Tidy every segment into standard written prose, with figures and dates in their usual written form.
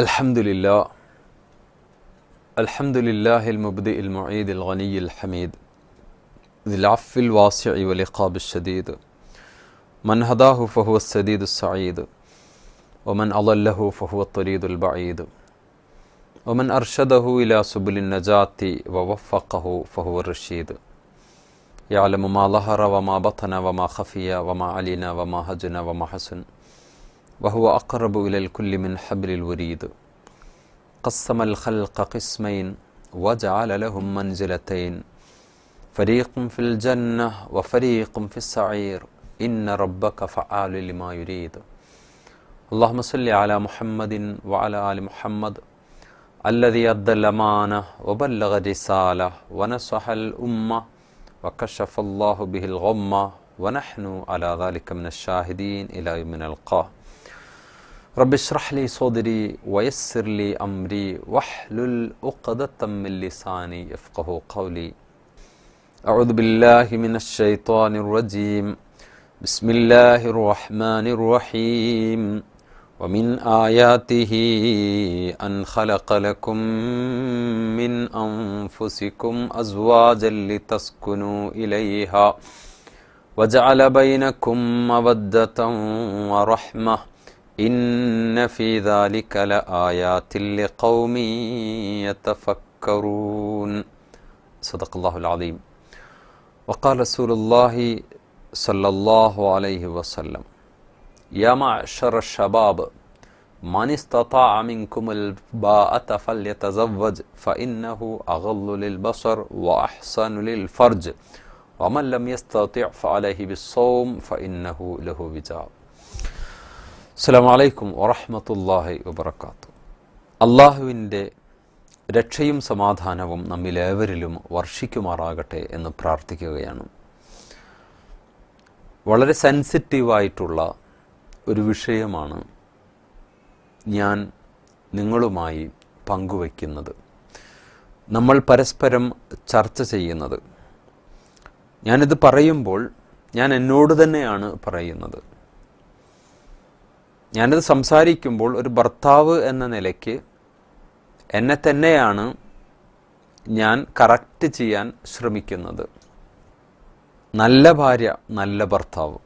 الحمد لله المبدئ المعيد الغني الحميد ذي العفو الواسع والعقاب الشديد من هداه فهو السديد السعيد ومن أضله فهو الطريد البعيد ومن أرشده إلى سبل النجاة ووفقه فهو الرشيد يعلم ما ظهر وما بطن وما خفي وما علنا وما هجن وما حسن وهو أقرب إلى الكل من حبل الوريد قسم الخلق قسمين وجعل لهم منزلتين فريق في الجنة وفريق في السعير إن ربك فعال لما يريد اللهم صل على محمد وعلى آل محمد الذي أدى الأمانة وبلغ الرسالة ونصح الأمة وكشف الله به الغمة ونحن على ذلك من الشاهدين إلى يوم نلقاه رب اشرح لي صدري ويسر لي أمري واحلل عقدة من لساني يفقه قولي أعوذ بالله من الشيطان الرجيم بسم الله الرحمن الرحيم ومن آياته أن خلق لكم من أنفسكم أزواجا لتسكنوا إليها وجعل بينكم مودة ورحمة إن في ذلك لآيات لقوم يتفكرون صدق الله العظيم وقال رسول الله صلى الله عليه وسلم يا معشر الشباب من استطاع منكم الباءة فليتزوج فإنه أغض للبصر وأحسن للفرج ومن لم يستطع فعليه بالصوم فإنه له وجاء അസ്സലാമു അലൈക്കും വറഹ്മത്തുള്ളാഹി വബറകാതുഹു. അള്ളാഹുവിൻ്റെ രക്ഷയും സമാധാനവും നമ്മിലേവരിലും വർഷിക്കുമാറാകട്ടെ എന്ന് പ്രാർത്ഥിക്കുകയാണ്. വളരെ സെൻസിറ്റീവായിട്ടുള്ള ഒരു വിഷയമാണ് ഞാൻ നിങ്ങളുമായി പങ്കുവയ്ക്കുന്നത്, നമ്മൾ പരസ്പരം ചർച്ച ചെയ്യുന്നത്. ഞാനിത് പറയുമ്പോൾ ഞാൻ എന്നോട് തന്നെയാണ് പറയുന്നത്. ഞാനിത് സംസാരിക്കുമ്പോൾ ഒരു ഭർത്താവ് എന്ന നിലയ്ക്ക് എന്നെ തന്നെയാണ് ഞാൻ കറക്റ്റ് ചെയ്യാൻ ശ്രമിക്കുന്നത്. നല്ല ഭാര്യ, നല്ല ഭർത്താവ്.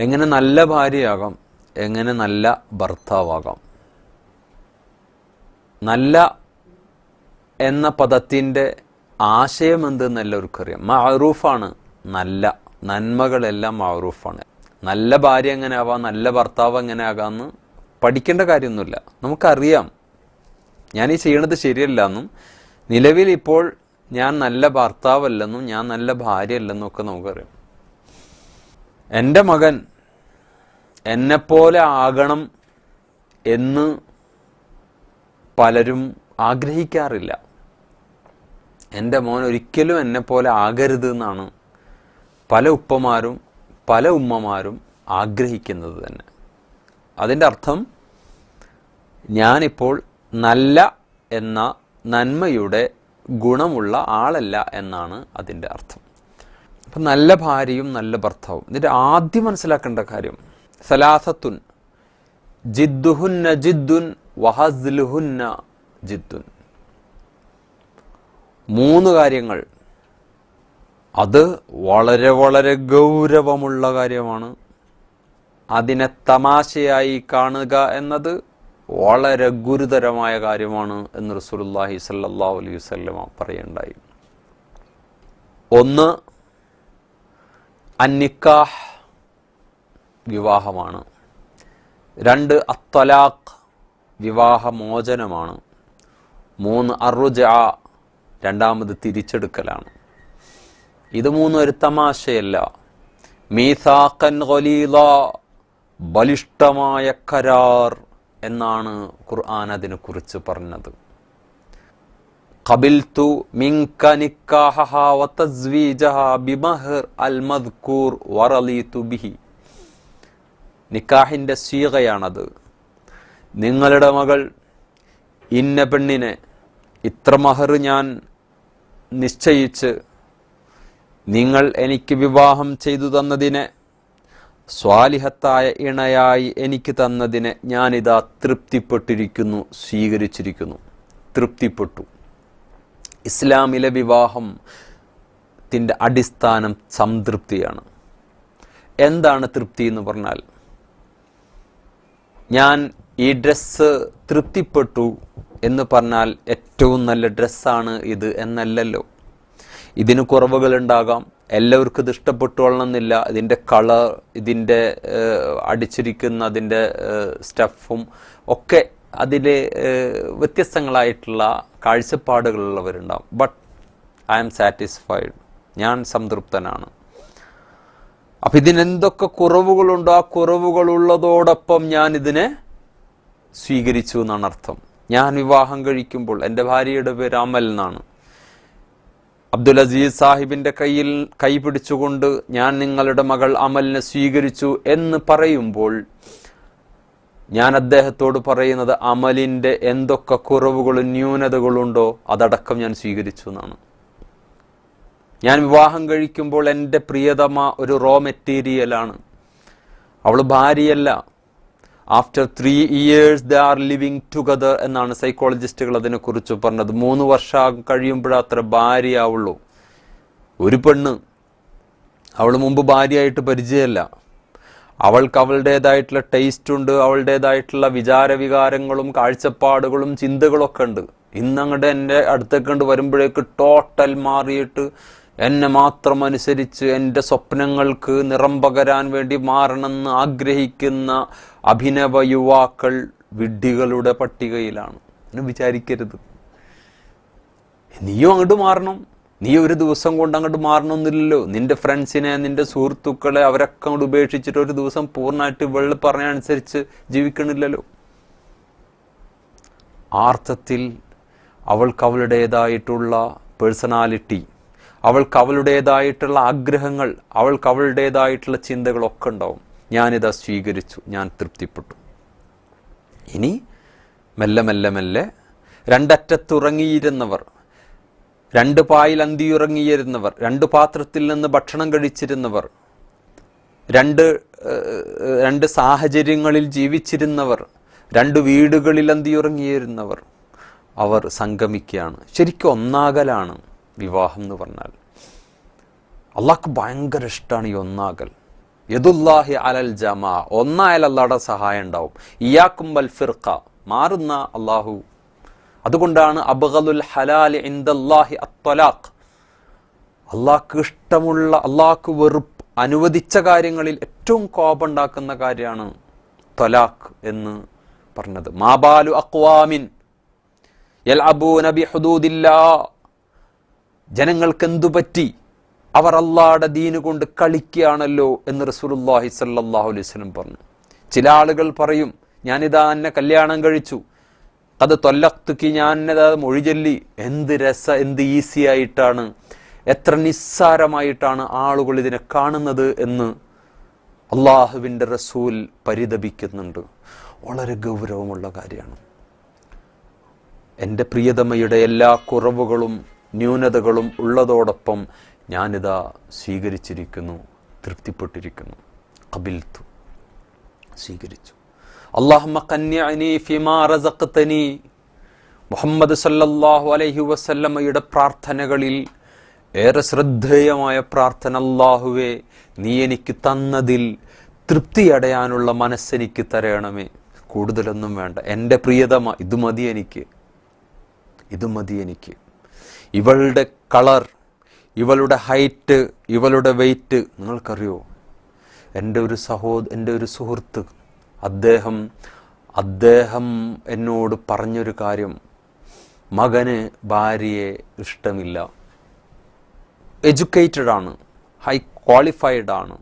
എങ്ങനെ നല്ല ഭാര്യയാകാം, എങ്ങനെ നല്ല ഭർത്താവാകാം? നല്ല എന്ന പദത്തിൻ്റെ ആശയം എന്തെന്ന് എല്ലാവർക്കും അറിയാം. മഅറൂഫാണ് നല്ല, നന്മകളെല്ലാം മഅറൂഫാണ്. നല്ല ഭാര്യ എങ്ങനെ ആവാം, നല്ല ഭർത്താവ് എങ്ങനെ ആകാമെന്ന് പഠിക്കേണ്ട കാര്യമൊന്നുമില്ല, നമുക്കറിയാം. ഞാൻ ഈ ചെയ്യണത് ശരിയല്ല എന്നും നിലവിൽ ഇപ്പോൾ ഞാൻ നല്ല ഭർത്താവല്ലെന്നും ഞാൻ നല്ല ഭാര്യ അല്ലെന്നും ഒക്കെ നമുക്കറിയാം. എൻ്റെ മകൻ എന്നെപ്പോലെ ആകണം എന്ന് പലരും ആഗ്രഹിക്കാറില്ല. എൻ്റെ മോൻ ഒരിക്കലും എന്നെപ്പോലെ ആകരുത് എന്നാണ് പല ഉപ്പമാരും പല ഉമ്മമാരും ആഗ്രഹിക്കുന്നത് തന്നെ. അതിൻ്റെ അർത്ഥം ഞാനിപ്പോൾ നല്ല എന്ന നന്മയുടെ ഗുണമുള്ള ആളല്ല എന്നാണ് അതിൻ്റെ അർത്ഥം. അപ്പം നല്ല ഭാര്യയും നല്ല ഭർത്താവും. ഇതിൻ്റെ ആദ്യം മനസ്സിലാക്കേണ്ട കാര്യം, സലാസത്തുൻ ജിദ്ദുഹുന്ന ജിദ്ദുൻ വഹസ്ലുഹുന്ന ജിദ്ദുൻ. 3 കാര്യങ്ങൾ, അത് വളരെ വളരെ ഗൗരവമുള്ള കാര്യമാണ്. അതിനെ തമാശയായി കാണുക എന്നത് വളരെ ഗുരുതരമായ കാര്യമാണ് എന്ന് റസൂലുള്ളാഹി സ്വല്ലല്ലാഹു അലൈഹി വസല്ലം പറയുണ്ടായി. 1 അന്നിക്കാഹ്, വിവാഹമാണ്. 2 അത്വലാഖ്, വിവാഹമോചനമാണ്. 3 അർറുജഅ, രണ്ടാമത് തിരിച്ചെടുക്കലാണ്. ഇത് 3 ഒരു തമാശയല്ല. മീസാഖൻ ഗലീദ, ബലിഷ്ഠമായ കരാർ എന്നാണ് ഖുർആൻ അതിനെക്കുറിച്ച് പറഞ്ഞത്. ഖബിൽതു മിൻക നിക്കാഹഹാ വതസ്വീജഹാ ബിമഹർ അൽ മദ്കൂർ വറളീതു ബിഹി. നിക്കാഹിൻ്റെ സ്വീകയാണത്. നിങ്ങളുടെ മകൾ ഇന്ന പെണ്ണിനെ ഇത്ര മഹർ ഞാൻ നിശ്ചയിച്ച് നിങ്ങൾ എനിക്ക് വിവാഹം ചെയ്തു തന്നതിനെ സ്വാലിഹത്തായ ഇണയായി എനിക്ക് തന്നതിനെ ഞാനിതാ തൃപ്തിപ്പെട്ടിരിക്കുന്നു, സ്വീകരിച്ചിരിക്കുന്നു. തൃപ്തിപ്പെട്ടു. ഇസ്ലാമിലെ വിവാഹത്തിൻ്റെ അടിസ്ഥാനം സംതൃപ്തിയാണ്. എന്താണ് തൃപ്തി എന്ന് പറഞ്ഞാൽ, ഞാൻ ഈ ഡ്രസ്സ് തൃപ്തിപ്പെട്ടു എന്ന് പറഞ്ഞാൽ ഏറ്റവും നല്ല ഡ്രസ്സാണ് ഇത് എന്നല്ലല്ലോ. ഇതിന് കുറവുകളുണ്ടാകാം, എല്ലാവർക്കും ഇത് ഇഷ്ടപ്പെട്ടുകൊള്ളണമെന്നില്ല. ഇതിൻ്റെ കളർ, ഇതിൻ്റെ അടിച്ചിരിക്കുന്ന അതിൻ്റെ സ്റ്റഫും ഒക്കെ അതിൽ വ്യത്യസ്തങ്ങളായിട്ടുള്ള കാഴ്ചപ്പാടുകളുള്ളവരുണ്ടാവും. ബട്ട് ഐ ആം സാറ്റിസ്ഫൈഡ്, ഞാൻ സംതൃപ്തനാണ്. അപ്പം ഇതിനെന്തൊക്കെ കുറവുകളുണ്ടോ ആ കുറവുകളുള്ളതോടൊപ്പം ഞാൻ ഇതിനെ സ്വീകരിച്ചു എന്നാണ് അർത്ഥം. ഞാൻ വിവാഹം കഴിക്കുമ്പോൾ, എൻ്റെ ഭാര്യയുടെ പേര് അമൽ എന്നാണ്, അബ്ദുൽ അസീസ് സാഹിബിൻ്റെ കൈ പിടിച്ചുകൊണ്ട് ഞാൻ നിങ്ങളുടെ മകൾ അമലിനെ സ്വീകരിച്ചു എന്ന് പറയുമ്പോൾ ഞാൻ അദ്ദേഹത്തോട് പറയുന്നത് അമലിൻ്റെ എന്തൊക്കെ കുറവുകളും ന്യൂനതകളുണ്ടോ അതടക്കം ഞാൻ സ്വീകരിച്ചു എന്നാണ്. ഞാൻ വിവാഹം കഴിക്കുമ്പോൾ എൻ്റെ പ്രിയതമ ഒരു റോ മെറ്റീരിയലാണ്, അവൾ ഭാര്യയല്ല. After 3 years they are living together എന്നാണ് സൈക്കോളജിസ്റ്റുകൾ അതിനെക്കുറിച്ച് പറഞ്ഞത്. 3 വർഷം കഴിയുമ്പോഴത്ര ഭാര്യയാവുള്ളൂ. ഒരു പെണ്ണ്, അവൾ മുമ്പ് ഭാര്യയായിട്ട് പരിചയമല്ല, അവൾക്ക് അവളുടേതായിട്ടുള്ള ടേസ്റ്റ് ഉണ്ട്, അവളുടേതായിട്ടുള്ള വിചാരവികാരങ്ങളും കാഴ്ചപ്പാടുകളും ചിന്തകളൊക്കെ ഉണ്ട്. ഇന്നങ്ങോട്ട് എൻ്റെ അടുത്തേക്ക് കൊണ്ട് വരുമ്പോഴേക്ക് ടോട്ടൽ മാറിയിട്ട് എന്നെ മാത്രം അനുസരിച്ച് എൻ്റെ സ്വപ്നങ്ങൾക്ക് നിറം പകരാൻ വേണ്ടി മാറണമെന്ന് ആഗ്രഹിക്കുന്ന അഭിനവ യുവാക്കൾ വിഡ്ഢികളുടെ പട്ടികയിലാണ് എന്ന് വിചാരിക്കരുത്. നീയും അങ്ങോട്ട് മാറണം. നീ ഒരു ദിവസം കൊണ്ട് അങ്ങോട്ട് മാറണമെന്നില്ലല്ലോ. നിന്റെ ഫ്രണ്ട്സിനെ, നിന്റെ സുഹൃത്തുക്കളെ അവരൊക്കെ അങ്ങോട്ട് ഉപേക്ഷിച്ചിട്ട് ഒരു ദിവസം പൂർണ്ണമായിട്ട് വെള്ളി പറഞ്ഞ അനുസരിച്ച് ജീവിക്കണില്ലല്ലോ. ആർത്ഥത്തിൽ അവൾക്ക് അവളുടേതായിട്ടുള്ള പേഴ്സണാലിറ്റി, അവൾക്ക് അവളുടേതായിട്ടുള്ള ആഗ്രഹങ്ങൾ, അവൾക്ക് അവളുടേതായിട്ടുള്ള ചിന്തകളൊക്കെ ഉണ്ടാവും. ഞാനിതാ സ്വീകരിച്ചു, ഞാൻ തൃപ്തിപ്പെട്ടു. ഇനി മെല്ലെ മെല്ലെ മെല്ലെ രണ്ടറ്റത്തുറങ്ങിയിരുന്നവർ, 2 പായിൽ അന്തിയുറങ്ങിയിരുന്നവർ, 2 പാത്രത്തിൽ നിന്ന് ഭക്ഷണം കഴിച്ചിരുന്നവർ, രണ്ട് സാഹചര്യങ്ങളിൽ ജീവിച്ചിരുന്നവർ, 2 വീടുകളിൽ അന്തിയുറങ്ങിയിരുന്നവർ, അവർ സംഗമിക്കുകയാണ്. ശരിക്കും ഒന്നാകലാണ് വിവാഹം എന്ന് പറഞ്ഞാൽ. അള്ളാഹ്ക്ക് ഭയങ്കര ഇഷ്ടമാണ് ഈ ഒന്നാകൽ. യദുല്ലാഹി അലൽ ജമാ, ഒന്നായാൽ അള്ളാഹുടെ സഹായം ഉണ്ടാവും. ഇയാക്കും വൽ ഫിർഖ, മാറുന്ന അള്ളാഹു. അതുകൊണ്ടാണ് അബ്ഗലുൽ ഹലാലി ഇൻദല്ലാഹി അത്വലാഖ്, അള്ളാഹ്ക്ക് ഇഷ്ടമുള്ള, അള്ളാഹ്ക്ക് വെറുപ്പ് അനുവദിച്ച കാര്യങ്ങളിൽ ഏറ്റവും കോപമുണ്ടാക്കുന്ന കാര്യമാണ് ത്വലാഖ് എന്ന് പറഞ്ഞത്. മാബാലു അഖ്വാമിൻ യൽഅബൂന ബിഹുദൂദില്ലാഹ്, ജനങ്ങൾക്ക് എന്തു പറ്റി, അവർ അള്ളാഹുടെ ദീന് കൊണ്ട് കളിക്കുകയാണല്ലോ എന്ന് റസൂലുള്ളാഹി സ്വല്ലല്ലാഹു അലൈഹി വസല്ലം പറഞ്ഞു. ചില ആളുകൾ പറയും, ഞാനിതാ എന്നെ കല്യാണം കഴിച്ചു, അത് തൊല്ലത്തുക്കി, ഞാനതാ മൊഴി ചൊല്ലി. എന്ത് എന്ത് ഈസി ആയിട്ടാണ്, എത്ര നിസ്സാരമായിട്ടാണ് ആളുകൾ ഇതിനെ കാണുന്നത് എന്ന് അള്ളാഹുവിൻ്റെ റസൂൽ പരിതപിക്കുന്നുണ്ട്. വളരെ ഗൗരവമുള്ള കാര്യമാണ്. എൻ്റെ പ്രിയതമയുടെ എല്ലാ കുറവുകളും ന്യൂനതകളും ഉള്ളതോടൊപ്പം ഞാനിതാ സ്വീകരിച്ചിരിക്കുന്നു, തൃപ്തിപ്പെട്ടിരിക്കുന്നു. ഖബിൽതു, സ്വീകരിച്ചു. അല്ലാഹുമ്മ ഖന്നിഅനി ഫിമാ റസഖ്തനി, മുഹമ്മദ് സല്ലല്ലാഹു അലൈഹി വസല്ലമയുടെ പ്രാർത്ഥനകളിൽ ഏറെ ശ്രദ്ധേയമായ പ്രാർത്ഥന, അല്ലാഹുവേ നീ എനിക്ക് തന്നതിൽ തൃപ്തിയടയാനുള്ള മനസ്സെനിക്ക് തരണമേ. കൂടുതലൊന്നും വേണ്ട, എൻ്റെ പ്രിയതമ ഇത് മതി എനിക്ക്, ഇത് മതി എനിക്ക്. ഇവളുടെ കളർ, ഇവളുടെ ഹൈറ്റ്, ഇവളുടെ വെയിറ്റ് നിങ്ങൾക്കറിയോ? എൻ്റെ ഒരു സുഹൃത്ത്, അദ്ദേഹം എന്നോട് പറഞ്ഞൊരു കാര്യം, മകന് ഭാര്യയെ ഇഷ്ടമില്ല, എഡ്യൂക്കേറ്റഡ് ആണ്, ഹൈ ക്വാളിഫൈഡ് ആണ്,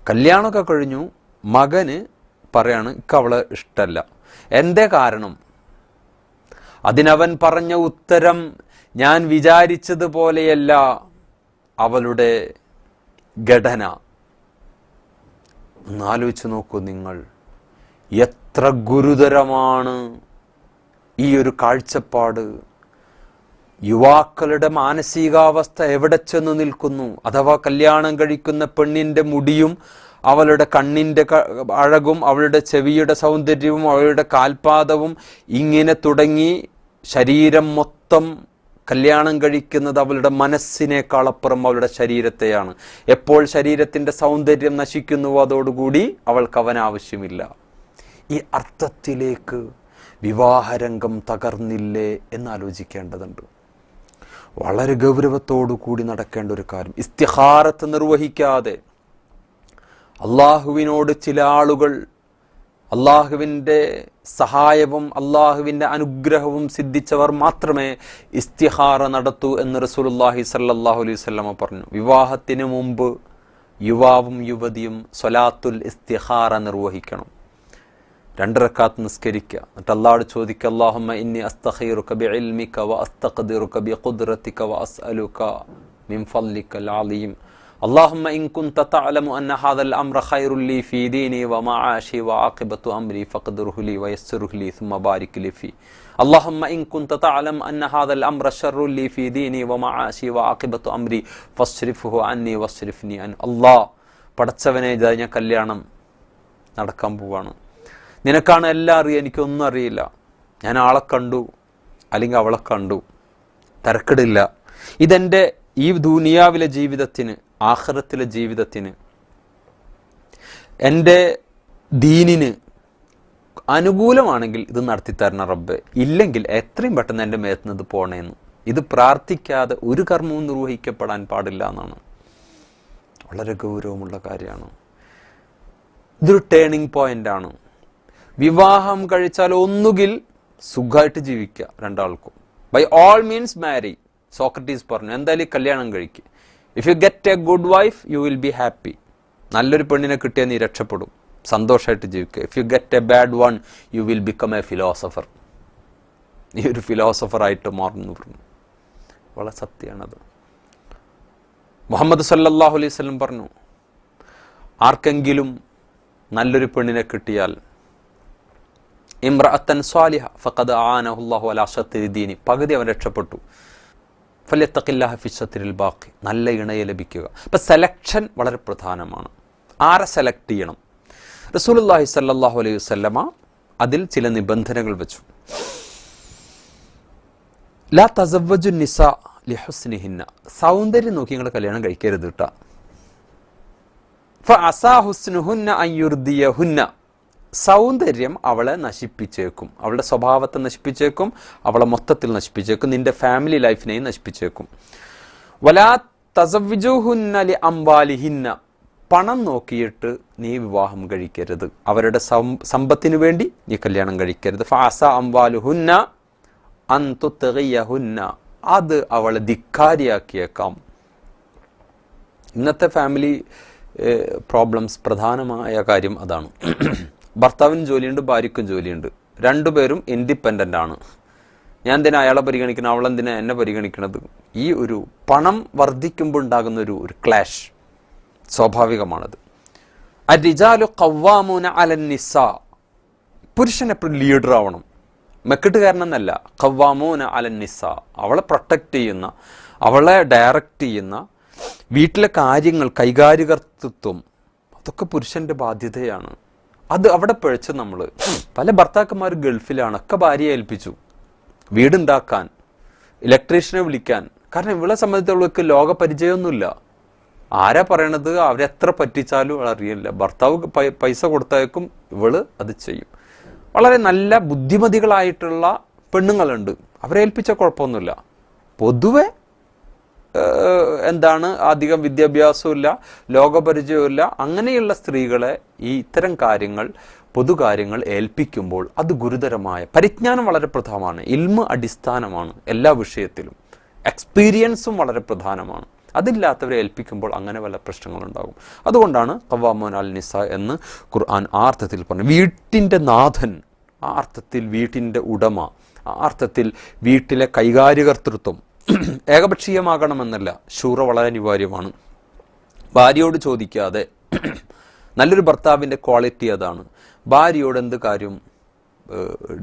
കല്യാണമൊക്കെ കഴിഞ്ഞു, മകന് പറയാണ് അവളെ ഇഷ്ടമല്ല. എന്തേ കാരണം? അതിനവൻ പറഞ്ഞ ഉത്തരം, ഞാൻ വിചാരിച്ചതുപോലെയല്ല അവളുടെ ഘടന. ഒന്നാലോചിച്ച് നോക്കൂ നിങ്ങൾ, എത്ര ഗുരുതരമാണ് ഈ ഒരു കാഴ്ചപ്പാട്. യുവാക്കളുടെ മാനസികാവസ്ഥ എവിടെ ചെന്ന് നിൽക്കുന്നു? അഥവാ കല്യാണം കഴിക്കുന്ന പെണ്ണിന്റെ മുടിയും അവളുടെ കണ്ണിന്റെ അഴകും അവളുടെ ചെവിയുടെ സൗന്ദര്യവും അവളുടെ കാൽപാദവും ഇങ്ങനെ തുടങ്ങി ശരീരം മൊത്തം കല്യാണം കഴിക്കുന്നത് അവളുടെ മനസ്സിനേക്കാളപ്പുറം അവളുടെ ശരീരത്തെയാണ്. എപ്പോൾ ശരീരത്തിന്റെ സൗന്ദര്യം നശിക്കുന്നുവോ അതോടുകൂടി അവൾക്ക് അവൻ ആവശ്യമില്ല. ഈ അർത്ഥത്തിലേക്ക് വിവാഹരംഗം തകർന്നില്ലേ എന്നാലോചിക്കേണ്ടതുണ്ട്. വളരെ ഗൗരവത്തോടു കൂടി നടക്കേണ്ട ഒരു കാര്യം. ഇസ്തിഖാറത്ത് നിർവഹിക്കാതെ അള്ളാഹുവിനോട് ചില ആളുകൾ അള്ളാഹുവിൻ്റെ സഹായവും അള്ളാഹുവിൻ്റെ അനുഗ്രഹവും സിദ്ധിച്ചവർ മാത്രമേ ഇസ്തിഖാറ നടത്തൂ എന്ന് റസൂലുള്ളാഹി സ്വല്ലല്ലാഹു അലൈഹി വസല്ലം പറഞ്ഞു. വിവാഹത്തിന് മുമ്പ് യുവാവും യുവതിയും സ്വലാത്തുൽ ഇസ്തിഖാറ നിർവഹിക്കണം. 2 റക്അത്ത് നിസ്കരിക്കുക. എന്നിട്ട് അള്ളാഹുവോട് ചോദിക്കുക, അല്ലാഹുമ്മ ഇന്നി അസ്തഖീറുക ബിഇൽമിക വഅസ്തഖ്ദിറുക ബിഖുദ്റതിക വഅസ്അലുക മിൻ ഫളികൽ അലീം. اللهم إن كنت تعلم أن هذا الأمر خير لي في ديني ومعاشي وعاقبة أمري فاقدره لي ويسره لي ثم بارك لي فيه. اللهم إن كنت تعلم أن هذا الأمر شر لي في ديني ومعاشي وعاقبة أمري فاصرفه عني واصرفني عنه. الله പടച്ചവനെ, ഞാൻ കല്യാണം നടക്കാൻ പോവാണ്. നിനക്കാണ് എല്ലാം അറിയുക, എനിക്കൊന്നും അറിയില്ല. ഞാൻ ആളെ കണ്ടു അല്ലെങ്കിൽ അവളെ കണ്ടു, തിരക്കിടില്ല. ഇതെൻ്റെ ഈ ദുനിയാവിലെ ജീവിതത്തിന് ആഖിറത്തിലെ ജീവിതത്തിന് എൻ്റെ ദീനിന് അനുകൂലമാണെങ്കിൽ ഇത് നടത്തിത്തരണം റബ്ബേ, ഇല്ലെങ്കിൽ എത്രയും പെട്ടെന്ന് എൻ്റെ മേത്തുന്നത് പോണേന്ന്. ഇത് പ്രാർത്ഥിക്കാതെ ഒരു കർമ്മവും നിർവഹിക്കപ്പെടാൻ പാടില്ല എന്നാണ്. വളരെ ഗൗരവമുള്ള കാര്യമാണ്. ഇതൊരു ടേണിംഗ് പോയിന്റ് ആണ്. വിവാഹം കഴിച്ചാൽ ഒന്നുകിൽ സുഖമായിട്ട് ജീവിക്കുക രണ്ടാൾക്കും, by all means marry. Socrates പറഞ്ഞു, എന്തായാലും കല്യാണം കഴിക്കുക. If you get a good wife you will be happy. നല്ലൊരു പെണ്ണിനെ കിട്ടിയാൽ നീ രക്ഷപ്പെടും, സന്തോഷമായിട്ട് ജീവിക്കുക. If you get a bad one you will become a philosopher. നീ ഒരു ഫിലോസഫറായിട്ട് മാറുന്നു പറഞ്ഞു. വളരെ സത്യമാണത്. മുഹമ്മദ് സല്ലല്ലാഹു അലൈഹി വസല്ലം പറഞ്ഞു, ആർക്കെങ്കിലും നല്ലൊരു പെണ്ണിനെ കിട്ടിയാൽ ഇംറഅത്തൻ സ്വാലിഹ ഫഖദ് ആനഹു അല്ലാഹു അലാ ശത്രി ദീനി, പകുതി അവൻ രക്ഷപ്പെട്ടു. ഫല്യത്തഖില്ലാഹ ഫി ശത്രിൽ ബാഖി, നല്ല ഇണയെ ലഭിക്കുക. അപ്പം സെലക്ഷൻ വളരെ പ്രധാനമാണ്. ആരെ സെലക്ട് ചെയ്യണം? റസൂലുള്ളാഹി സ്വല്ലല്ലാഹു അലൈഹി വസല്ലമ അതിൽ ചില നിബന്ധനകൾ വെച്ചു. ലാ തസവ്വജു നിസാ ലിഹുസ്നിഹിന്ന, സൗന്ദര്യം നോക്കി നിങ്ങൾ കല്യാണം കഴിക്കരുത് കേട്ടോ. ഫഅസാ ഹുസ്നുഹുന്ന അൻ യുർദിയഹുന്ന, സൗന്ദര്യം അവളെ നശിപ്പിച്ചേക്കും, അവളുടെ സ്വഭാവത്തെ നശിപ്പിച്ചേക്കും, അവളെ മൊത്തത്തിൽ നശിപ്പിച്ചേക്കും, നിന്റെ ഫാമിലി ലൈഫിനെയും നശിപ്പിച്ചേക്കും. വലാ തസവ്വിജുഹുന്ന ലി അംവാലിഹിന്ന, പണം നോക്കിയിട്ട് നീ വിവാഹം കഴിക്കരുത്, അവരുടെ സമ്പത്തിനു വേണ്ടി നീ കല്യാണം കഴിക്കരുത്. ഫഅസ അംവാലുഹുന്ന അൻ തുത്ഗിയഹുന്ന, അത് അവളെ ധിക്കാരിയാക്കിയേക്കാം. ഇന്നത്തെ ഫാമിലി പ്രോബ്ലംസ് പ്രധാനമായ കാര്യം അതാണ്. ഭർത്താവിന് ജോലിയുണ്ട്, ഭാര്യയ്ക്കും ജോലിയുണ്ട്, രണ്ടുപേരും ഇൻഡിപെൻഡൻ്റ് ആണ്. ഞാൻ എന്തിനാ അയാളെ പരിഗണിക്കണം, അവളെന്തിനാ എന്നെ പരിഗണിക്കണത്? ഈ ഒരു പണം വർദ്ധിക്കുമ്പോൾ ഉണ്ടാകുന്ന ഒരു ക്ലാഷ് സ്വാഭാവികമാണത്. അർരിജാലു ഖവ്വാമൂന അലൻ നിസാ, പുരുഷൻ എപ്പോഴും ലീഡർ ആവണം, മെക്കിട്ടുകാരനെന്നല്ല. ഖവ്വാമൂന അലൻ നിസാ, അവളെ പ്രൊട്ടക്റ്റ് ചെയ്യുന്ന, അവളെ ഡയറക്റ്റ് ചെയ്യുന്ന, വീട്ടിലെ കാര്യങ്ങൾ കൈകാര്യകർത്തൃത്വം, അതൊക്കെ പുരുഷന്റെ ബാധ്യതയാണ്. അത് അവിടെ പിഴച്ച് നമ്മൾ പല ഭർത്താക്കന്മാർ ഗൾഫിലാണ്, ഒക്കെ ഭാര്യയെ ഏൽപ്പിച്ചു വീടുണ്ടാക്കാൻ, ഇലക്ട്രീഷ്യനെ വിളിക്കാൻ. കാരണം ഇവളെ സംബന്ധിച്ചുള്ളവർക്ക് ലോക പരിചയമൊന്നുമില്ല. ആരാ പറയണത്, അവരെത്ര പറ്റിച്ചാലും അറിയില്ല. ഭർത്താവ് പൈസ കൊടുത്തേക്കും, ഇവള് അത് ചെയ്യും. വളരെ നല്ല ബുദ്ധിമതികളായിട്ടുള്ള പെണ്ണുങ്ങളുണ്ട്, അവരെ ഏൽപ്പിച്ച കുഴപ്പമൊന്നുമില്ല. പൊതുവെ അധികം വിദ്യാഭ്യാസമില്ല, ലോകപരിചയമില്ല, അങ്ങനെയുള്ള സ്ത്രീകളെ ഈ ഇത്തരം കാര്യങ്ങൾ, പൊതുകാര്യങ്ങൾ ഏൽപ്പിക്കുമ്പോൾ അത് ഗുരുതരമായ പരിജ്ഞാനം വളരെ പ്രധാനമാണ്. ഇൽമ് അടിസ്ഥാനമാണ് എല്ലാ വിഷയത്തിലും, എക്സ്പീരിയൻസും വളരെ പ്രധാനമാണ്. അതില്ലാത്തവരെ ഏൽപ്പിക്കുമ്പോൾ അങ്ങനെ പല പ്രശ്നങ്ങളുണ്ടാകും. അതുകൊണ്ടാണ് ഖവ്വാമൂന അൽ നിസ എന്ന് ഖുർആൻ ആ അർത്ഥത്തിൽ പറഞ്ഞു. വീട്ടിൻ്റെ നാഥൻ, ആ അർത്ഥത്തിൽ വീട്ടിൻ്റെ ഉടമ, ആ അർത്ഥത്തിൽ വീട്ടിലെ കൈകാര്യകർത്തൃത്വം ഏകപക്ഷീയമാകണമെന്നല്ല, ശൂറ വളരെ അനിവാര്യമാണ്. ഭാര്യയോട് ചോദിക്കാതെ, നല്ലൊരു ഭർത്താവിൻ്റെ ക്വാളിറ്റി അതാണ്. ഭാര്യയോട് എന്ത് കാര്യം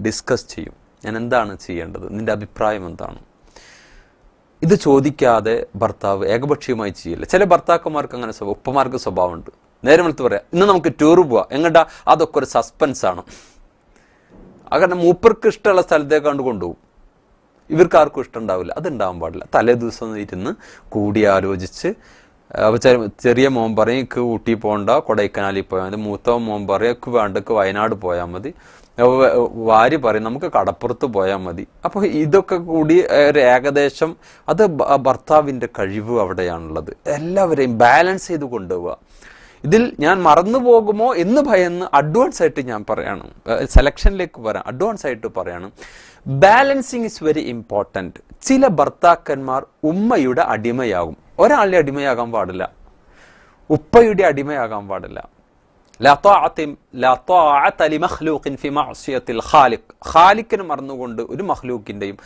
ഡിസ്കസ് ചെയ്യും, ഞാൻ എന്താണ് ചെയ്യേണ്ടത്, നിൻ്റെ അഭിപ്രായം എന്താണ്. ഇത് ചോദിക്കാതെ ഭർത്താവ് ഏകപക്ഷീയമായി ചെയ്യില്ല. ചില ഭർത്താക്കന്മാർക്ക് അങ്ങനെ ഉപ്പമാർക്ക് സ്വഭാവമുണ്ട്. നേരെ വെളുത്ത് പറയാം, ഇന്ന് നമുക്ക് ടൂർ പോവാം, എങ്ങട്ടാ? അതൊക്കെ ഒരു സസ്പെൻസാണ്. അങ്ങനെ മൂപ്പർക്ക് ഇഷ്ടമുള്ള സ്ഥലത്തേക്ക് കണ്ട് കൊണ്ടുപോകും. ഇവർക്ക് ആർക്കും ഇഷ്ടം ഉണ്ടാവില്ല. അതുണ്ടാവാൻ പാടില്ല. തലേ ദിവസം ഇരുന്ന് കൂടി ആലോചിച്ച്, ചെറിയ മോൻ പറയും എനിക്ക് ഊട്ടി പോകണ്ട, കൊടൈക്കനാലിൽ പോയാൽ മതി. മൂത്ത മോൻ പറയും എനിക്ക് വേണ്ടക്ക് വയനാട് പോയാൽ മതി. ഭാര്യ പറയും നമുക്ക് കടപ്പുറത്ത് പോയാൽ മതി. അപ്പോൾ ഇതൊക്കെ കൂടി ഒരു ഏകദേശം, അത് ഭർത്താവിൻ്റെ കഴിവ് അവിടെയാണുള്ളത്. എല്ലാവരെയും ബാലൻസ് ചെയ്ത് കൊണ്ടുപോവുക. ഇതിൽ ഞാൻ മറന്നു പോകുമോ എന്ന് ഭയന്ന് അഡ്വാൻസ് ആയിട്ട് ഞാൻ പറയണം, സെലക്ഷനിലേക്ക് വരാം, അഡ്വാൻസ് ആയിട്ട് പറയണം, ബാലൻസിങ് ഇസ് വെരി ഇമ്പോർട്ടൻറ്റ്. ചില ഭർത്താക്കന്മാർ ഉമ്മയുടെ അടിമയാകും. ഒരാളുടെ അടിമയാകാൻ പാടില്ല, ഉപ്പയുടെ അടിമയാകാൻ പാടില്ല. ഖാലിക്കിനെ മറന്നുകൊണ്ട് ഒരു മഖ്ലൂക്കിൻ്റെയും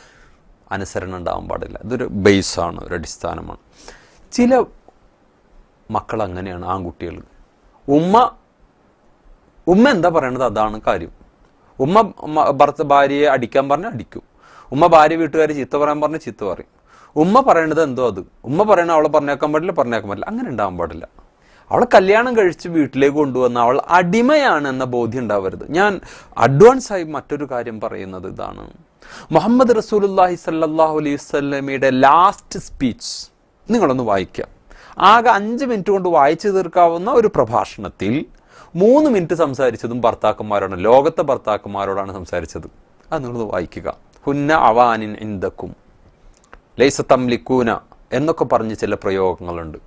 അനുസരണം ഉണ്ടാവാൻ പാടില്ല. ഇതൊരു ബേസാണ്, ഒരു അടിസ്ഥാനമാണ്. ചില മക്കൾ അങ്ങനെയാണ്, ആൺകുട്ടികൾ. ഉമ്മ എന്താ പറയണത് അതാണ് കാര്യം. ഉമ്മ ഭാര്യയെ അടിക്കാൻ പറഞ്ഞാൽ അടിക്കും. ഉമ്മ ഭാര്യ വീട്ടുകാരെ ചീത്ത പറയാൻ പറഞ്ഞാൽ ചീത്ത പറയും. ഉമ്മ പറയണത് എന്തോ അത്. ഉമ്മ പറയണ അവളെ പറഞ്ഞേക്കാൻ പാടില്ല. അങ്ങനെ ഉണ്ടാവാൻ പാടില്ല. അവളെ കല്യാണം കഴിച്ച് വീട്ടിലേക്ക് കൊണ്ടുവന്ന അവൾ അടിമയാണ് എന്ന ബോധ്യം ഉണ്ടാവരുത്. ഞാൻ അഡ്വാൻസായി മറ്റൊരു കാര്യം പറയുന്നത് ഇതാണ്. മുഹമ്മദ് റസൂലുള്ളാഹി സ്വല്ലല്ലാഹു അലൈഹി വസല്ലമയുടെ ലാസ്റ്റ് സ്പീച്ച് നിങ്ങളൊന്ന് വായിക്കാം. ആകെ 5 മിനിറ്റ് കൊണ്ട് വായിച്ചു തീർക്കാവുന്ന ഒരു പ്രഭാഷണത്തിൽ 3 മിനിറ്റ് സംസാരിച്ചതും ഭർത്താക്കന്മാരാണ്, ലോകത്തെ ഭർത്താക്കന്മാരോടാണ് സംസാരിച്ചത്. അത് നിങ്ങളൊന്ന് വായിക്കുക. ഹുന്ന അവാനിൻ ഇൻദക്കും ലൈസ തംലിക്കൂന എന്നൊക്കെ പറഞ്ഞ് ചില പ്രയോഗങ്ങളുണ്ട്.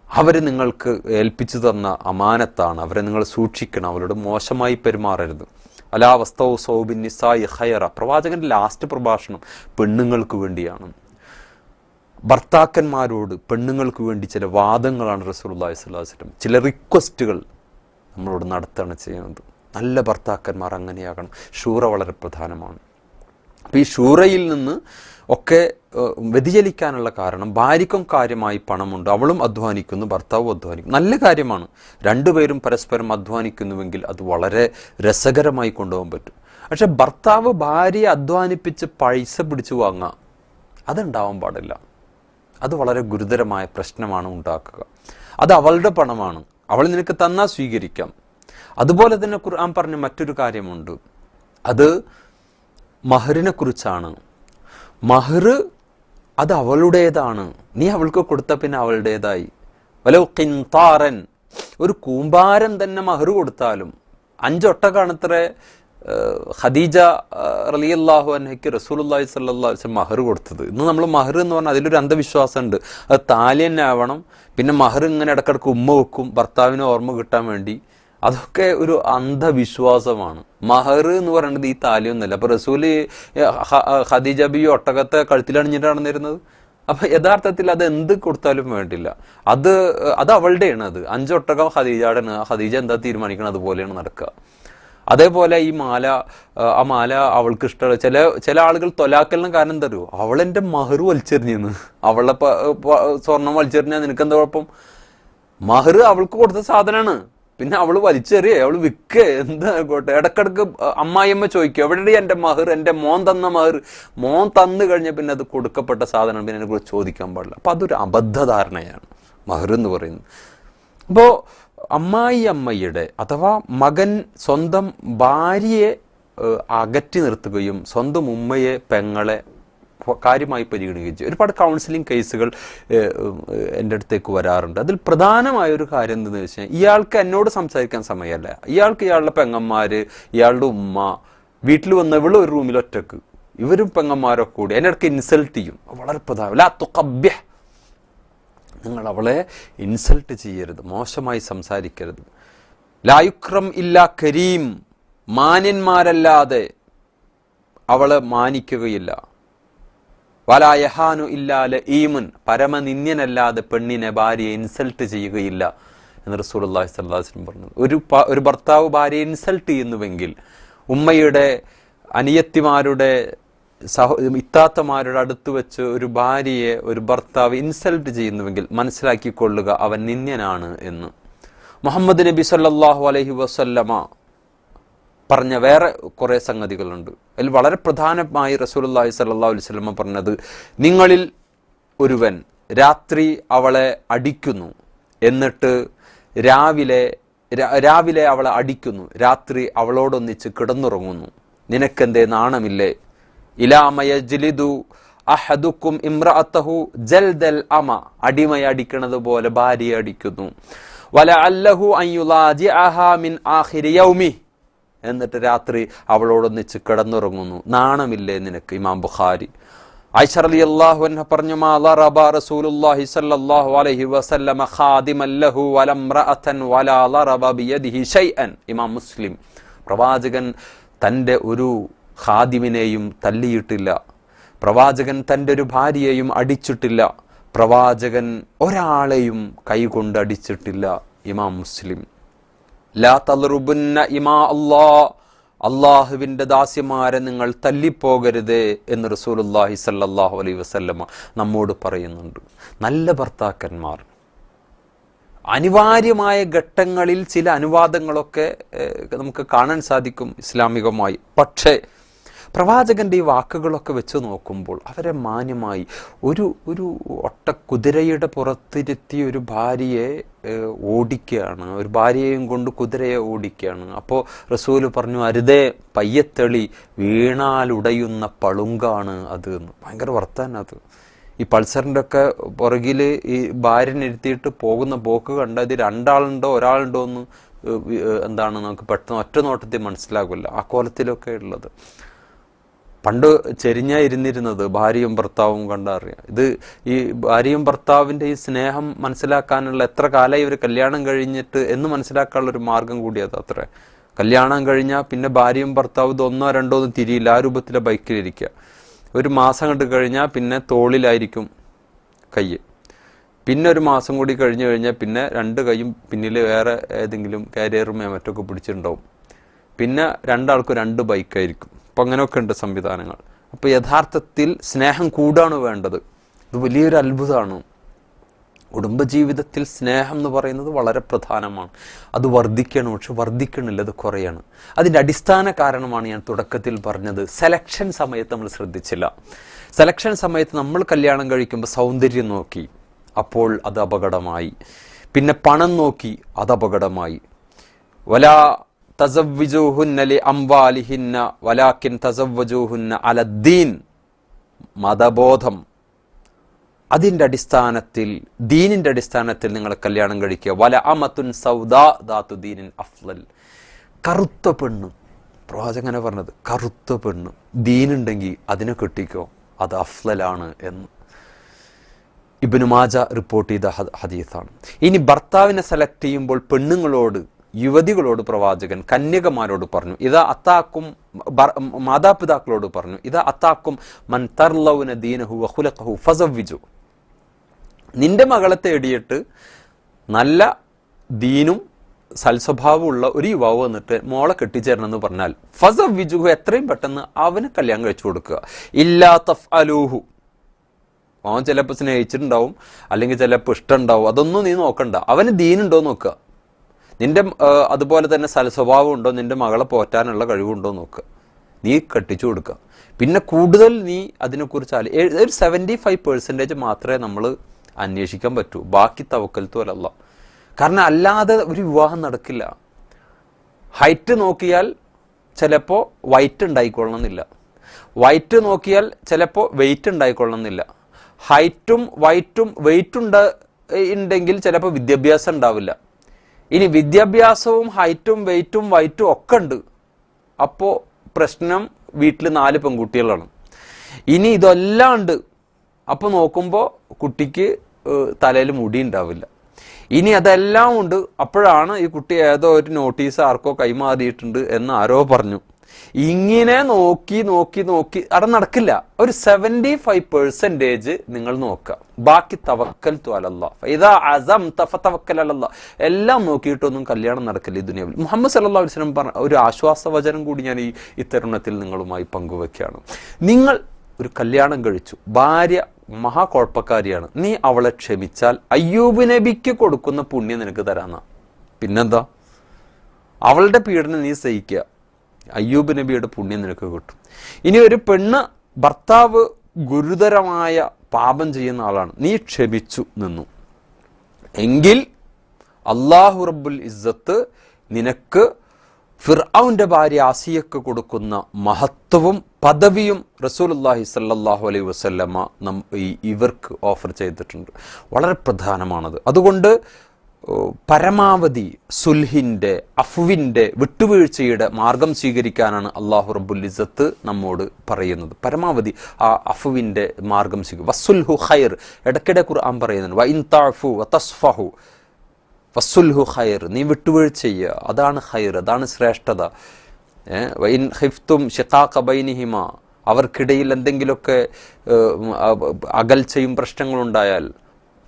അവർ നിങ്ങൾക്ക് ഏൽപ്പിച്ചു തന്ന അമാനത്താണ്, അവരെ നിങ്ങൾ സൂക്ഷിക്കണം, അവരോട് മോശമായി പെരുമാറരുത്. അലാ വസ്തൗ സൗബിൻ നിസാഇ ഖൈറ. പ്രവാചകന്റെ ലാസ്റ്റ് പ്രഭാഷണം പെണ്ണുങ്ങൾക്ക് വേണ്ടിയാണ്. ഭർത്താക്കന്മാരോട് പെണ്ണുങ്ങൾക്ക് വേണ്ടി ചില വാദങ്ങളാണ് റസൂലുള്ളാഹി സ്വല്ലല്ലാഹു അലൈഹി വസല്ലം, ചില റിക്വസ്റ്റുകൾ നമ്മളോട് നടത്തുകയാണ് ചെയ്യുന്നത്. നല്ല ഭർത്താക്കന്മാർ അങ്ങനെയാകണം. ഷൂറ വളരെ പ്രധാനമാണ്. അപ്പം ഈ ഷൂറയിൽ നിന്ന് ഒക്കെ വ്യതിചലിക്കാനുള്ള കാരണം, ഭാര്യയ്ക്കും കാര്യമായി പണമുണ്ട്, അവളും അധ്വാനിക്കുന്നു, ഭർത്താവും അധ്വാനിക്കുന്നു, നല്ല കാര്യമാണ്. രണ്ടുപേരും പരസ്പരം അധ്വാനിക്കുന്നുവെങ്കിൽ അത് വളരെ രസകരമായി കൊണ്ടുപോകാൻ പറ്റും. പക്ഷെ ഭർത്താവ് ഭാര്യയെ അധ്വാനിപ്പിച്ച് പൈസ പിടിച്ചു വാങ്ങുക, അതുണ്ടാവാൻ പാടില്ല. അത് വളരെ ഗുരുതരമായ പ്രശ്നമാണ് ഉണ്ടാക്കുക. അത് അവളുടെ പണമാണ്, അവൾ നിനക്ക് തന്നാൽ സ്വീകരിക്കാം. അതുപോലെ തന്നെ ഖുർആൻ പറഞ്ഞ മറ്റൊരു കാര്യമുണ്ട്, അത് മഹറിനെ കുറിച്ചാണ്. മഹർ അത് അവളുടേതാണ്. നീ അവൾക്ക് കൊടുത്ത പിന്നെ അവളുടേതായി. വലൗ ഖിൻതാറൻ, ഒരു കൂമ്പാരം തന്നെ മഹർ കൊടുത്താലും. 5 ഒട്ടകമാണത്രേ ഖദീജ റളിയല്ലാഹു അൻഹയ്ക്ക് റസൂലുള്ളാഹി സ്വല്ലല്ലാഹു അലൈഹി വസല്ലം മഹർ കൊടുത്തത്. ഇന്ന് നമ്മൾ മഹർ എന്ന് പറഞ്ഞാൽ അതിലൊരു അന്ധവിശ്വാസമുണ്ട്. അത് താലി തന്നെ ആവണം. പിന്നെ മഹർ ഇങ്ങനെ ഇടക്കിടക്ക് ഉമ്മ വെക്കും ഭർത്താവിന് ഓർമ്മ കിട്ടാൻ വേണ്ടി. അതൊക്കെ ഒരു അന്ധവിശ്വാസമാണ്. മഹർ എന്ന് പറയുന്നത് ഈ താലിയൊന്നുമല്ല. അപ്പൊ റസൂല് ഖദീജ ബി ഒട്ടകത്തെ കഴുത്തിലണിഞ്ഞിട്ട് നടന്നിരുന്നത്. അപ്പൊ യഥാർത്ഥത്തിൽ അത് എന്ത് കൊടുത്താലും വേണ്ടില്ല, അത് അവളുടെയാണ്. അത് 5 ഒട്ടകം ഖദീജയുടെയാണ്. ഖദീജ എന്താ തീരുമാനിക്കണം അതുപോലെയാണ് നടക്കുക. അതേപോലെ ഈ മാല, ആ മാല അവൾക്ക് ഇഷ്ടമുള്ള ചില ആളുകൾ തൊലാക്കലിന് കാരണം എന്താ അറിയോ? അവളെന്റെ മഹർ വലിച്ചെറിഞ്ഞെന്ന്. അവളുടെ സ്വർണം വലിച്ചെറിഞ്ഞാൽ നിനക്കെന്താ കുഴപ്പം? മഹർ അവൾക്ക് കൊടുത്ത സാധനമാണ്, പിന്നെ അവള് വലിച്ചെറിയേ, അവള് വിൽക്കേ, എന്തായിക്കോട്ടെ. ഇടക്കിടക്ക് അമ്മായിയമ്മ ചോദിക്കും എവിടെയാണ് എൻ്റെ മഹർ, എൻ്റെ മോൻ തന്ന മഹർ. മോൻ തന്നു കഴിഞ്ഞാൽ പിന്നെ അത് കൊടുക്കപ്പെട്ട സാധനം, പിന്നെ എന്നെ കുറിച്ച് ചോദിക്കാൻ പാടില്ല. അപ്പൊ അതൊരു അബദ്ധധാരണയാണ് മഹർ എന്ന് പറയുന്നത്. അപ്പോൾ അമ്മായിയമ്മയുടെ അഥവാ മകൻ സ്വന്തം ഭാര്യയെ അകറ്റി നിർത്തുകയും സ്വന്തം ഉമ്മയെ, പെങ്ങളെ കാര്യമായി പരിഗണിക്കുകയും ചെയ്യും. ഒരുപാട് കൗൺസിലിംഗ് കേസുകൾ എൻ്റെ അടുത്തേക്ക് വരാറുണ്ട്. അതിൽ പ്രധാനമായൊരു കാര്യം എന്തെന്ന് വെച്ചാൽ, ഇയാൾക്ക് എന്നോട് സംസാരിക്കാൻ സമയമല്ല, ഇയാൾക്ക് ഇയാളുടെ പെങ്ങന്മാര്, ഇയാളുടെ ഉമ്മ വീട്ടിൽ വന്ന ഇവള് ഒരു റൂമിൽ ഒറ്റക്ക്, ഇവരും പെങ്ങന്മാരൊക്കെ കൂടി അതിൻ്റെ ഇടയ്ക്ക് ഇൻസൾട്ട് ചെയ്യും. വളരെ പ്രധാനം. ലാ തുഖബ്ബിഹ്, നിങ്ങൾ അവളെ ഇൻസൾട്ട് ചെയ്യരുത്, മോശമായി സംസാരിക്കരുത്. ലായുക്രം ഇല്ലാ കരീം, മാന്യന്മാരല്ലാതെ അവളെ മാനിക്കുകയില്ല. വലായഹാനു ഇല്ലാ ലഈമുൻ, പരമനിന്യനല്ലാതെ പെണ്ണിനെ, ഭാര്യയെ ഇൻസൾട്ട് ചെയ്യുകയില്ല എന്ന് റസൂലുള്ളാഹി സ്വല്ലല്ലാഹു അലൈഹി വസല്ലം പറഞ്ഞു. ഒരു ഭർത്താവ് ഭാര്യയെ ഇൻസൾട്ട് ചെയ്യുന്നുവെങ്കിൽ, ഉമ്മയുടെ, അനിയത്തിമാരുടെ, ഇത്താത്തമാരുടെ അടുത്ത് വെച്ച് ഒരു ഭാര്യയെ ഒരു ഭർത്താവ് ഇൻസൾട്ട് ചെയ്യുന്നുവെങ്കിൽ മനസ്സിലാക്കിക്കൊള്ളുക അവൻ നിന്യനാണ് എന്ന്. മുഹമ്മദ് നബി സല്ലല്ലാഹു അലൈഹി വസല്ലമ പറഞ്ഞ വേറെ കുറെ സംഗതികളുണ്ട്. അതിൽ വളരെ പ്രധാനമായി റസൂലുള്ളാഹി സ്വല്ലല്ലാഹു അലൈഹി വസല്ലമ പറഞ്ഞത്, നിങ്ങളിൽ ഒരുവൻ രാത്രി അവളെ അടിക്കുന്നു, എന്നിട്ട് രാവിലെ അവളെ അടിക്കുന്നു, രാത്രി അവളോടൊന്നിച്ച് കിടന്നുറങ്ങുന്നു, നിനക്കെന്തേ നാണമില്ലേ? ഇലാമയജ്ലിദു അഹദുക്കും ഇംറഅതഹു ജൽദൽ അമ, അടിമയെ അടിക്കുന്നത് പോലെ ഭാര്യയെ അടിക്കുന്നു. വലഅല്ലഹു അൻ യുലാജിഅഹാ മിൻ ആഖിരി യൗമി, എന്നിട്ട് രാത്രി അവളോടൊന്നിച്ച് കിടന്നുറങ്ങുന്നു, നാണമില്ലേ നിനക്ക്? ഇമാം ബുഖാരി. ആയിഷ റളിയല്ലാഹു അൻഹ പറഞ്ഞു, മാ ലറബ റസൂലുള്ളാഹി സ്വല്ലല്ലാഹു അലൈഹി വസല്ലമ ഖാദിമൻ ലഹു വല ഇംറഅതൻ വലാ ലറബ ബിയദിഹി ഷൈഅൻ. ഇമാം മുസ്ലിം. പ്രവാചകൻ തൻ്റെ ഒരു ഖാദിമിനെയും തല്ലിയിട്ടില്ല, പ്രവാചകൻ തൻ്റെ ഒരു ഭാര്യയെയും അടിച്ചിട്ടില്ല, പ്രവാചകൻ ഒരാളെയും കൈകൊണ്ട് അടിച്ചിട്ടില്ല. ഇമാം മുസ്ലിം. ലാ തളറുബുന്ന ഇമാ അല്ലാഹ്, അള്ളാഹുവിൻ്റെ ദാസ്യമാരെ നിങ്ങൾ തല്ലിപ്പോകരുത് എന്ന് റസൂലുള്ളാഹി സ്വല്ലല്ലാഹു അലൈഹി വസല്ലമ നമ്മോട് പറയുന്നുണ്ട്. നല്ല ഭർത്താക്കന്മാർ അനിവാര്യമായ ഘട്ടങ്ങളിൽ ചില അനുവാദങ്ങളൊക്കെ നമുക്ക് കാണാൻ സാധിക്കും ഇസ്ലാമികമായി. പക്ഷേ പ്രവാചകന്റെ ഈ വാക്കുകളൊക്കെ വെച്ച് നോക്കുമ്പോൾ അവരെ മാന്യമായി ഒരു ഒട്ടക്കുതിരയുടെ പുറത്തിരുത്തി ഒരു ഭാര്യയെ ഓടിക്കുകയാണ്, ഒരു ഭാര്യയെയും കൊണ്ട് കുതിരയെ ഓടിക്കുകയാണ്. അപ്പോൾ റസൂല് പറഞ്ഞു, അരുതേ പയ്യത്തെളി, വീണാലുടയുന്ന പളുങ്കാണ് അത് എന്ന്. ഭയങ്കര വർത്താനം അത്. ഈ പൾസറിൻ്റെ ഒക്കെ പുറകിൽ ഈ ഭാര്യനിരുത്തിയിട്ട് പോകുന്ന പോക്ക് കണ്ടാൽ ഇത് രണ്ടാളുണ്ടോ ഒരാളുണ്ടോ എന്ന് എന്താണ് നമുക്ക് പെട്ടെന്ന് ഒറ്റ നോട്ടത്തിൽ മനസ്സിലാകില്ല. ആ കോലത്തിലൊക്കെ ഉള്ളത്. പണ്ട് ചെരിഞ്ഞാ ഇരുന്നിരുന്നത് ഭാര്യയും ഭർത്താവും കണ്ടറിയാം. ഇത് ഈ ഭാര്യയും ഭർത്താവിൻ്റെ ഈ സ്നേഹം മനസ്സിലാക്കാനുള്ള എത്ര കാലമായി ഇവർ കല്യാണം കഴിഞ്ഞിട്ട് എന്ന് മനസ്സിലാക്കാനുള്ള ഒരു മാർഗം കൂടി അത് അത്രേ. കല്യാണം കഴിഞ്ഞാൽ പിന്നെ ഭാര്യയും ഭർത്താവും ഇത് ഒന്നോ രണ്ടോ ഒന്നും തിരിയില്ല, ആ രൂപത്തിലെ ബൈക്കിലിരിക്കുക. ഒരു മാസം കണ്ട് കഴിഞ്ഞാൽ പിന്നെ തോളിലായിരിക്കും കൈ. പിന്നെ ഒരു മാസം കൂടി കഴിഞ്ഞു കഴിഞ്ഞാൽ പിന്നെ രണ്ട് കൈയും പിന്നിൽ വേറെ ഏതെങ്കിലും കാരിയറുമേ മറ്റൊക്കെ പിടിച്ചിട്ടുണ്ടാവും. പിന്നെ രണ്ടാൾക്കും രണ്ട് ബൈക്കായിരിക്കും. അപ്പം അങ്ങനെയൊക്കെ ഉണ്ട് സംവിധാനങ്ങൾ. അപ്പോൾ യഥാർത്ഥത്തിൽ സ്നേഹം കൂടാണ് വേണ്ടത്. ഇത് വലിയൊരു അത്ഭുതമാണ്. കുടുംബജീവിതത്തിൽ സ്നേഹം എന്ന് പറയുന്നത് വളരെ പ്രധാനമാണ്. അത് വർദ്ധിക്കണം, പക്ഷെ വർദ്ധിക്കണില്ല, അത് കുറയാണ്. അതിൻ്റെ അടിസ്ഥാന കാരണമാണ് ഞാൻ തുടക്കത്തിൽ പറഞ്ഞത്. സെലക്ഷൻ സമയത്ത് നമ്മൾ ശ്രദ്ധിച്ചില്ല. സെലക്ഷൻ സമയത്ത് നമ്മൾ കല്യാണം കഴിക്കുമ്പോൾ സൗന്ദര്യം നോക്കി, അപ്പോൾ അത് അപകടമായി. പിന്നെ പണം നോക്കി, അത് അപകടമായി. വലാ തസവ്വിജൂഹുന്ന ലി അംവാലിഹിന്ന വലാകിൻ തസവ്വജൂഹുന്ന അലദ്ദീൻ, മതബോധം, അതിൻ്റെ അടിസ്ഥാനത്തിൽ, ദീനിൻ്റെ അടിസ്ഥാനത്തിൽ നിങ്ങൾ കല്യാണം കഴിക്കുക. വല അമത്തുൻ സൗദാ ദാതു ദീനിൻ അഫ്ളൽ, കറുത്ത പെണ്ണ്, പ്രവാചകനെ പറഞ്ഞത് കറുത്ത പെണ്ണ് ദീനുണ്ടെങ്കിൽ അതിനെ കെട്ടിക്കോ, അത് അഫ്ളലാണ് എന്ന് ഇബ്നു മാജ റിപ്പോർട്ട് ചെയ്ത ഹദീസാണ്. ഇനി ഭർത്താവിനെ സെലക്ട് ചെയ്യുമ്പോൾ പെണ്ണുങ്ങളോട്, യുവതികളോട് പ്രവാചകൻ കന്യകമാരോട് പറഞ്ഞു, ഇതാ അത്താക്കും, മാതാപിതാക്കളോട് പറഞ്ഞു, ഇതാ അത്താക്കും മൻ തർലൗന ദീനഹു വഖുലഖഹു ഫസവ്വിജു, നിന്റെ മകളെ തേടിയിട്ട് നല്ല ദീനും സൽസ്വഭാവമുള്ള ഒരു യുവാവ് വന്നിട്ട് മോളെ കെട്ടിച്ചേരണമെന്ന് പറഞ്ഞാൽ ഫസവ്വിജുഹു, എത്രയും പെട്ടെന്ന് അവന് കല്യാണം കഴിച്ചു കൊടുക്കുക. ഇല്ലാ തഫ്അലൂഹു, അവൻ ചിലപ്പോൾ സ്നേഹിച്ചിട്ടുണ്ടാവും, അല്ലെങ്കിൽ ചിലപ്പോൾ ഇഷ്ടമുണ്ടാവും, അതൊന്നും നീ നോക്കണ്ട, അവന് ദീനുണ്ടോ നോക്കുക. നിന്റെ അതുപോലെ തന്നെ സൽസ്വഭാവം ഉണ്ടോ, നിന്റെ മകളെ പോറ്റാനുള്ള കഴിവുണ്ടോ നോക്കുക, നീ കെട്ടിച്ചു കൊടുക്കുക. പിന്നെ കൂടുതൽ നീ അതിനെക്കുറിച്ച് ഒരു 75% മാത്രമേ നമ്മൾ അന്വേഷിക്കാൻ പറ്റൂ. ബാക്കി തവക്കൽത്തു അലല്ലാ. കാരണം അല്ലാതെ ഒരു വിവാഹം നടക്കില്ല. ഹൈറ്റ് നോക്കിയാൽ ചിലപ്പോൾ വൈറ്റ് ഉണ്ടായിക്കൊള്ളണമെന്നില്ല, വൈറ്റ് നോക്കിയാൽ ചിലപ്പോൾ വെയിറ്റ് ഉണ്ടായിക്കൊള്ളണമെന്നില്ല. ഹൈറ്റും വൈറ്റും വെയിറ്റ് ഉണ്ടെങ്കിൽ ചിലപ്പോൾ വിദ്യാഭ്യാസം ഉണ്ടാവില്ല. ഇനി വിദ്യാഭ്യാസവും ഹൈറ്റും വെയിറ്റും വൈറ്റും ഒക്കെ ഉണ്ട്, അപ്പോൾ പ്രശ്നം വീട്ടിൽ 4 പെൺകുട്ടികളാണ്. ഇനി ഇതെല്ലാം ഉണ്ട്, അപ്പോൾ നോക്കുമ്പോൾ കുട്ടിക്ക് തലയിൽ മുടി ഉണ്ടാവില്ല. ഇനി അതെല്ലാം ഉണ്ട്, അപ്പോഴാണ് ഈ കുട്ടി ഏതോ ഒരു നോട്ടീസ് ആർക്കോ കൈമാറിയിട്ടുണ്ട് എന്ന് ആരോ പറഞ്ഞു. ഇങ്ങനെ നോക്കി നോക്കി നോക്കി അവിടെ നടക്കില്ല. ഒരു 75% നിങ്ങൾ നോക്കുക, ബാക്കി തവക്കൽതു അലല്ലാഹ്. ഫഇദാ അസംത ഫതവക്കൽ അലല്ലാഹ്. എല്ലാം നോക്കിയിട്ടൊന്നും കല്യാണം നടക്കില്ല ഈ ദുനിയാവിൽ. മുഹമ്മദ് സല്ലല്ലാഹു അലൈഹി വസല്ലം പറഞ്ഞ ഒരു ആശ്വാസവചനം കൂടി ഞാൻ ഈ തരുണത്തിൽ നിങ്ങളുമായി പങ്കുവെക്കുകയാണ്. നിങ്ങൾ ഒരു കല്യാണം കഴിച്ചു, ഭാര്യ മഹാകുഴപ്പക്കാരിയാണ്, നീ അവളെ ക്ഷമിച്ചാൽ അയ്യൂബ് നബിക്ക് കൊടുക്കുന്ന പുണ്യം നിനക്ക് തരാന്ന. പിന്നെന്താ, അവളുടെ പീഡനം നീ സഹിക്കുക, അയ്യൂബ് നബിയുടെ പുണ്യം നിനക്ക് കിട്ടും. ഇനി ഒരു പെണ്ണ്, ഭർത്താവ് ഗുരുതരമായ പാപം ചെയ്യുന്ന ആളാണ്, നീ ക്ഷമിച്ചു നിന്നു എങ്കിൽ അല്ലാഹു റബ്ബുൽ ഇസ്സത്ത് നിനക്ക് ഫിർഔന്റെ ഭാര്യ ആസിയക്ക് കൊടുക്കുന്ന മഹത്വവും പദവിയും റസൂലുള്ളാഹി സ്വല്ലല്ലാഹു അലൈഹി വസല്ലമ ഇവർക്ക് ഓഫർ ചെയ്തിട്ടുണ്ട്. വളരെ പ്രധാനമാണത്. അതുകൊണ്ട് പരമാവധി സുൽഹിന്റെ, അഫ്വിന്റെ, വിട്ടുവീഴ്ചയുടെ മാർഗം സ്വീകരിക്കാനാണ് അല്ലാഹു റബ്ബുൽ ഇസ്സത്ത് നമ്മോട് പറയുന്നത്. പരമാവധി ആ അഫ്വിന്റെ മാർഗം സ്വീകരിക്കുക. വസ്സുൽഹു ഖൈർ, ഇടയ്ക്കിടെ ഖുർആൻ പറയുന്നുണ്ട്, വഇൻ തഅഫു വതസ്ഫഹു വസ്സുൽഹു ഖൈർ, നീ വിട്ടുവീഴ്ച ചെയ്യുക, അതാണ് ഖൈർ, അതാണ് ശ്രേഷ്ഠത. വഇൻ ഖിഫ്തും ശിഖാഖ ബൈനിഹിമ, അവർക്കിടയിൽ എന്തെങ്കിലുമൊക്കെ അകൽച്ചയും പ്രശ്നങ്ങളുണ്ടായാൽ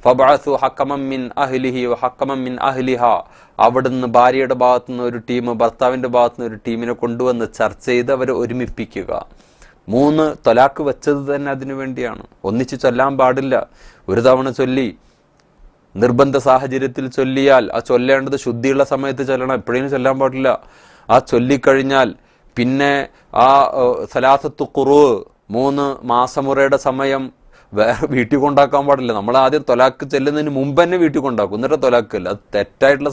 ഫബഅസു ഹക്കമൻ മിൻ അഹ്ലിഹി വഹക്കമൻ മിൻ അഹ്ലിഹ, അവിടുന്ന് ഭാര്യയുടെ ഭാഗത്തുനിന്ന് ഒരു ടീം, ഭർത്താവിന്റെ ഭാഗത്തുനിന്ന് ഒരു ടീമിനെ കൊണ്ടുവന്ന് ചർച്ച ചെയ്ത് അവരെ ഒരുമിപ്പിക്കുക. 3 തൊലാക്ക് വെച്ചത് തന്നെ അതിനു വേണ്ടിയാണ്. ഒന്നിച്ച് ചൊല്ലാൻ പാടില്ല. ഒരു തവണ ചൊല്ലി നിർബന്ധ സാഹചര്യത്തിൽ ചൊല്ലിയാൽ ആ ചൊല്ലേണ്ടത് ശുദ്ധിയുള്ള സമയത്ത് ചൊല്ലണം, എപ്പോഴേലും ചൊല്ലാൻ പാടില്ല. ആ ചൊല്ലിക്കഴിഞ്ഞാൽ പിന്നെ ആ സലാസത്തു ഖുറൂ 3 മാസമുറയുടെ സമയം വേറെ വീട്ടിൽ കൊണ്ടാക്കാൻ പാടില്ല. നമ്മൾ ആദ്യം തൊലാക്ക് ചെല്ലുന്നതിന് മുമ്പ് തന്നെ വീട്ടിൽ കൊണ്ടാക്കും, എന്നിട്ട് തൊലാക്കല്ല. അത് തെറ്റായിട്ടുള്ള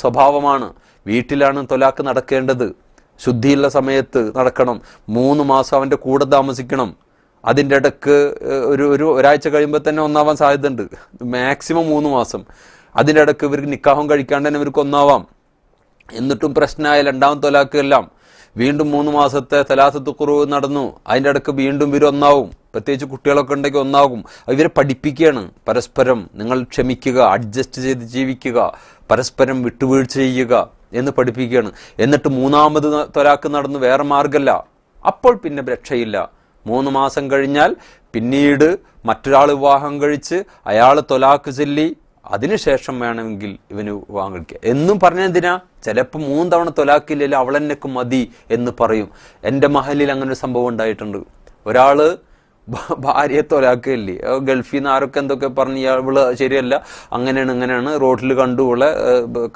സ്വഭാവമാണ്. വീട്ടിലാണ് തൊലാക്ക് നടക്കേണ്ടത്, ശുദ്ധിയുള്ള സമയത്ത് നടക്കണം. 3 മാസം അവൻ്റെ കൂടെ താമസിക്കണം. അതിൻ്റെ ഇടക്ക് ഒരാഴ്ച കഴിയുമ്പോൾ തന്നെ ഒന്നാവാൻ സാധ്യതയുണ്ട്. മാക്സിമം 3 മാസം. അതിൻ്റെ ഇടക്ക് ഇവർക്ക് നിക്കാഹും കഴിക്കാണ്ട് തന്നെ ഇവർക്ക് ഒന്നാവാം. എന്നിട്ടും പ്രശ്നമായ 2ാം തൊലാക്ക് എല്ലാം വീണ്ടും 3 മാസത്തെ സലാസത്തു ഖുറൂ നടന്നു. അതിൻ്റെ ഇടക്ക് വീണ്ടും ഇവർ ഒന്നാവും. പ്രത്യേകിച്ച് കുട്ടികളൊക്കെ ഉണ്ടെങ്കിൽ ഒന്നാകും. ഇവരെ പഠിപ്പിക്കുകയാണ്, പരസ്പരം നിങ്ങൾ ക്ഷമിക്കുക, അഡ്ജസ്റ്റ് ചെയ്ത് ജീവിക്കുക, പരസ്പരം വിട്ടുവീഴ്ച ചെയ്യുക എന്ന് പഠിപ്പിക്കുകയാണ്. എന്നിട്ട് 3ാമത് തൊലാക്ക് നടന്ന് വേറെ മാർഗമല്ല, അപ്പോൾ പിന്നെ രക്ഷയില്ല. 3 മാസം കഴിഞ്ഞാൽ പിന്നീട് മറ്റൊരാൾ വിവാഹം കഴിച്ച് അയാൾ തൊലാക്ക് ചൊല്ലി അതിനുശേഷം വേണമെങ്കിൽ ഇവന് വിവാഹം കഴിക്കുക എന്നും പറഞ്ഞെന്തിനാ? ചിലപ്പോൾ 3 തവണ തൊലാക്കില്ലല്ലോ അവളെന്നൊക്കെ മതി എന്ന് പറയും. എൻ്റെ മഹലിൽ അങ്ങനെ ഒരു സംഭവം ഉണ്ടായിട്ടുണ്ട്. ഒരാള് ഭാര്യയെ തൊലാക്കില്ലേ, ഗൾഫിൽ നിന്ന് ആരൊക്കെ എന്തൊക്കെ പറഞ്ഞ് ഇവള് ശരിയല്ല, അങ്ങനെയാണ് ഇങ്ങനെയാണ്, റോഡിൽ കണ്ടു, ഇവളെ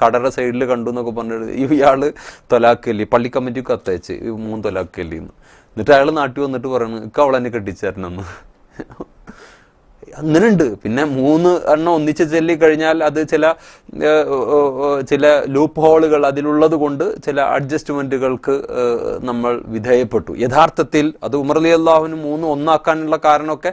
കടയുടെ സൈഡിൽ കണ്ടു എന്നൊക്കെ പറഞ്ഞിട്ട് ഇയാള് തൊലാക്കില്ലേ, പള്ളി കമ്മിറ്റിക്ക് കത്തയച്ച് 3 തൊലാക്കില്ലേ എന്ന്. എന്നിട്ട് അയാൾ നാട്ടിൽ വന്നിട്ട് പറയുന്നു, ഇക്ക അവളെന്നെ കെട്ടിച്ചേരണമെന്ന്. അങ്ങനെയുണ്ട്. പിന്നെ 3 എണ്ണം ഒന്നിച്ച് ചൊല്ലി കഴിഞ്ഞാൽ അത് ചില ലൂപ്പ് ഹോളുകൾ അതിലുള്ളത് കൊണ്ട് ചില അഡ്ജസ്റ്റ്മെന്റുകൾക്ക് നമ്മൾ വിധേയപ്പെട്ടു. യഥാർത്ഥത്തിൽ അത് ഉമർ റളിയല്ലാഹുവിന് 3 ഒന്നാക്കാനുള്ള കാരണമൊക്കെ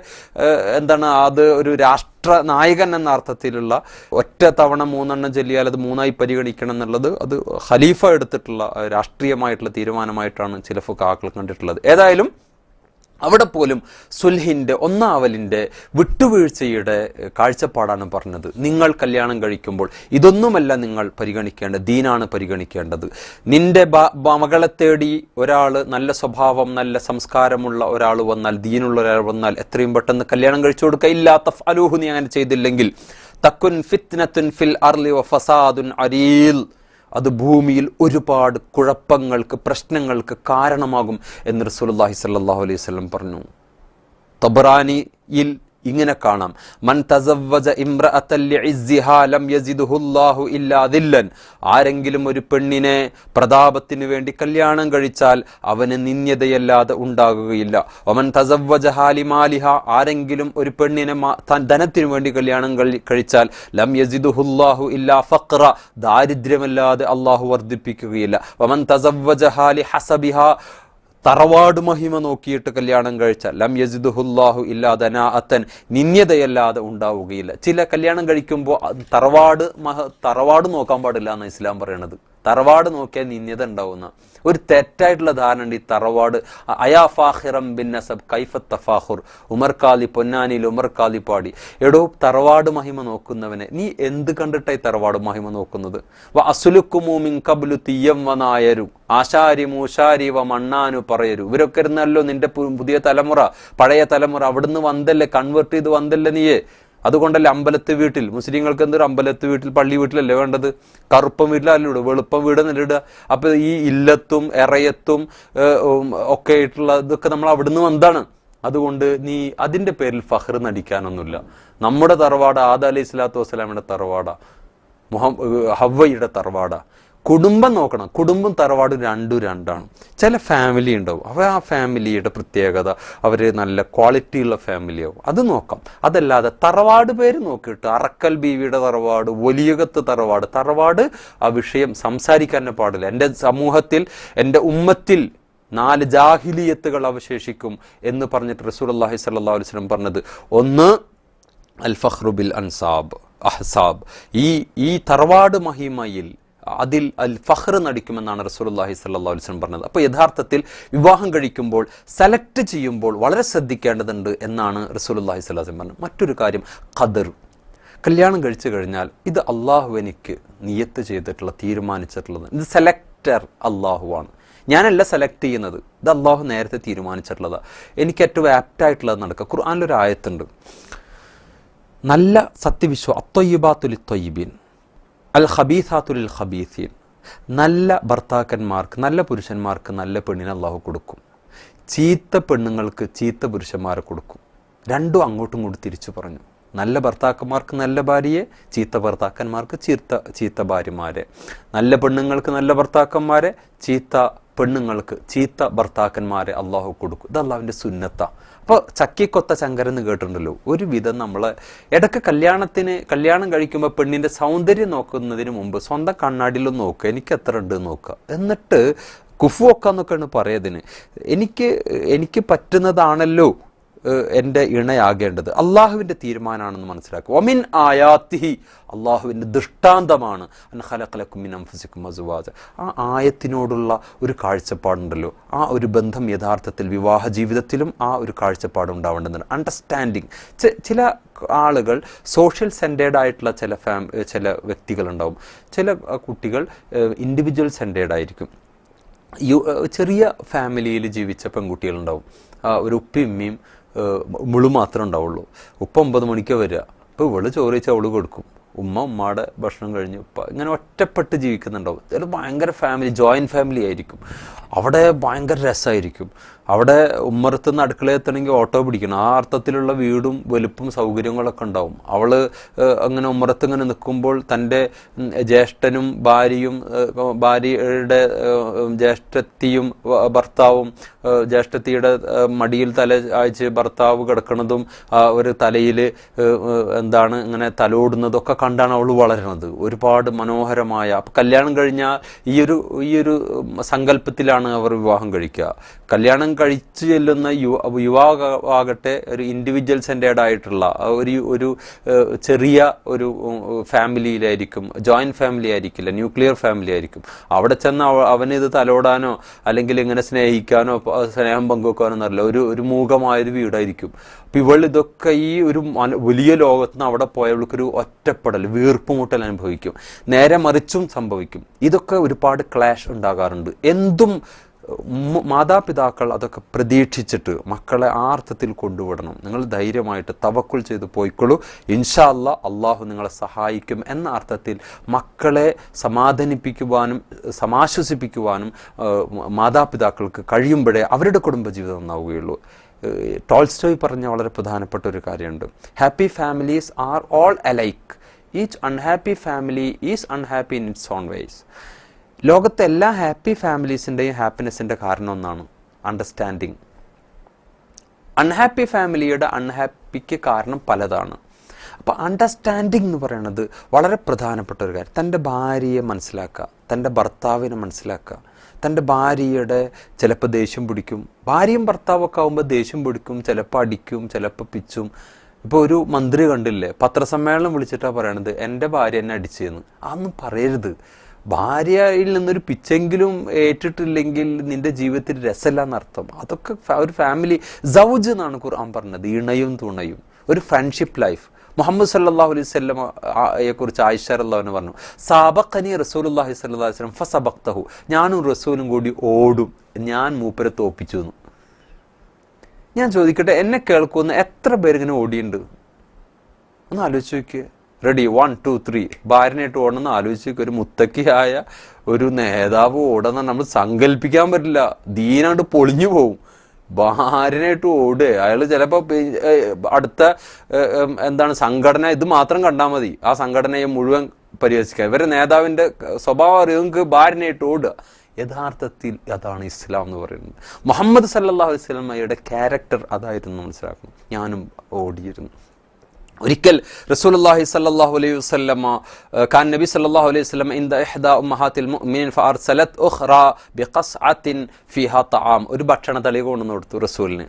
അത് ഒരു രാഷ്ട്ര നായകൻ എന്ന അർത്ഥത്തിലുള്ള ഒറ്റ തവണ 3 എണ്ണം ചൊല്ലിയാൽ അത് 3ആയി പരിഗണിക്കണം എന്നുള്ളത് അത് ഖലീഫ എടുത്തിട്ടുള്ള രാഷ്ട്രീയമായിട്ടുള്ള തീരുമാനമായിട്ടാണ് ചില ഫുഖഹാക്കൾ കണ്ടിട്ടുള്ളത്. ഏതായാലും അവിടെ പോലും സുൽഹിന്റെ, ഒന്നാവലിന്റെ, വിട്ടുവീഴ്ചയുടെ കാഴ്ചപ്പാടാണ് പറഞ്ഞത്. നിങ്ങൾ കല്യാണം കഴിക്കുമ്പോൾ ഇതൊന്നുമല്ല നിങ്ങൾ പരിഗണിക്കേണ്ടത്, ദീനാണ് പരിഗണിക്കേണ്ടത്. നിന്റെ മകളെ തേടി ഒരാൾ, നല്ല സ്വഭാവം, നല്ല സംസ്കാരമുള്ള ഒരാൾ വന്നാൽ, ദീനുള്ള ഒരാൾ വന്നാൽ എത്രയും പെട്ടെന്ന് കല്യാണം കഴിച്ചു കൊടുക്കുക. ഇല്ലാ തഫ്അലൂഹു, നീ അങ്ങനെ ചെയ്തില്ലെങ്കിൽ തക്കുൻ ഫിത്നത്തുൻ ഫിൽ അർളി വഫസാദുൻ അരീൽ, അത് ഭൂമിയിൽ ഒരുപാട് കുഴപ്പങ്ങൾക്ക്, പ്രശ്നങ്ങൾക്ക് കാരണമാകും എന്ന് റസൂലുള്ളാഹി സ്വല്ലല്ലാഹു അലൈഹി വസല്ലം പറഞ്ഞു. തബറാനിയിൽ ഇങ്ങനെ കാണാം, മൻ തസവ്വജ ഇംറഅതൻ ലിഇസ്സിഹാ ലം യസിദുഹുല്ലാഹു ഇല്ലാ ദില്ലൻ, ആരെങ്കിലും ഒരു പെണ്ണിനെ പ്രതാപത്തിന് വേണ്ടി കല്യാണം കഴിച്ചാൽ അവന് നിന്ദ്യതയല്ലാതെ ഉണ്ടാകുകയില്ല. വമൻ തസവ്വജഹാ ലിമാലിഹാ, ആരെങ്കിലും ഒരു പെണ്ണിനെ ധനത്തിനു വേണ്ടി കല്യാണം കഴിച്ചാൽ ലം യസിദുഹുല്ലാഹു ഇല്ലാ ഫഖ്റ, ദാരിദ്ര്യമല്ലാതെ അള്ളാഹു വർദ്ധിപ്പിക്കുകയില്ല. വമൻ തസവ്വജഹാ ലിഹസബിഹാ, തറവാട് മഹിമ നോക്കിയിട്ട് കല്യാണം കഴിച്ചാൽ ലം യസിദുഹുല്ലാഹു ഇല്ലാ ദനാഅത്തൻ, നിന്ദ്യതയല്ലാതെ ഉണ്ടാവുകയില്ല. ചില കല്യാണം കഴിക്കുമ്പോൾ തറവാട് നോക്കാൻ പാടില്ല എന്ന് ഇസ്ലാം പറയണത്. തറവാട് നോക്കിയാൽ നിന്ദ്യത ഉണ്ടാവുന്ന ഒരു തെറ്റായിട്ടുള്ള ധാരണ ഉണ്ട്. ഈ തറവാട് അയാ ഫാഖിറം ബിൻ നസബ് കൈഫ തഫാഖുർ, ഉമർ ഖാലി പൊന്നാനിയിൽ ഉമർ ഖാലി പാടി. എടോ, തറവാട് മഹിമ നോക്കുന്നവനെ നീ എന്ത് കണ്ടിട്ടായി തറവാട് മഹിമ നോക്കുന്നത്? വ അസുലുക്കുമു മിൻ ഖബ്ലു തീയം വ നായരു, ആശാരി മൂശാരി വ മണ്ണാനു പറയരു. ഇവരൊക്കെ ഇരുന്നല്ലോ നിന്റെ പുതിയ തലമുറ, പഴയ തലമുറ, അവിടുന്ന് വന്നല്ലേ, കൺവേർട്ട് ചെയ്ത് വന്നല്ലേ നീയെ. അതുകൊണ്ടല്ലേ അമ്പലത്ത് വീട്ടിൽ, മുസ്ലിങ്ങൾക്ക് എന്തൊരു അമ്പലത്ത് വീട്ടിൽ, പള്ളി വീട്ടിലല്ലേ വേണ്ടത്, കറുപ്പം വീട്ടിലല്ല ഇടുക, വെളുപ്പം വീട് ഇടുക. അപ്പൊ ഈ ഇല്ലത്തും എറയത്തും ഒക്കെ ആയിട്ടുള്ള ഇതൊക്കെ നമ്മൾ അവിടുന്ന് വന്നതാണ്. അതുകൊണ്ട് നീ അതിന്റെ പേരിൽ ഫഖ്ർ നടിക്കാനൊന്നുമില്ല. നമ്മുടെ തറവാട ആദ അലൈഹി സ്വലാത്തു വസ്സലാമിന്റെ തറവാട, ഹവ്വയുടെ തറവാട, കുടുംബം നോക്കണം. കുടുംബം തറവാട് രണ്ടും രണ്ടാണ്. ചില ഫാമിലി ഉണ്ടാവും, ആ ഫാമിലിയുടെ പ്രത്യേകത അവർ നല്ല ക്വാളിറ്റി ഉള്ള ഫാമിലിയാവും, അത് നോക്കാം. അതല്ലാതെ തറവാട് പേര് നോക്കിയിട്ട് അറക്കൽ ബീവിയുടെ തറവാട്, വലിയകത്ത് തറവാട് ആ വിഷയം സംസാരിക്കാൻ പാടില്ല. എൻ്റെ സമൂഹത്തിൽ, എൻ്റെ ഉമ്മത്തിൽ 4 ജാഹിലിയത്തുകൾ അവശേഷിക്കും എന്ന് പറഞ്ഞിട്ട് റസൂലുള്ളാഹി സ്വല്ലല്ലാഹു അലൈഹി വസല്ലം പറഞ്ഞത്, ഒന്ന് അൽ ഫഖ്റു ബിൽ അഹ്സാബ്, ഈ തറവാട് മഹിമയിൽ അതിൽ അൽ ഫഖ്ർ നടിക്കുമെന്നാണ് റസൂലുള്ളാഹി സ്വല്ലല്ലാഹു അലൈഹി വസല്ലം പറഞ്ഞത്. അപ്പോൾ യഥാർത്ഥത്തിൽ വിവാഹം കഴിക്കുമ്പോൾ സെലക്ട് ചെയ്യുമ്പോൾ വളരെ ശ്രദ്ധിക്കേണ്ടതുണ്ട് എന്നാണ് റസൂലുള്ളാഹി സ്വല്ലല്ലാഹു അലൈഹി വസല്ലം പറഞ്ഞത്. മറ്റൊരു കാര്യം ഖദർ. കല്യാണം കഴിച്ചു കഴിഞ്ഞാൽ ഇത് അള്ളാഹു എനിക്ക് നിയത്ത് ചെയ്തിട്ടുള്ള, തീരുമാനിച്ചിട്ടുള്ളത്, ഇത് സെലക്ടർ അള്ളാഹുവാണ്, ഞാനല്ല സെലക്ട് ചെയ്യുന്നത്, ഇത് അള്ളാഹു നേരത്തെ തീരുമാനിച്ചിട്ടുള്ളതാണ്. എനിക്ക് ഏറ്റവും ആപ്റ്റായിട്ടുള്ളത് നടക്കുക. ഖുർആനിലൊരു ആയത്തുണ്ട്, നല്ല അത്വയ്യിബാത്തുൽ ത്വയ്യിബീൻ അൽ ഖബീസാത്തുൽ ഖബീസീൻ. നല്ല ഭർത്താക്കന്മാർക്ക്, നല്ല പുരുഷന്മാർക്ക് നല്ല പെണ്ണിനെ അള്ളാഹു കൊടുക്കും, ചീത്ത പെണ്ണുങ്ങൾക്ക് ചീത്ത പുരുഷന്മാരെ കൊടുക്കും. രണ്ടും അങ്ങോട്ടും ഇങ്ങോട്ടും തിരിച്ചു പറഞ്ഞു. നല്ല ഭർത്താക്കന്മാർക്ക് നല്ല ഭാര്യയെ, ചീത്ത ഭർത്താക്കന്മാർക്ക് ചീത്ത ഭാര്യമാരെ, നല്ല പെണ്ണുങ്ങൾക്ക് നല്ല ഭർത്താക്കന്മാരെ, ചീത്ത പെണ്ണുങ്ങൾക്ക് ചീത്ത ഭർത്താക്കന്മാരെ അള്ളാഹു കൊടുക്കും. ഇത് അള്ളാഹുവിൻ്റെ സുന്നത്താണ്. അപ്പോൾ ചക്കിക്കൊത്ത ചങ്കരെന്ന് കേട്ടിട്ടുണ്ടല്ലോ. ഒരുവിധം നമ്മൾ ഇടയ്ക്ക് കല്യാണം കഴിക്കുമ്പോൾ പെണ്ണിൻ്റെ സൗന്ദര്യം നോക്കുന്നതിന് മുമ്പ് സ്വന്തം കണ്ണാടിയിലൊന്ന് നോക്കുക, എനിക്ക് എത്ര ഉണ്ട് നോക്കുക, എന്നിട്ട് കുഫു വെക്കാന്നൊക്കെയാണ് പറയതിന്. എനിക്ക് പറ്റുന്നതാണല്ലോ എൻ്റെ ഇണയാകേണ്ടത്, അള്ളാഹുവിൻ്റെ തീരുമാനമാണെന്ന് മനസ്സിലാക്കുക. ഒമിൻ ആയാത്തിഹി, അള്ളാഹുവിൻ്റെ ദൃഷ്ടാന്തമാണ് അൻ ഖലഖലക്കും മിൻ അൻഫുസിക്കും അസ്വാജ. ആ ആയത്തിനോടുള്ള ഒരു കാഴ്ചപ്പാടുണ്ടല്ലോ, ആ ഒരു ബന്ധം യഥാർത്ഥത്തിൽ വിവാഹ ജീവിതത്തിലും ആ ഒരു കാഴ്ചപ്പാട് ഉണ്ടാവേണ്ടതുണ്ട്. അണ്ടർസ്റ്റാൻഡിങ്. ചില ആളുകൾ സോഷ്യൽ സെൻറ്റേർഡ് ആയിട്ടുള്ള ചില വ്യക്തികളുണ്ടാവും, ചില കുട്ടികൾ ഇൻഡിവിജ്വൽ സെൻറ്റേർഡ് ആയിരിക്കും. ചെറിയ ഫാമിലിയിൽ ജീവിച്ച പെൺകുട്ടികളുണ്ടാവും, ഒരു ഉപ്പയും ഉമ്മയും മുളു മാത്രമേ ഉണ്ടാവുള്ളൂ. ഉപ്പ 9 മണിക്ക് വരിക, അപ്പോൾ ഇവള് ചോറ് വെച്ചാൽ അവള് കൊടുക്കും, ഉമ്മയുടെ ഭക്ഷണം കഴിഞ്ഞ് ഉപ്പ ഇങ്ങനെ ഒറ്റപ്പെട്ട് ജീവിക്കുന്നുണ്ടാവും. ചില ഭയങ്കര ഫാമിലി, ജോയിൻറ്റ് ഫാമിലി ആയിരിക്കും. അവിടെ ഭയങ്കര രസമായിരിക്കും. അവിടെ ഉമ്മറത്തുനിന്ന് അടുക്കളയെത്തണമെങ്കിൽ ഓട്ടോ പിടിക്കണം. ആ അർത്ഥത്തിലുള്ള വീടും വലുപ്പും സൗകര്യങ്ങളൊക്കെ ഉണ്ടാവും. അവൾ അങ്ങനെ ഉമ്മറത്ത് ഇങ്ങനെ നിൽക്കുമ്പോൾ തൻ്റെ ജ്യേഷ്ഠനും ഭാര്യയുടെ ജ്യേഷ്ഠത്തിയും ഭർത്താവും, ജ്യേഷ്ഠത്തിയുടെ മടിയിൽ തല ആഴ്ച ഭർത്താവ് കിടക്കുന്നതും ഒരു തലയിൽ ഇങ്ങനെ തലോടുന്നതൊക്കെ കണ്ടാണ് അവൾ വളരുന്നത്. ഒരുപാട് മനോഹരമായ. അപ്പം കല്യാണം കഴിഞ്ഞാൽ ഈ ഒരു സങ്കല്പത്തിലാണ് അവർ വിവാഹം കഴിക്കുക. കല്യാണം കഴിച്ചു ചെല്ലുന്ന യുവാവാകട്ടെ ഒരു ഇൻഡിവിജ്വൽ സെൻറ്റേർഡ് ആയിട്ടുള്ള ഒരു ചെറിയ ഒരു ഫാമിലിയിലായിരിക്കും, ജോയിൻറ്റ് ഫാമിലി ആയിരിക്കില്ല, ന്യൂക്ലിയർ ഫാമിലി ആയിരിക്കും. അവിടെ ചെന്ന് അവനിത് തലോടാനോ അല്ലെങ്കിൽ ഇങ്ങനെ സ്നേഹിക്കാനോ സ്നേഹം പങ്കുവെക്കാനോ എന്നല്ല, ഒരു മൂകമായൊരു വീടായിരിക്കും. അപ്പം ഇവൾ ഇതൊക്കെ ഈ ഒരു വലിയ ലോകത്ത് നിന്ന് അവിടെ പോയവൾക്കൊരു ഒറ്റപ്പെടൽ, വീർപ്പുമുട്ടൽ അനുഭവിക്കും. നേരെ മറിച്ചും സംഭവിക്കും. ഇതൊക്കെ ഒരുപാട് ക്ലാഷ് ഉണ്ടാകാറുണ്ട്. എന്തും മാതാപിതാക്കൾ അതൊക്കെ പ്രതീക്ഷിച്ചിട്ട് മക്കളെ ആ അർത്ഥത്തിൽ കൊണ്ടുവിടണം. നിങ്ങൾ ധൈര്യമായിട്ട് തവക്കുൽ ചെയ്ത് പോയിക്കൊള്ളൂ, ഇൻഷാ അല്ലാ അള്ളാഹു നിങ്ങളെ സഹായിക്കും എന്ന അർത്ഥത്തിൽ മക്കളെ സമാധാനിപ്പിക്കുവാനും സമാശ്വസിപ്പിക്കുവാനും മാതാപിതാക്കൾക്ക് കഴിയുമ്പോഴേ അവരുടെ കുടുംബജീവിതം നന്നാവുകയുള്ളൂ. ടോൾസ്റ്റോയ് പറഞ്ഞ വളരെ പ്രധാനപ്പെട്ട ഒരു കാര്യമുണ്ട്, happy families are all alike, each unhappy family is unhappy in its own ways. ലോകത്തെ എല്ലാ ഹാപ്പി ഫാമിലീസിൻ്റെയും ഹാപ്പിനെസ്സിൻ്റെ കാരണം ഒന്നാണ്, അണ്ടർസ്റ്റാൻഡിങ്. അൺഹാപ്പി ഫാമിലിയുടെ അൺഹാപ്പിക്ക് കാരണം പലതാണ്. അപ്പോൾ അണ്ടർസ്റ്റാൻഡിങ് എന്ന് പറയുന്നത് വളരെ പ്രധാനപ്പെട്ട ഒരു കാര്യം. തൻ്റെ ഭാര്യയെ മനസ്സിലാക്കുക, തൻ്റെ ഭർത്താവിനെ മനസ്സിലാക്കുക. തൻ്റെ ഭാര്യയുടെ ചിലപ്പോൾ ദേഷ്യം പിടിക്കും, ഭാര്യയും ഭർത്താവൊക്കെ ആകുമ്പോൾ ദേഷ്യം പിടിക്കും, ചിലപ്പോൾ അടിക്കും, ചിലപ്പോൾ പിച്ചും. ഇപ്പോൾ ഒരു മന്ത്രി കണ്ടില്ലേ, പത്രസമ്മേളനം വിളിച്ചിട്ടാണ് പറയണത് എൻ്റെ ഭാര്യ എന്നെ അടിച്ചെന്ന്. അതൊന്നും പറയരുത്. ഭാര്യയിൽ നിന്നൊരു പിച്ചെങ്കിലും ഏറ്റിട്ടില്ലെങ്കിൽ നിന്റെ ജീവിതത്തിൽ രസമില്ല എന്നർത്ഥം. അതൊക്കെ ഒരു ഫാമിലി സൗജ് എന്നാണ് ഖുർആൻ പറഞ്ഞത്, ഇണയും തുണയും, ഒരു ഫ്രണ്ട്ഷിപ്പ് ലൈഫ്. മുഹമ്മദ് സല്ലല്ലാഹു അലൈഹി വസല്ലമയെ കുറിച്ച് ആയിഷ റളിയല്ലാഹു അൻഹ പറഞ്ഞു, സാബഖനി റസൂലുള്ളാഹി സ്വല്ലല്ലാഹു അലൈഹി വസല്ലം ഫസബഖ്തഹു, ഞാനും റസൂലും കൂടി ഓടും, ഞാൻ മൂപ്പരെ തോപ്പിച്ചു എന്ന്. ഞാൻ ചോദിക്കട്ടെ, എന്നെ കേൾക്കുന്ന എത്ര പേരിങ്ങനെ ഓടിയുണ്ട്? ഒന്ന് ആലോചിച്ച് നോക്കിയേ. റെഡി 1 2 3 ഭാര്യനായിട്ട് ഓടണമെന്ന് ആലോചിച്ച് ഒരു മുത്തക്കിയായ ഒരു നേതാവ് ഓടുന്ന നമ്മൾ സങ്കല്പിക്കാൻ പറ്റില്ല. ദീനാണ്ട് പൊളിഞ്ഞു പോവും. ഭാര്യനായിട്ട് ഓടുക. അയാൾ ചിലപ്പോൾ അടുത്ത സംഘടന ഇത് മാത്രം കണ്ടാൽ മതി, ആ സംഘടനയെ മുഴുവൻ പരിഹസിക്കുക. ഇവരെ നേതാവിൻ്റെ സ്വഭാവം അറിയാം, നിങ്ങൾക്ക് ഭാര്യനായിട്ട് ഓടുക. യഥാർത്ഥത്തിൽ അതാണ് ഇസ്ലാം എന്ന് പറയുന്നത്. മുഹമ്മദ് സല്ലല്ലാഹു അലൈഹി വസല്ലമയുടെ ക്യാരക്ടർ അതായിരുന്നു മനസ്സിലാക്കണം. ഞാനും ഓടിയിരുന്നു. ഒരിക്കൽ റസൂലുള്ളാഹി സ്വല്ലല്ലാഹു അലൈഹി വസല്ലമ കാൻ നബി സ്വല്ലല്ലാഹു അലൈഹി വസല്ലം ഇൻദ ഇഹ്ദാ ഉമ്മഹാത്തിൽ മുഅ്മിനീൻ ഫഅർസലത് ഉഖ്റാ ബിഖസ്അത്തിൻ ഫീഹാ തആം. ഒരു ഭക്ഷണ തളിക കൊണ്ടുവന്ന് കൊടുത്തു റസൂലിന്.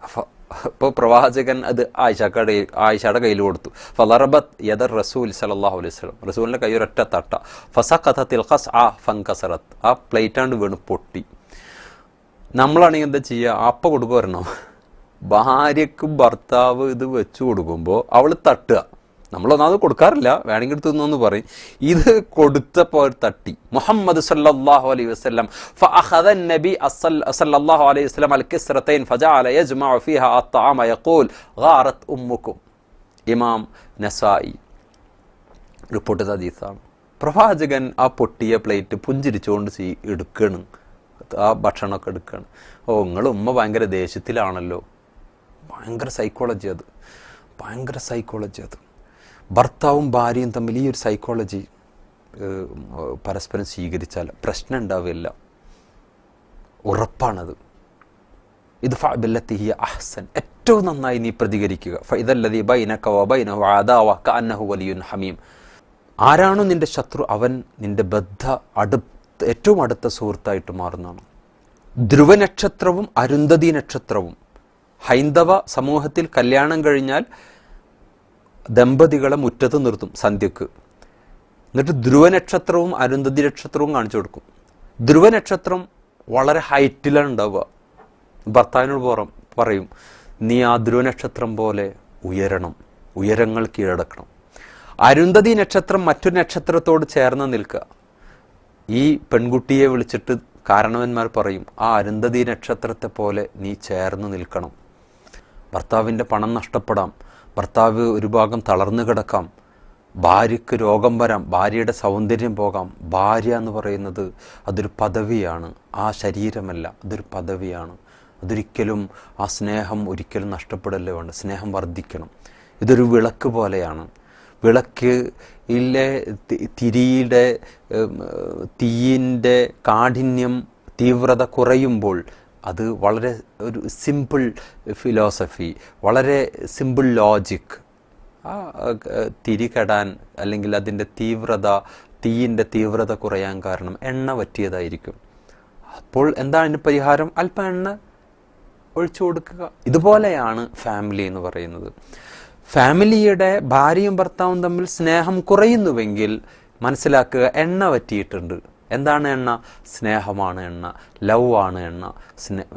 അപ്പോൾ പ്രവാചകൻ അത് ആയിഷയുടെ കയ്യിൽ കൊടുത്തു. ഫളറബത് യദർ റസൂൽ സല്ലല്ലാഹു അലൈഹി വസല്ലം, റസൂലിൻ്റെ കൈ ഒരൊറ്റ തട്ട. ഫസഖതത്തിൽ ഖസ്അ ഫൻകസറത്, ആ പ്ലേറ്റാണ്ട് വീണ് പൊട്ടി. നമ്മളാണെങ്കിൽ എന്താ ചെയ്യുക? അപ്പ കൊടുക്കുക വരണം. ഭാര്യക്ക് ഭർത്താവ് ഇത് വെച്ചു കൊടുക്കുമ്പോൾ അവൾ തട്ടുക. നമ്മളൊന്നത് കൊടുക്കാറില്ല, വേണമെങ്കിൽ എടുത്തുന്ന് പറയും. ഇത് കൊടുത്തപ്പോൾ തട്ടി. മുഹമ്മദ് സല്ലല്ലാഹു അലൈഹി വസല്ലം ഫഅഖദ നബി സല്ലല്ലാഹു അലൈഹി വസല്ലം അൽ കിസ്റതൈൻ ഫജഅല യജ്മഉ ഫീഹാ അത്അമ യഖൂൽ ഗാറത് ഉമ്മുക്കും. ഇമാം നസായി റിപ്പോർട്ട് ചെയ്ത ഹദീസാണ്. പ്രവാചകൻ ആ പൊട്ടിയ പ്ലേറ്റ് പുഞ്ചിരിച്ചുകൊണ്ട് എടുക്കണം, ആ ഭക്ഷണമൊക്കെ എടുക്കുകയാണ്. ഓ, നിങ്ങൾ ഉമ്മ ഭയങ്കര ദേഷ്യത്തിലാണല്ലോ. ഭയങ്കര സൈക്കോളജി അത്, ഭയങ്കര സൈക്കോളജി അത്. ഭർത്താവും ഭാര്യയും തമ്മിൽ ഈ ഒരു സൈക്കോളജി പരസ്പരം സ്വീകരിച്ചാൽ പ്രശ്നം ഉണ്ടാവില്ല, ഉറപ്പാണത്. ഇത് ഫഅബില്ലത്തി ഹിയ അഹ്സൻ, ഏറ്റവും നന്നായി നീ പ്രതികരിക്കുക. ഫഇദല്ലദീ ബൈനക വബൈനഹു അദാവ കഅന്നഹു വലിയുൻ ഹമീം. ആരാണോ നിന്റെ ശത്രു അവൻ നിന്റെ ഏറ്റവും അടുത്ത സുഹൃത്തായിട്ട് മാറുന്നതാണ്. ധ്രുവനക്ഷത്രവും അരുന്ധതി നക്ഷത്രവും ഹൈന്ദവ സമൂഹത്തിൽ കല്യാണം കഴിഞ്ഞാൽ ദമ്പതികളെ മുറ്റത്ത് നിർത്തും സന്ധ്യക്ക്. എന്നിട്ട് ധ്രുവനക്ഷത്രവും അരുന്ധതി നക്ഷത്രവും കാണിച്ചു കൊടുക്കും. ധ്രുവനക്ഷത്രം വളരെ ഹൈറ്റിലാണ് ഉണ്ടാവുക. ഭർത്താവിനോട് പറയും, നീ ആ ധ്രുവനക്ഷത്രം പോലെ ഉയരണം, ഉയരങ്ങൾ കീഴടക്കണം. അരുന്ധതി നക്ഷത്രം മറ്റൊരു നക്ഷത്രത്തോട് ചേർന്ന് നിൽക്കുക. ഈ പെൺകുട്ടിയെ വിളിച്ചിട്ട് കാരണവന്മാർ പറയും, ആ അരുന്ധതി നക്ഷത്രത്തെ പോലെ നീ ചേർന്ന് നിൽക്കണം. ഭർത്താവിൻ്റെ പണം നഷ്ടപ്പെടാം, ഭർത്താവ് ഒരു ഭാഗം തളർന്നു കിടക്കാം, ഭാര്യയ്ക്ക് രോഗം വരാം, ഭാര്യയുടെ സൗന്ദര്യം പോകാം. ഭാര്യ എന്ന് പറയുന്നത് അതൊരു പദവിയാണ്, ആ ശരീരമല്ല, അതൊരു പദവിയാണ്. അതൊരിക്കലും ആ സ്നേഹം ഒരിക്കലും നഷ്ടപ്പെടല്ലേ വേണ്ട, സ്നേഹം വർദ്ധിക്കണം. ഇതൊരു വിളക്ക് പോലെയാണ്. വിളക്ക് ഇല്ലേ തിരിയുടെ തീയിൻ്റെ കാഠിന്യം തീവ്രത കുറയുമ്പോൾ അത് വളരെ ഒരു സിമ്പിൾ ഫിലോസഫി, വളരെ സിമ്പിൾ ലോജിക്. ആ തിരി കെടാൻ അല്ലെങ്കിൽ അതിൻ്റെ തീയിൻ്റെ തീവ്രത കുറയാൻ കാരണം എണ്ണ വറ്റിയതായിരിക്കും. അപ്പോൾ എന്താണ് അതിന് പരിഹാരം? അല്പം എണ്ണ ഒഴിച്ചു കൊടുക്കുക. ഇതുപോലെയാണ് ഫാമിലി എന്ന് പറയുന്നത്. ഫാമിലിയുടെ ഭാര്യയും ഭർത്താവും തമ്മിൽ സ്നേഹം കുറയുന്നുവെങ്കിൽ മനസ്സിലാക്കുക, എണ്ണ വറ്റിയിട്ടുണ്ട്. എന്താണ് എണ്ണ? സ്നേഹമാണ് എണ്ണ, ലവ് ആണ് എണ്ണ.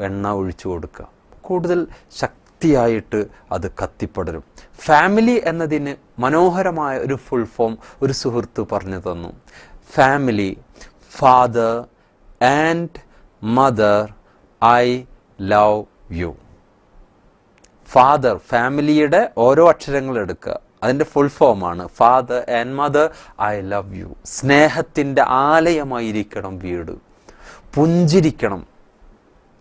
എണ്ണ ഒഴിച്ചു കൊടുക്കുക, കൂടുതൽ ശക്തിയായിട്ട് അത് കത്തിപ്പടരും. ഫാമിലി എന്നതിന് മനോഹരമായ ഒരു ഫുൾ ഫോം ഒരു സുഹൃത്ത് പറഞ്ഞു തന്നു. Family, father and mother, I love you. Father, ഫാമിലിയുടെ ഓരോ അക്ഷരങ്ങൾ എടുക്കുക, അതിൻ്റെ ഫുൾ ഫോമാണ് father and mother, I love you. സ്നേഹത്തിൻ്റെ ആലയമായിരിക്കണം വീട്, പുഞ്ചിരിക്കണം.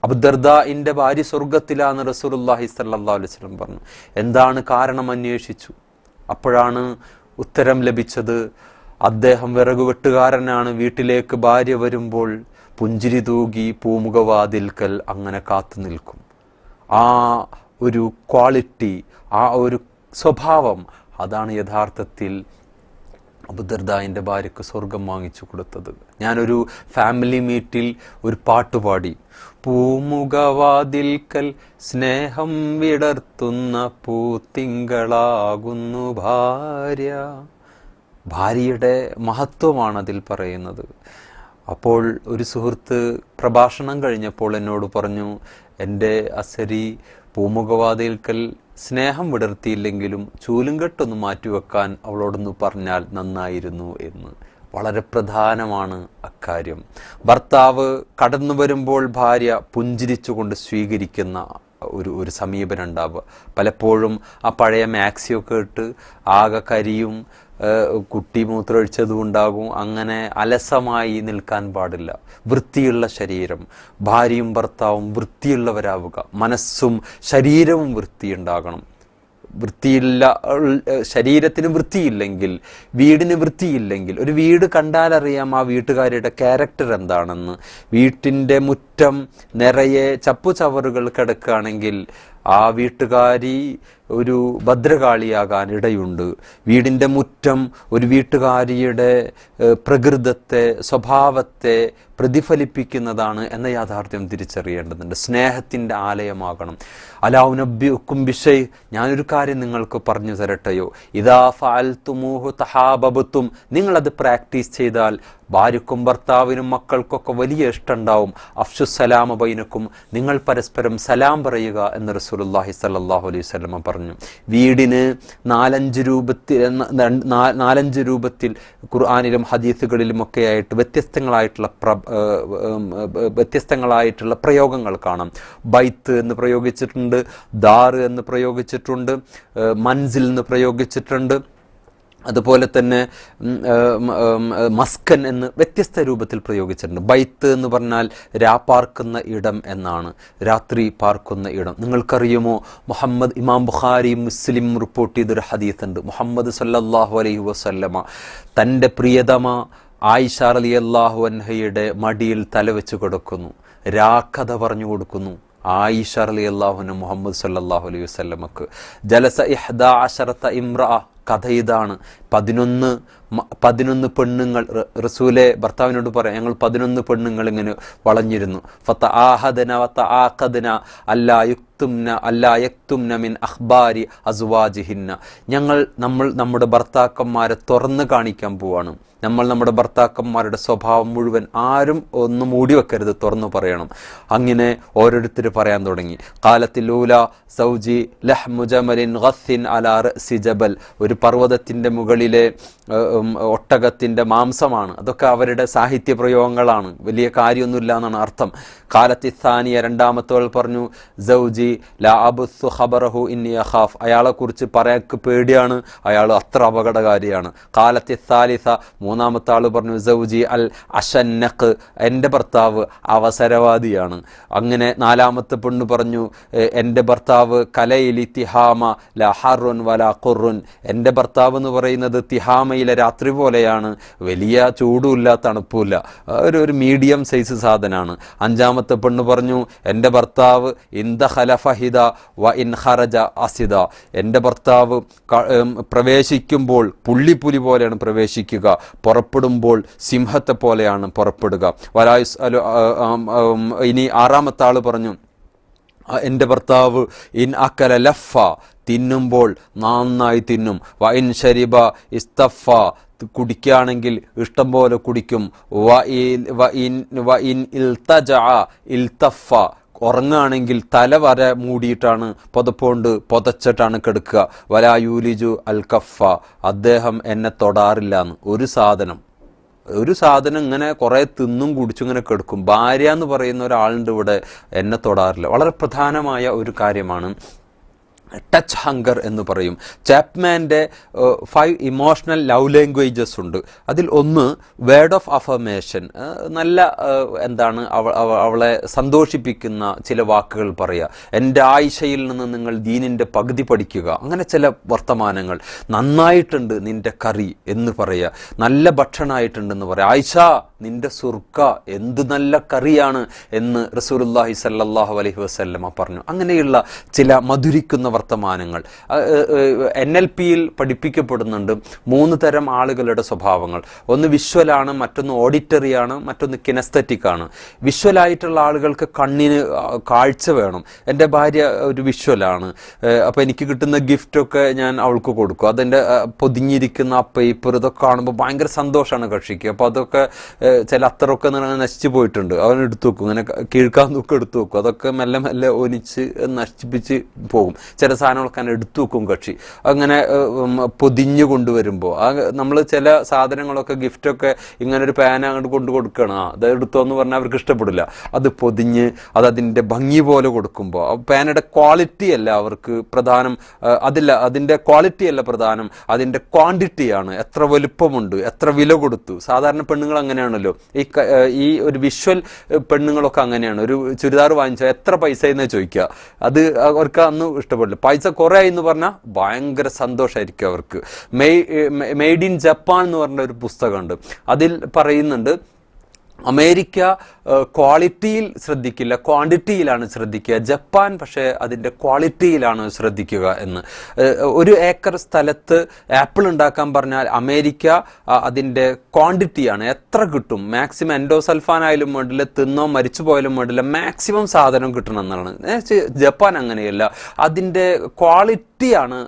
അബൂദർദാഇന്റെ ഭാര്യ സ്വർഗത്തിലാന്ന് റസൂലുള്ളാഹി സ്വല്ലല്ലാഹു അലൈഹി വസല്ലം പറഞ്ഞു. എന്താണ് കാരണം അന്വേഷിച്ചു. അപ്പോഴാണ് ഉത്തരം ലഭിച്ചത്, അദ്ദേഹം വിറകുവെട്ടുകാരനാണ്. വീട്ടിലേക്ക് ഭാര്യ വരുമ്പോൾ പുഞ്ചിരി തൂകി പൂമുഖവാതിൽക്കൽ അങ്ങനെ കാത്തു നിൽക്കും. ആ ഒരു ക്വാളിറ്റി, ആ ഒരു സ്വഭാവം, അതാണ് യഥാർത്ഥത്തിൽ അബൂദർദാഇന്റെ ഭാര്യക്ക് സ്വർഗം വാങ്ങിച്ചു കൊടുത്തത്. ഞാനൊരു ഫാമിലി മീറ്റിൽ ഒരു പാട്ടുപാടി, പൂമുഖവാതിൽക്കൽ സ്നേഹം വിടർത്തുന്ന പൂത്തിങ്കളാകുന്നു ഭാര്യ. ഭാര്യയുടെ മഹത്വമാണ് അതിൽ പറയുന്നത്. അപ്പോൾ ഒരു സുഹൃത്ത് പ്രഭാഷണം കഴിഞ്ഞപ്പോൾ എന്നോട് പറഞ്ഞു, എൻ്റെ അസരി പൂമുഖവാതിൽക്കൽ സ്നേഹം വിടർത്തിയില്ലെങ്കിലും ചൂലുംകെട്ടൊന്ന് മാറ്റിവെക്കാൻ അവളോടൊന്ന് പറഞ്ഞാൽ നന്നായിരുന്നു എന്ന്. വളരെ പ്രധാനമാണ് അക്കാര്യം. ഭർത്താവ് കടന്നു വരുമ്പോൾ ഭാര്യ പുഞ്ചിരിച്ചുകൊണ്ട് സ്വീകരിക്കുന്ന ഒരു സമീപനം ഉണ്ടാവുക. പലപ്പോഴും ആ പഴയ മാക്സിയൊക്കെ ഇട്ട് ആകെ കരിയും കുട്ടി മൂത്രമൊഴിച്ചതും ഉണ്ടാകും. അങ്ങനെ അലസമായി നിൽക്കാൻ പാടില്ല. വൃത്തിയുള്ള ശരീരം, ഭാര്യയും ഭർത്താവും വൃത്തിയുള്ളവരാവുക, മനസ്സും ശരീരവും വൃത്തിയുണ്ടാകണം. വൃത്തിയില്ല, ശരീരത്തിന് വൃത്തിയില്ലെങ്കിൽ, വീടിന് വൃത്തിയില്ലെങ്കിൽ, ഒരു വീട് കണ്ടാലറിയാം ആ വീട്ടുകാരുടെ ക്യാരക്ടർ എന്താണെന്ന്. വീട്ടിൻ്റെ മുറ്റം നിറയെ ചപ്പുചവറുകൾ കിടക്കുകയാണെങ്കിൽ ആ വീട്ടുകാരി ഒരു ഭദ്രകാളിയാകാൻ ഇടയുണ്ട്. വീടിൻ്റെ മുറ്റം ഒരു വീട്ടുകാരിയുടെ പ്രകൃതത്തെ, സ്വഭാവത്തെ പ്രതിഫലിപ്പിക്കുന്നതാണ് എന്ന യാഥാർത്ഥ്യം തിരിച്ചറിയേണ്ടതുണ്ട്. സ്നേഹത്തിൻ്റെ ആലയമാകണം. അലാ ഉനബ്ബിഉക്കും ബിശൈ, ഞാനൊരു കാര്യം നിങ്ങൾക്ക് പറഞ്ഞു തരട്ടെയോ, ഇദാ ഫഅൽതുമൂഹു തഹാബബതും, നിങ്ങളത് പ്രാക്ടീസ് ചെയ്താൽ ഭാര്യക്കും ഭർത്താവിനും മക്കൾക്കൊക്കെ വലിയ ഇഷ്ടമുണ്ടാവും. അഫ്ഷുസ്സലാമ ബൈനക്കും, നിങ്ങൾ പരസ്പരം സലാം പറയുക എന്ന് റസൂലുള്ളാഹി സ്വല്ലല്ലാഹു അലൈഹി വസല്ലം പറഞ്ഞു. വീടിന് നാലഞ്ച് രൂപത്തിൽ ഖുർആനിലും ഹദീസുകളിലുമൊക്കെ ആയിട്ട് വ്യത്യസ്തങ്ങളായിട്ടുള്ള പ്രയോഗങ്ങൾ കാണാം. ബൈത്ത് എന്ന് പ്രയോഗിച്ചിട്ടുണ്ട്, ദാർ എന്ന് പ്രയോഗിച്ചിട്ടുണ്ട്, മൻസിൽ എന്ന് പ്രയോഗിച്ചിട്ടുണ്ട്, അതുപോലെ തന്നെ മസ്കൻ എന്ന് വ്യത്യസ്ത രൂപത്തിൽ പ്രയോഗിച്ചിട്ടുണ്ട്. ബൈത്ത് എന്ന് പറഞ്ഞാൽ പാർക്കുന്ന ഇടം എന്നാണ്, രാത്രി പാർക്കുന്ന ഇടം. നിങ്ങൾക്കറിയുമോ, ഇമാം ബുഖാരി മുസ്ലിം റിപ്പോർട്ട് ചെയ്തൊരു ഹദീസ് ഉണ്ട്. മുഹമ്മദ് സല്ലല്ലാഹു അലൈഹി വസല്ലമ തൻ്റെ പ്രിയതമ ആയിഷ റളിയല്ലാഹു അൻഹയുടെ മടിയിൽ തലവെച്ച് കൊടുക്കുന്നു, രാക്കഥ പറഞ്ഞു കൊടുക്കുന്നു. ആയിഷ റളിയല്ലാഹു അൻഹ മുഹമ്മദ് സല്ലല്ലാഹു അലൈഹി വസല്ലമക്ക് ജലസ 11 ഇംറഅ, കഥ ഇതാണ്. 11 പെണ്ണുങ്ങൾ റസൂലെ ഭർത്താവിനോട് പറയാം, ഞങ്ങൾ 11 പെണ്ണുങ്ങൾ ഇങ്ങനെ വളഞ്ഞിരുന്നു. ഫതആഹദന വതആഖദന അല്ലാ യക്തുംന മിൻ അഖ്ബാരി അസ്വാജിഹിന്ന, നമ്മൾ നമ്മുടെ ഭർത്താക്കന്മാരെ തുറന്ന് കാണിക്കാൻ പോവാണ്. നമ്മൾ നമ്മുടെ ഭർത്താക്കന്മാരുടെ സ്വഭാവം മുഴുവൻ ആരും ഒന്നും മൂടി വെക്കരുത്, തുറന്നു പറയണം. അങ്ങനെ ഓരോരുത്തർ പറയാൻ തുടങ്ങി. ഖാലത്തിലൂല സൗജി ലഹ്മു ജമലിൻ ഗസ്സിൻ അലാ റഅസി ജബൽ, ഒരു പർവ്വതത്തിൻ്റെ മുകളിലെ ഒട്ടകത്തിൻ്റെ മാംസമാണ്. അതൊക്കെ അവരുടെ സാഹിത്യ പ്രയോഗങ്ങളാണ്, വലിയ കാര്യമൊന്നുമില്ല എന്നാണ് അർത്ഥം. ഖാലത്തിസാനിയ, രണ്ടാമത്തോൾ പറഞ്ഞു, സൗജി ലാ അബ്സു ഖബറഹു ഇന്നി അഖാഫ്, അയാളെക്കുറിച്ച് പറയാൻ പേടിയാണ്, അയാൾ അത്ര അപകടകാരിയാണ്. ഖാലത്തിസാലിസ, മൂന്നാമത്തെ ആൾ പറഞ്ഞു, സൗജി അൽ അശന്നഖ്, എൻ്റെ ഭർത്താവ് അവസരവാദിയാണ്. അങ്ങനെ നാലാമത്തെ പെണ്ണ് പറഞ്ഞു, എൻ്റെ ഭർത്താവ് കലയിലി തിഹാമ ലാ ഹറുൻ വലാ ഖുറുൻ, എൻ്റെ ഭർത്താവ് എന്ന് പറയുന്നത് തിഹാമയിലെ രാത്രി പോലെയാണ്, വലിയ ചൂടുമില്ല തണുപ്പുമില്ല, ഒരു മീഡിയം സൈസ് സാധനമാണ്. അഞ്ചാമത്തെ പെണ്ണ് പറഞ്ഞു, എൻ്റെ ഭർത്താവ് ഇന്ദ ഖലഫഹിദ വ ഇൻ ഖറജ അസിദ, എൻ്റെ ഭർത്താവ് പ്രവേശിക്കുമ്പോൾ പുള്ളിപ്പുലി പോലെയാണ് പ്രവേശിക്കുക, പുറപ്പെടുമ്പോൾ സിംഹത്തെ പോലെയാണ് പുറപ്പെടുക. വലായുസ് അലു. ഇനി ആറാമത്തെ ആള് പറഞ്ഞു, എൻ്റെ ഭർത്താവ് ഇൻ അക്കല ലഫ, തിന്നുമ്പോൾ നന്നായി തിന്നും. വ ഇൻ ശരിബ ഇസ്തഫ, കുടിക്കുകയാണെങ്കിൽ ഇഷ്ടം പോലെ കുടിക്കും. വ ഇൻ ഇൽതഫ, ഉറങ്ങുകയാണെങ്കിൽ തല വര മൂടിയിട്ടാണ് പുതച്ചിട്ടാണ് കിടക്കുക. വലായൂലിജു അൽ കഫ, അദ്ദേഹം എന്നെ തൊടാറില്ലാന്ന്. ഒരു സാധനം ഇങ്ങനെ കുറേ തിന്നും കുടിച്ചും ഇങ്ങനെ കിടക്കും. ഭാര്യ എന്ന് പറയുന്ന ഒരാളുണ്ട് ഇവിടെ, എന്നെ തൊടാറില്ല. വളരെ പ്രധാനമായ ഒരു കാര്യമാണ് ടച്ച് ഹങ്കർ എന്ന് പറയും. ചാപ്മാൻ്റെ 5 ഇമോഷണൽ ലവ് ലാംഗ്വേജസ് ഉണ്ട്. അതിൽ ഒന്ന് വേർഡ് ഓഫ് അഫർമേഷൻ, നല്ല അവളെ സന്തോഷിപ്പിക്കുന്ന ചില വാക്കുകൾ പറയുക. എൻ്റെ ആയിഷയിൽ നിന്ന് നിങ്ങൾ ദീനിൻ്റെ പകുതി പഠിക്കുക, അങ്ങനെ ചില വർത്തമാനങ്ങൾ. നന്നായിട്ടുണ്ട് നിൻ്റെ കറി എന്ന് പറയുക, നല്ല ഭക്ഷണമായിട്ടുണ്ടെന്ന് പറയുക. ആയിഷ നിൻ്റെ സുർക്ക എന്ത് നല്ല കറിയാണ് എന്ന് റസൂലുള്ളാഹി സ്വല്ലല്ലാഹു അലൈഹി വസല്ലമ പറഞ്ഞു. അങ്ങനെയുള്ള ചില മധുരിക്കുന്ന വർത്തമാനങ്ങൾ NLPയിൽ പഠിപ്പിക്കപ്പെടുന്നുണ്ട്. 3 തരം ആളുകളുടെ സ്വഭാവങ്ങൾ. ഒന്ന് വിഷ്വലാണ്, മറ്റൊന്ന് ഓഡിറ്ററിയാണ്, മറ്റൊന്ന് കിനസ്തറ്റിക് ആണ്. വിഷ്വലായിട്ടുള്ള ആളുകൾക്ക് കണ്ണിന് കാഴ്ച വേണം. എൻ്റെ ഭാര്യ ഒരു വിഷ്വലാണ്, അപ്പോൾ എനിക്ക് കിട്ടുന്ന ഗിഫ്റ്റൊക്കെ ഞാൻ അവൾക്ക് കൊടുക്കും. അതെൻ്റെ പൊതിഞ്ഞിരിക്കുന്ന ആ പേപ്പർ ഇതൊക്കെ കാണുമ്പോൾ ഭയങ്കര സന്തോഷമാണ് കക്ഷിക്ക്. അപ്പോൾ അതൊക്കെ ചില അത്രയൊക്കെ നശിച്ചു പോയിട്ടുണ്ട്, അവൻ എടുത്തു വെക്കും, ഇങ്ങനെ കീഴ്ക്കാൻ നോക്കി എടുത്തു വെക്കും. അതൊക്കെ മെല്ലെ മെല്ലെ ഒനിച്ച് നശിപ്പിച്ച് പോകും. ചില സാധനങ്ങളൊക്കെ എടുത്തു വെക്കും കക്ഷി. അങ്ങനെ പൊതിഞ്ഞു കൊണ്ടുവരുമ്പോൾ നമ്മൾ ചില സാധനങ്ങളൊക്കെ ഗിഫ്റ്റൊക്കെ ഇങ്ങനെ ഒരു പാന അങ്ങോട്ട് കൊണ്ടു കൊടുക്കണം, അത് എടുത്തോ എന്ന് പറഞ്ഞാൽ അവർക്ക് ഇഷ്ടപ്പെടില്ല. അത് പൊതിഞ്ഞ് അതിൻ്റെ ഭംഗി പോലെ കൊടുക്കുമ്പോൾ പാനയുടെ ക്വാളിറ്റി അല്ല അവർക്ക് പ്രധാനം, അതിൻ്റെ ക്വാളിറ്റി അല്ല പ്രധാനം, അതിൻ്റെ ക്വാണ്ടിറ്റിയാണ്. എത്ര വലുപ്പമുണ്ട്, എത്ര വില കൊടുത്തു. സാധാരണ പെണ്ണുങ്ങൾ അങ്ങനെയാണല്ലോ, ഈ ഒരു വിഷ്വൽ പെണ്ണുങ്ങളൊക്കെ അങ്ങനെയാണ്. ഒരു ചുരിദാർ വാങ്ങിച്ചാൽ എത്ര പൈസ എന്നേ ചോദിക്കുക, അത് അവർക്ക് അന്ന് ഇഷ്ടപ്പെടില്ല. പൈസ കുറേ എന്ന് പറഞ്ഞാൽ ഭയങ്കര സന്തോഷമായിരിക്കും അവർക്ക്. മെയ്ഡ് ഇൻ ജപ്പാൻ എന്ന് പറഞ്ഞ ഒരു പുസ്തകമുണ്ട്. അതിൽ പറയുന്നുണ്ട് അമേരിക്ക ക്വാളിറ്റിയിൽ ശ്രദ്ധിക്കില്ല, ക്വാണ്ടിറ്റിയിലാണ് ശ്രദ്ധിക്കുക. ജപ്പാൻ പക്ഷേ അതിൻ്റെ ക്വാളിറ്റിയിലാണ് ശ്രദ്ധിക്കുക എന്ന്. 1 ഏക്കർ സ്ഥലത്ത് ആപ്പിൾ ഉണ്ടാക്കാൻ പറഞ്ഞാൽ അമേരിക്ക അതിൻ്റെ ക്വാണ്ടിറ്റിയാണ്, എത്ര കിട്ടും, മാക്സിമം എൻഡോസൾഫാൻ ആയാലും വേണ്ടില്ല, തിന്നോ മരിച്ചു പോയാലും വേണ്ടില്ല, മാക്സിമം സാധനം കിട്ടണം എന്നാണ്. ജപ്പാൻ അങ്ങനെയല്ല, അതിൻ്റെ ക്വാളിറ്റിയാണ്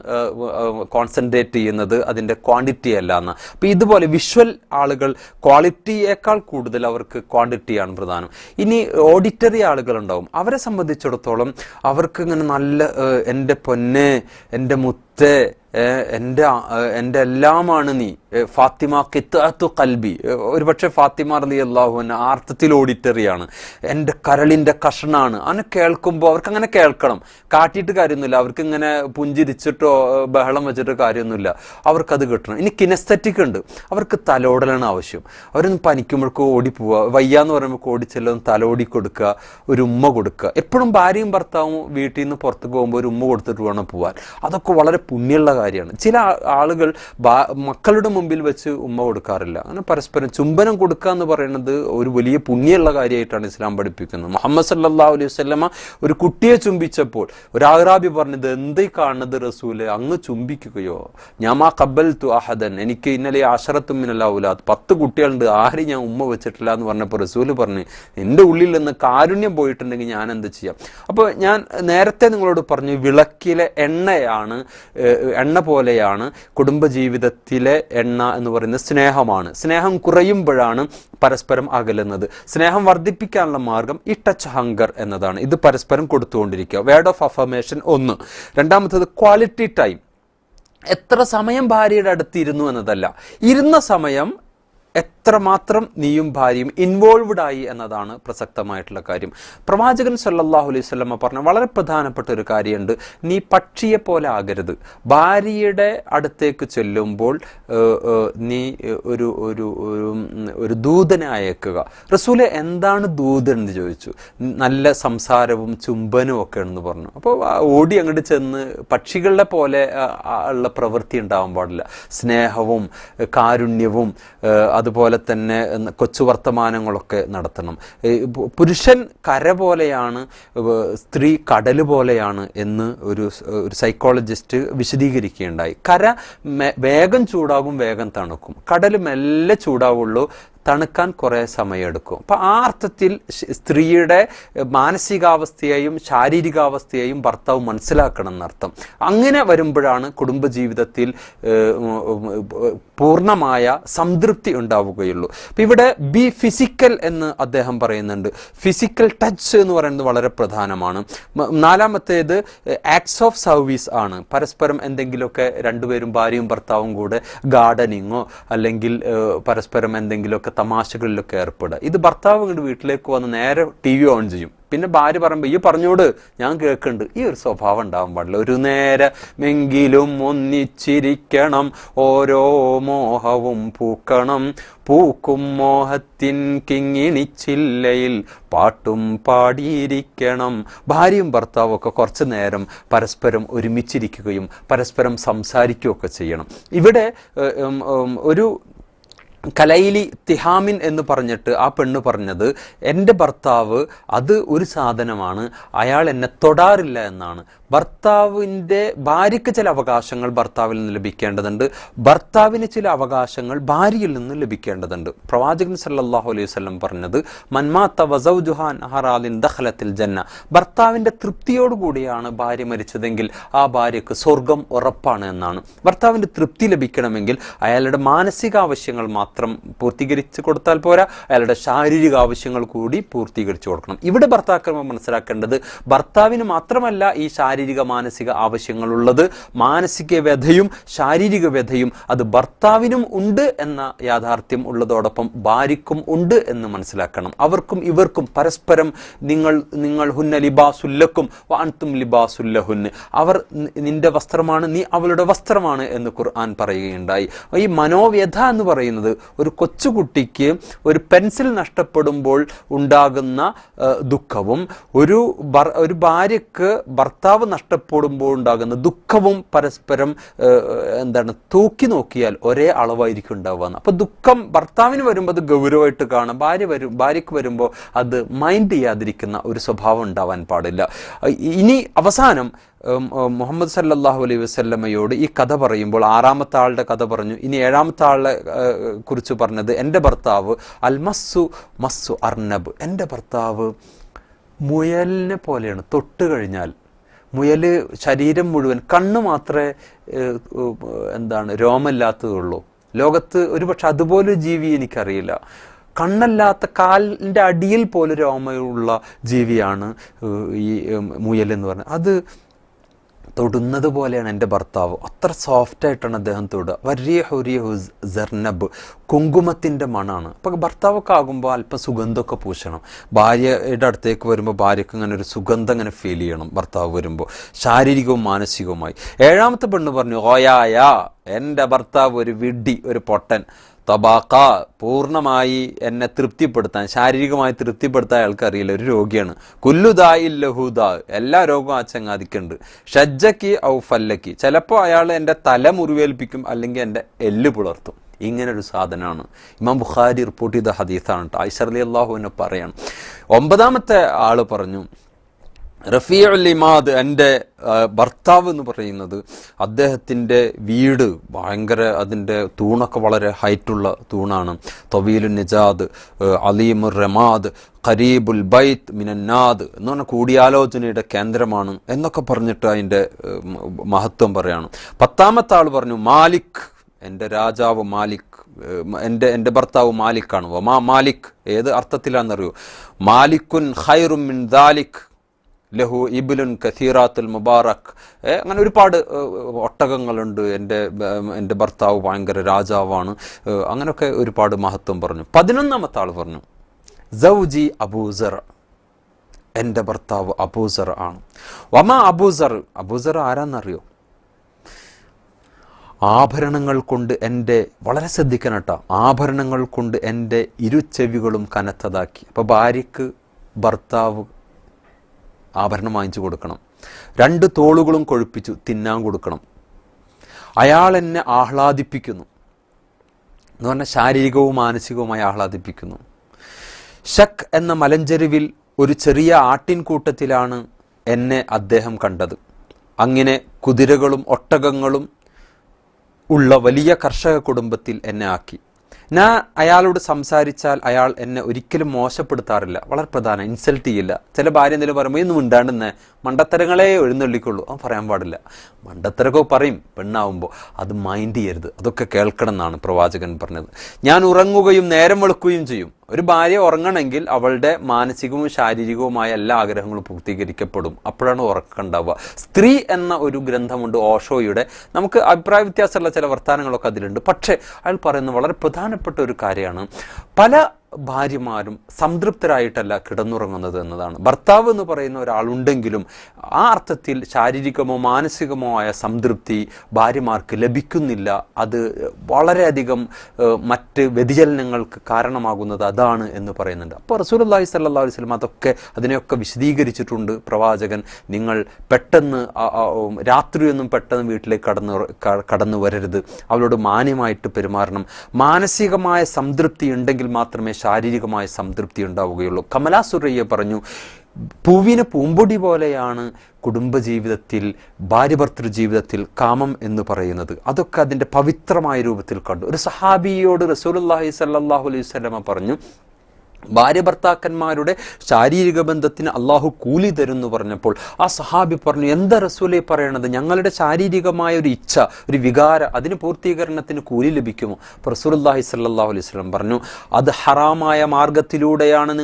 കോൺസെൻട്രേറ്റ് ചെയ്യുന്നത്, അതിൻ്റെ ക്വാണ്ടിറ്റി അല്ല എന്ന്. അപ്പം ഇതുപോലെ വിഷ്വൽ ആളുകൾ ക്വാളിറ്റിയേക്കാൾ കൂടുതൽ അവർക്ക് ക്വാണ്ടിറ്റിയാണ് പ്രധാനം. ഇനി ഓഡിറ്ററി ആളുകളുണ്ടാവും, അവരെ സംബന്ധിച്ചിടത്തോളം അവർക്ക് ഇങ്ങനെ നല്ല എൻ്റെ പൊന്നെ, എൻ്റെ മുത്തേ, എൻ്റെ എല്ലാമാണ് നീ, ഫാത്തിമ കിത്അത്തു ഖൽബി, ഒരുപക്ഷെ ഫാത്തിമ റളിയല്ലാഹു അൻഹ ആ അർത്ഥത്തിൽ ഓഡിറ്ററിയാണ്, എൻ്റെ കരളിൻ്റെ കഷണാണ്. അങ്ങനെ കേൾക്കുമ്പോൾ അവർക്ക് അങ്ങനെ കേൾക്കണം, കാട്ടിയിട്ട് കാര്യമൊന്നുമില്ല, അവർക്ക് ഇങ്ങനെ പുഞ്ചിരിച്ചിട്ടോ ബഹളം വെച്ചിട്ടോ കാര്യമൊന്നുമില്ല, അവർക്കത് കിട്ടണം. ഇനി കിനസ്തെറ്റിക് ഉണ്ട്, അവർക്ക് തലോടലാണ് ആവശ്യം. അവരൊന്നും പനിക്കുമ്പോഴേക്കും ഓടിപ്പോവുക, വയ്യാന്ന് പറയുമ്പോൾ ഓടിച്ചെല്ലാം തലോടി കൊടുക്കുക, ഒരു ഉമ്മ കൊടുക്കുക. എപ്പോഴും ഭാര്യയും ഭർത്താവും വീട്ടിൽ നിന്ന് പുറത്തേക്ക് പോകുമ്പോൾ ഒരു ഉമ്മ കൊടുത്തിട്ട് വേണം പോകാൻ. അതൊക്കെ വളരെ പുണ്യമുള്ള കാര്യമാണ്. ചില ആളുകൾ മക്കളുടെ മുമ്പിൽ വെച്ച് ഉമ്മ കൊടുക്കാറില്ല. അങ്ങനെ പരസ്പരം ചുംബനം കൊടുക്കുക എന്ന് പറയുന്നത് ഒരു വലിയ പുണ്യമുള്ള കാര്യമായിട്ടാണ് ഇസ്ലാം പഠിപ്പിക്കുന്നത്. മുഹമ്മദ് സല്ലല്ലാഹു അലൈഹി വസല്ലമ ഒരു കുട്ടിയെ ചുംബിച്ചപ്പോൾ ഒരു അഅ്റാബി പറഞ്ഞത്, എന്തേ കാണുന്നത് റസൂലെ, അങ്ങ് ചുംബിക്കുകയോ? ഞാമാ ഖബ്ബൽതു അഹദൻ, എനിക്ക് ഇന്നലെ അശറത്തും മിനൽ ഔലാദ്, 10 കുട്ടികളുണ്ട്, ആരും ഞാൻ ഉമ്മ വെച്ചിട്ടില്ല എന്ന് പറഞ്ഞപ്പോൾ റസൂല് പറഞ്ഞു, എൻ്റെ ഉള്ളിൽ നിന്ന് കാരുണ്യം പോയിട്ടുണ്ടെങ്കിൽ ഞാൻ എന്ത് ചെയ്യാം? അപ്പോൾ ഞാൻ നേരത്തെ നിങ്ങളോട് പറഞ്ഞു, വിളക്കിലെ എണ്ണയാണ്, എണ്ണ പോലെയാണ് കുടുംബജീവിതത്തിലെ എണ്ണ എന്ന് പറയുന്നത് സ്നേഹമാണ്. സ്നേഹം കുറയുമ്പോഴാണ് പരസ്പരം അകലുന്നത്. സ്നേഹം വർദ്ധിപ്പിക്കാനുള്ള മാർഗം ഈ ടച്ച് ഹങ്കർ എന്നതാണ്. ഇത് പരസ്പരം കൊടുത്തുകൊണ്ടിരിക്കുക. Word of affirmation 1. രണ്ടാമത്തത് ക്വാളിറ്റി ടൈം. എത്ര സമയം ഭാര്യയുടെ അടുത്ത് ഇരുന്നു എന്നതല്ല, ഇരുന്ന സമയം എത്രമാത്രം നീയും ഭാര്യയും ഇൻവോൾവ്ഡ് ആയി എന്നതാണ് പ്രസക്തമായിട്ടുള്ള കാര്യം. പ്രവാചകൻ സല്ലല്ലാഹു അലൈഹി വസല്ലമ പറഞ്ഞ വളരെ പ്രധാനപ്പെട്ട ഒരു കാര്യമുണ്ട്, നീ പക്ഷിയെ പോലെ ആകരുത്. ഭാര്യയുടെ അടുത്തേക്ക് ചെല്ലുമ്പോൾ നീ ഒരു ഒരു ഒരു ദൂതനെ അയക്കുക. റസൂലെ എന്താണ് ദൂതൻ എന്ന് ചോദിച്ചു. നല്ല സംസാരവും ചുംബനവും ഒക്കെ എന്ന് പറഞ്ഞു. അപ്പോൾ ഓടി അങ്ങോട്ട് ചെന്ന് പക്ഷികളുടെ പോലെ ഉള്ള പ്രവൃത്തി ഉണ്ടാവാൻ പാടില്ല. സ്നേഹവും കാരുണ്യവും അതുപോലെ തന്നെ കൊച്ചു വർത്തമാനങ്ങളൊക്കെ നടത്തണം. പുരുഷൻ കര പോലെയാണ്, സ്ത്രീ കടൽ പോലെയാണ് എന്ന് ഒരു സൈക്കോളജിസ്റ്റ് വിശദീകരിക്കുകയുണ്ടായി. കര വേഗം ചൂടാകും, വേഗം തണുക്കും. കടൽ മെല്ലെ ചൂടാവുള്ളൂ, തണുക്കാൻ കുറേ സമയമെടുക്കും. അപ്പം ആ അർത്ഥത്തിൽ സ്ത്രീയുടെ മാനസികാവസ്ഥയെയും ശാരീരികാവസ്ഥയെയും ഭർത്താവ് മനസ്സിലാക്കണം എന്നർത്ഥം. അങ്ങനെ വരുമ്പോഴാണ് കുടുംബജീവിതത്തിൽ പൂർണ്ണമായ സംതൃപ്തി ഉണ്ടാവുകയുള്ളൂ. അപ്പം ഇവിടെ ബി ഫിസിക്കൽ എന്ന് അദ്ദേഹം പറയുന്നുണ്ട്. ഫിസിക്കൽ ടച്ച് എന്ന് പറയുന്നത് വളരെ പ്രധാനമാണ്. 4-മത്തേത് ആക്ട്സ് ഓഫ് സർവീസ് ആണ്. പരസ്പരം എന്തെങ്കിലുമൊക്കെ രണ്ടുപേരും ഭാര്യയും ഭർത്താവും കൂടെ ഗാർഡനിങ്ങോ അല്ലെങ്കിൽ പരസ്പരം എന്തെങ്കിലുമൊക്കെ തമാശകളിലൊക്കെ ഏർപ്പെടുക. ഇത് ഭർത്താവ് ഇങ്ങോട്ട് വീട്ടിലേക്ക് വന്ന് നേരെ TV ഓൺ ചെയ്യും. പിന്നെ ഭാര്യ പറയുമ്പോൾ ഈ പറഞ്ഞോട് ഞാൻ കേൾക്കുന്നുണ്ട്. ഈ ഒരു സ്വഭാവം ഉണ്ടാവാൻ പാടില്ല. ഒരു നേരമെങ്കിലും ഒന്നിച്ചിരിക്കണം, ഓരോ മോഹവും പൂക്കണം, പൂക്കും മോഹത്തിൻ കിങ്ങിണിച്ചില്ലയിൽ പാട്ടും പാടിയിരിക്കണം. ഭാര്യയും ഭർത്താവും ഒക്കെ കുറച്ചു നേരം പരസ്പരം ഒരുമിച്ചിരിക്കുകയും പരസ്പരം സംസാരിക്കുകയൊക്കെ ചെയ്യണം. ഇവിടെ ഒരു കലയിലി തിഹാമിൻ എന്ന് പറഞ്ഞിട്ട് ആ പെണ്ണ് പറഞ്ഞത്, എൻ്റെ ഭർത്താവ് അത് ഒരു സാധനമാണ്, അയാൾ എന്നെ തൊടാറില്ല എന്നാണ്. ഭർത്താവിൻ്റെ ഭാര്യയ്ക്ക് ചില അവകാശങ്ങൾ ഭർത്താവിൽ നിന്ന് ലഭിക്കേണ്ടതുണ്ട്, ഭർത്താവിന് ചില അവകാശങ്ങൾ ഭാര്യയിൽ നിന്ന് ലഭിക്കേണ്ടതുണ്ട്. പ്രവാചകൻ സല്ലല്ലാഹു അലൈഹി വസല്ലം പറഞ്ഞത്, മൻമാത വസൗജുഹാൻ ഹറാലിൻ ദഖലത്തിൽ ജന്ന, ഭർത്താവിൻ്റെ തൃപ്തിയോടുകൂടിയാണ് ഭാര്യ മരിച്ചതെങ്കിൽ ആ ഭാര്യയ്ക്ക് സ്വർഗം ഉറപ്പാണ് എന്നാണ്. ഭർത്താവിൻ്റെ തൃപ്തി ലഭിക്കണമെങ്കിൽ അയാളുടെ മാനസിക ആവശ്യങ്ങൾ മാത്രം പൂർത്തീകരിച്ച് കൊടുത്താൽ പോരാ, അയാളുടെ ശാരീരിക ആവശ്യങ്ങൾ കൂടി പൂർത്തീകരിച്ചു കൊടുക്കണം. ഇവിടെ ഭർത്താക്കന്മാർ മനസ്സിലാക്കേണ്ടത്, ഭർത്താവിന് മാത്രമല്ല ഈ ശാരീരിക മാനസിക ആവശ്യങ്ങളുള്ളത്, മാനസിക വ്യഥയും ശാരീരിക വ്യഥയും അത് ഭർത്താവിനും ഉണ്ട് എന്ന യാഥാർത്ഥ്യം ഉള്ളതോടൊപ്പം ഭാര്യയ്ക്കും ഉണ്ട് എന്ന് മനസ്സിലാക്കണം. അവർക്കും ഇവർക്കും പരസ്പരം നിങ്ങൾ ഹുന്ന ലിബാസുല്ലക്കും വഅൻതും ലിബാസുല്ലഹുന്ന്, അവർ നിന്റെ വസ്ത്രമാണ്, നീ അവളുടെ വസ്ത്രമാണ് എന്ന് ഖുർആൻ പറയുകയുണ്ടായി. ഈ മനോവ്യഥ എന്ന് പറയുന്നത് ഒരു കൊച്ചുകുട്ടിക്ക് ഒരു പെൻസിൽ നഷ്ടപ്പെടുമ്പോൾ ഉണ്ടാകുന്ന ദുഃഖവും ഒരു ഭാര്യക്ക് ഭർത്താവ് നഷ്ടപ്പെടുമ്പോൾ ഉണ്ടാകുന്ന ദുഃഖവും പരസ്പരം തൂക്കി നോക്കിയാൽ ഒരേ അളവായിരിക്കും ഉണ്ടാവുക. അപ്പൊ ദുഃഖം ഭർത്താവിന് വരുമ്പോൾ അത് ഗൗരവമായിട്ട് കാണാം, ഭാര്യക്ക് വരുമ്പോൾ അത് മൈൻഡ് ചെയ്യാതിരിക്കുന്ന ഒരു സ്വഭാവം ഉണ്ടാവാൻ പാടില്ല. ഇനി അവസാനം മുഹമ്മദ് സല്ലല്ലാഹു അലൈഹി വസല്ലമയോട് ഈ കഥ പറയുമ്പോൾ 6ാമത്തെ ആളുടെ കഥ പറഞ്ഞു. ഇനി 7ാമത്തെ ആളെ കുറിച്ച് പറഞ്ഞത് എൻ്റെ ഭർത്താവ് അൽമസ്സു മസ്സു അർനബ്, എൻ്റെ ഭർത്താവ് മുയലിനെ പോലെയാണ്. തൊട്ട് കഴിഞ്ഞാൽ മുയല് ശരീരം മുഴുവൻ, കണ്ണ് മാത്രമേ രോമമില്ലാത്തതുള്ളൂ ലോകത്ത്. ഒരുപക്ഷെ അതുപോലൊരു ജീവി എനിക്കറിയില്ല. കണ്ണല്ലാത്ത കാലിൻ്റെ അടിയിൽ പോലെ രോമയുള്ള ജീവിയാണ് ഈ മുയൽ എന്ന് പറഞ്ഞാൽ. അത് തൊടുന്നത് പോലെയാണ് എൻ്റെ ഭർത്താവ്. അത്ര സോഫ്റ്റായിട്ടാണ് അദ്ദേഹം തൊടുക. വരിയഹുരിയഹു ജർനബ്, കുങ്കുമത്തിൻ്റെ മണാണ്. അപ്പോൾ ഭർത്താവൊക്കെ ആകുമ്പോൾ അല്പം സുഗന്ധമൊക്കെ പൂശണം. ഭാര്യയുടെ അടുത്തേക്ക് വരുമ്പോൾ ഭാര്യയ്ക്ക് ഇങ്ങനെ ഒരു സുഗന്ധം ഇങ്ങനെ ഫീൽ ചെയ്യണം ഭർത്താവ് വരുമ്പോൾ, ശാരീരികവും മാനസികവുമായി. 7ാമത്തെ പെണ്ണ് പറഞ്ഞു, ഓയായ, എൻ്റെ ഭർത്താവ് ഒരു വിഡ്ഢി, ഒരു പൊട്ടൻ. തബാക്ക, പൂർണ്ണമായി എന്നെ തൃപ്തിപ്പെടുത്താൻ, ശാരീരികമായി തൃപ്തിപ്പെടുത്താൻ അയാൾക്കറിയില്ല, ഒരു രോഗിയാണ്. കുല്ലുദായി ലഹുദാ, എല്ലാ രോഗവും ആ ചങ്ങാതിക്കുണ്ട്. ഷജ്ജക്കി ഔ ഫല്ലക്കി, ചിലപ്പോൾ അയാൾ എൻ്റെ തല മുറിവേൽപ്പിക്കും, അല്ലെങ്കിൽ എൻ്റെ എല്ല് പുലർത്തും. ഇങ്ങനൊരു സാധനമാണ്. ഇമാം ബുഖാരി റിപ്പോർട്ട് ചെയ്ത ഹദീസാണ്. ആയിഷ റളിയല്ലാഹു അൻഹ പറയാണ്. 9ാമത്തെ ആള് പറഞ്ഞു, റഫീഉൽ ഇമാദ്, എൻ്റെ ഭർത്താവ് എന്ന് പറയുന്നത് അദ്ദേഹത്തിൻ്റെ വീട് ഭയങ്കര, അതിൻ്റെ തൂണൊക്കെ വളരെ ഹൈറ്റുള്ള തൂണാണ്. തവീലുൻ നിജാദ്, അലീമുർ റമാദ്, ഖരീബുൽ ബൈത്ത് മിനന്നാദ് എന്ന് പറഞ്ഞാൽ കൂടിയാലോചനയുടെ കേന്ദ്രമാണ് എന്നൊക്കെ പറഞ്ഞിട്ട് അതിൻ്റെ മഹത്വം പറയാണ്. 10ാമത്തെ ആൾ പറഞ്ഞു, മാലിക്, എൻ്റെ രാജാവ് മാലിക്, എൻ്റെ ഭർത്താവ് മാലിക്കാണ്. വമാ മാലിക് ഏത് അർത്ഥത്തിലാണെന്നറിയോ? മാലിക്കുൻ ഖൈറും മിൻ ദാലിക് ലഹു ഇബ്ലുൻ കസീറാത്തുൽ മുബാറക്. അങ്ങനെ ഒരുപാട് ഒട്ടകങ്ങളുണ്ട്, എൻ്റെ ഭർത്താവ് ഭയങ്കര രാജാവാണ്. അങ്ങനെയൊക്കെ ഒരുപാട് മഹത്വം പറഞ്ഞു. 11ാമത്തെ ആൾ പറഞ്ഞു, സൗജി അബൂസർ, എൻ്റെ ഭർത്താവ് അബൂസർ ആണ്. വമാ അബൂസർ, അബൂസർ ആരാന്നറിയോ? ആഭരണങ്ങൾ കൊണ്ട് എൻ്റെ, വളരെ ശ്രദ്ധിക്കണം കേട്ടോ, ആഭരണങ്ങൾ കൊണ്ട് എൻ്റെ ഇരുചെവികളും കനത്തതാക്കി. അപ്പോൾ ഭാര്യയ്ക്ക് ഭർത്താവ് ആഭരണം വാങ്ങിച്ചു കൊടുക്കണം, 2 തോളുകളും കൊഴുപ്പിച്ചു തിന്നാൻ കൊടുക്കണം. അയാൾ എന്നെ ആഹ്ലാദിപ്പിക്കുന്നു എന്ന് പറഞ്ഞാൽ ശാരീരികവും മാനസികവുമായി ആഹ്ലാദിപ്പിക്കുന്നു. ഷക്ക് എന്ന മലഞ്ചെരുവിൽ ഒരു ചെറിയ ആട്ടിൻകൂട്ടത്തിലാണ് എന്നെ അദ്ദേഹം കണ്ടത്. അങ്ങനെ കുതിരകളും ഒട്ടകങ്ങളും ഉള്ള വലിയ കർഷക കുടുംബത്തിൽ എന്നെ ആക്കി. ഞാൻ അയാളോട് സംസാരിച്ചാൽ അയാൾ എന്നെ ഒരിക്കലും മോശപ്പെടുത്താറില്ല, വളരെ പ്രധാനം, ഇൻസൾട്ട് ചെയ്യില്ല. ചില ഭാര്യ എന്തെങ്കിലും പറയുമ്പോൾ ഇന്ന് മിണ്ടാണ്ടെന്ന് മണ്ടത്തരങ്ങളെ എഴുന്നള്ളിക്കുള്ളൂ, അവൻ പറയാൻ പാടില്ല. മണ്ടത്തരമൊക്കെ പറയും പെണ്ണാവുമ്പോൾ, അത് മൈൻഡ് ചെയ്യരുത്, അതൊക്കെ കേൾക്കണം എന്നാണ് പ്രവാചകൻ പറഞ്ഞത്. ഞാൻ ഉറങ്ങുകയും നേരം വെളുക്കുകയും ചെയ്യും. ഒരു ഭാര്യ ഉറങ്ങണമെങ്കിൽ അവളുടെ മാനസികവും ശാരീരികവുമായ എല്ലാ ആഗ്രഹങ്ങളും പൂർത്തീകരിക്കപ്പെടും, അപ്പോഴാണ് ഉറക്കം ഉണ്ടാവുക. സ്ത്രീ എന്ന ഒരു ഗ്രന്ഥമുണ്ട് ഓഷോയുടെ, നമുക്ക് അഭിപ്രായ വ്യത്യാസമുള്ള ചില വർത്താനങ്ങളൊക്കെ അതിലുണ്ട്. പക്ഷേ അയാൾ പറയുന്നത് വളരെ പ്രധാനപ്പെട്ട ഒരു കാര്യമാണ്. പല ഭാര്യമാരും സംതൃപ്തരായിട്ടല്ല കിടന്നുറങ്ങുന്നത് എന്നതാണ്. ഭർത്താവ് എന്ന് പറയുന്ന ഒരാളുണ്ടെങ്കിലും ആ അർത്ഥത്തിൽ ശാരീരികമോ മാനസികമോ ആയ സംതൃപ്തി ഭാര്യമാർക്ക് ലഭിക്കുന്നില്ല. അത് വളരെയധികം മറ്റ് വ്യതിചലനങ്ങൾക്ക് കാരണമാകുന്നത് അതാണ് എന്ന് പറയുന്നുണ്ട്. അപ്പോൾ റസൂലുള്ളാഹി സ്വല്ലല്ലാഹു അലൈഹി വസല്ലം അതിനെയൊക്കെ വിശദീകരിച്ചിട്ടുണ്ട് പ്രവാചകൻ. നിങ്ങൾ പെട്ടെന്ന് രാത്രിയൊന്നും പെട്ടെന്ന് വീട്ടിലേക്ക് കടന്നു വരരുത്, അവളോട് മാന്യമായിട്ട് പെരുമാറണം. മാനസികമായ സംതൃപ്തി ഉണ്ടെങ്കിൽ മാത്രമേ ശാരീരികമായ സംതൃപ്തി ഉണ്ടാവുകയുള്ളൂ. കമലാ സുറയ്യ പറഞ്ഞു, പൂവിന് പൂമ്പൊടി പോലെയാണ് കുടുംബജീവിതത്തിൽ, ഭാര്യഭർത്തൃ ജീവിതത്തിൽ കാമം എന്ന് പറയുന്നത്. അതൊക്കെ അതിൻ്റെ പവിത്രമായ രൂപത്തിൽ കണ്ടു. ഒരു സഹാബിയോട് റസൂലുള്ളാഹി സ്വല്ലല്ലാഹു അലൈഹി വസല്ലം പറഞ്ഞു, ഭാര്യ ഭർത്താക്കന്മാരുടെ ശാരീരിക ബന്ധത്തിന് അള്ളാഹു കൂലി തരും എന്ന് പറഞ്ഞപ്പോൾ ആ സഹാബി പറഞ്ഞു, എന്താ റസൂലേ പറയണത്? ഞങ്ങളുടെ ശാരീരികമായ ഒരു ഇച്ഛ, ഒരു വികാരം, അതിന് പൂർത്തീകരണത്തിന് കൂലി ലഭിക്കുമോ? അപ്പോൾ റസൂലുള്ളാഹി സ്വല്ലല്ലാഹു അലൈഹി വസല്ലം പറഞ്ഞു, അത് ഹറാമായ മാർഗത്തിലൂടെയാണ്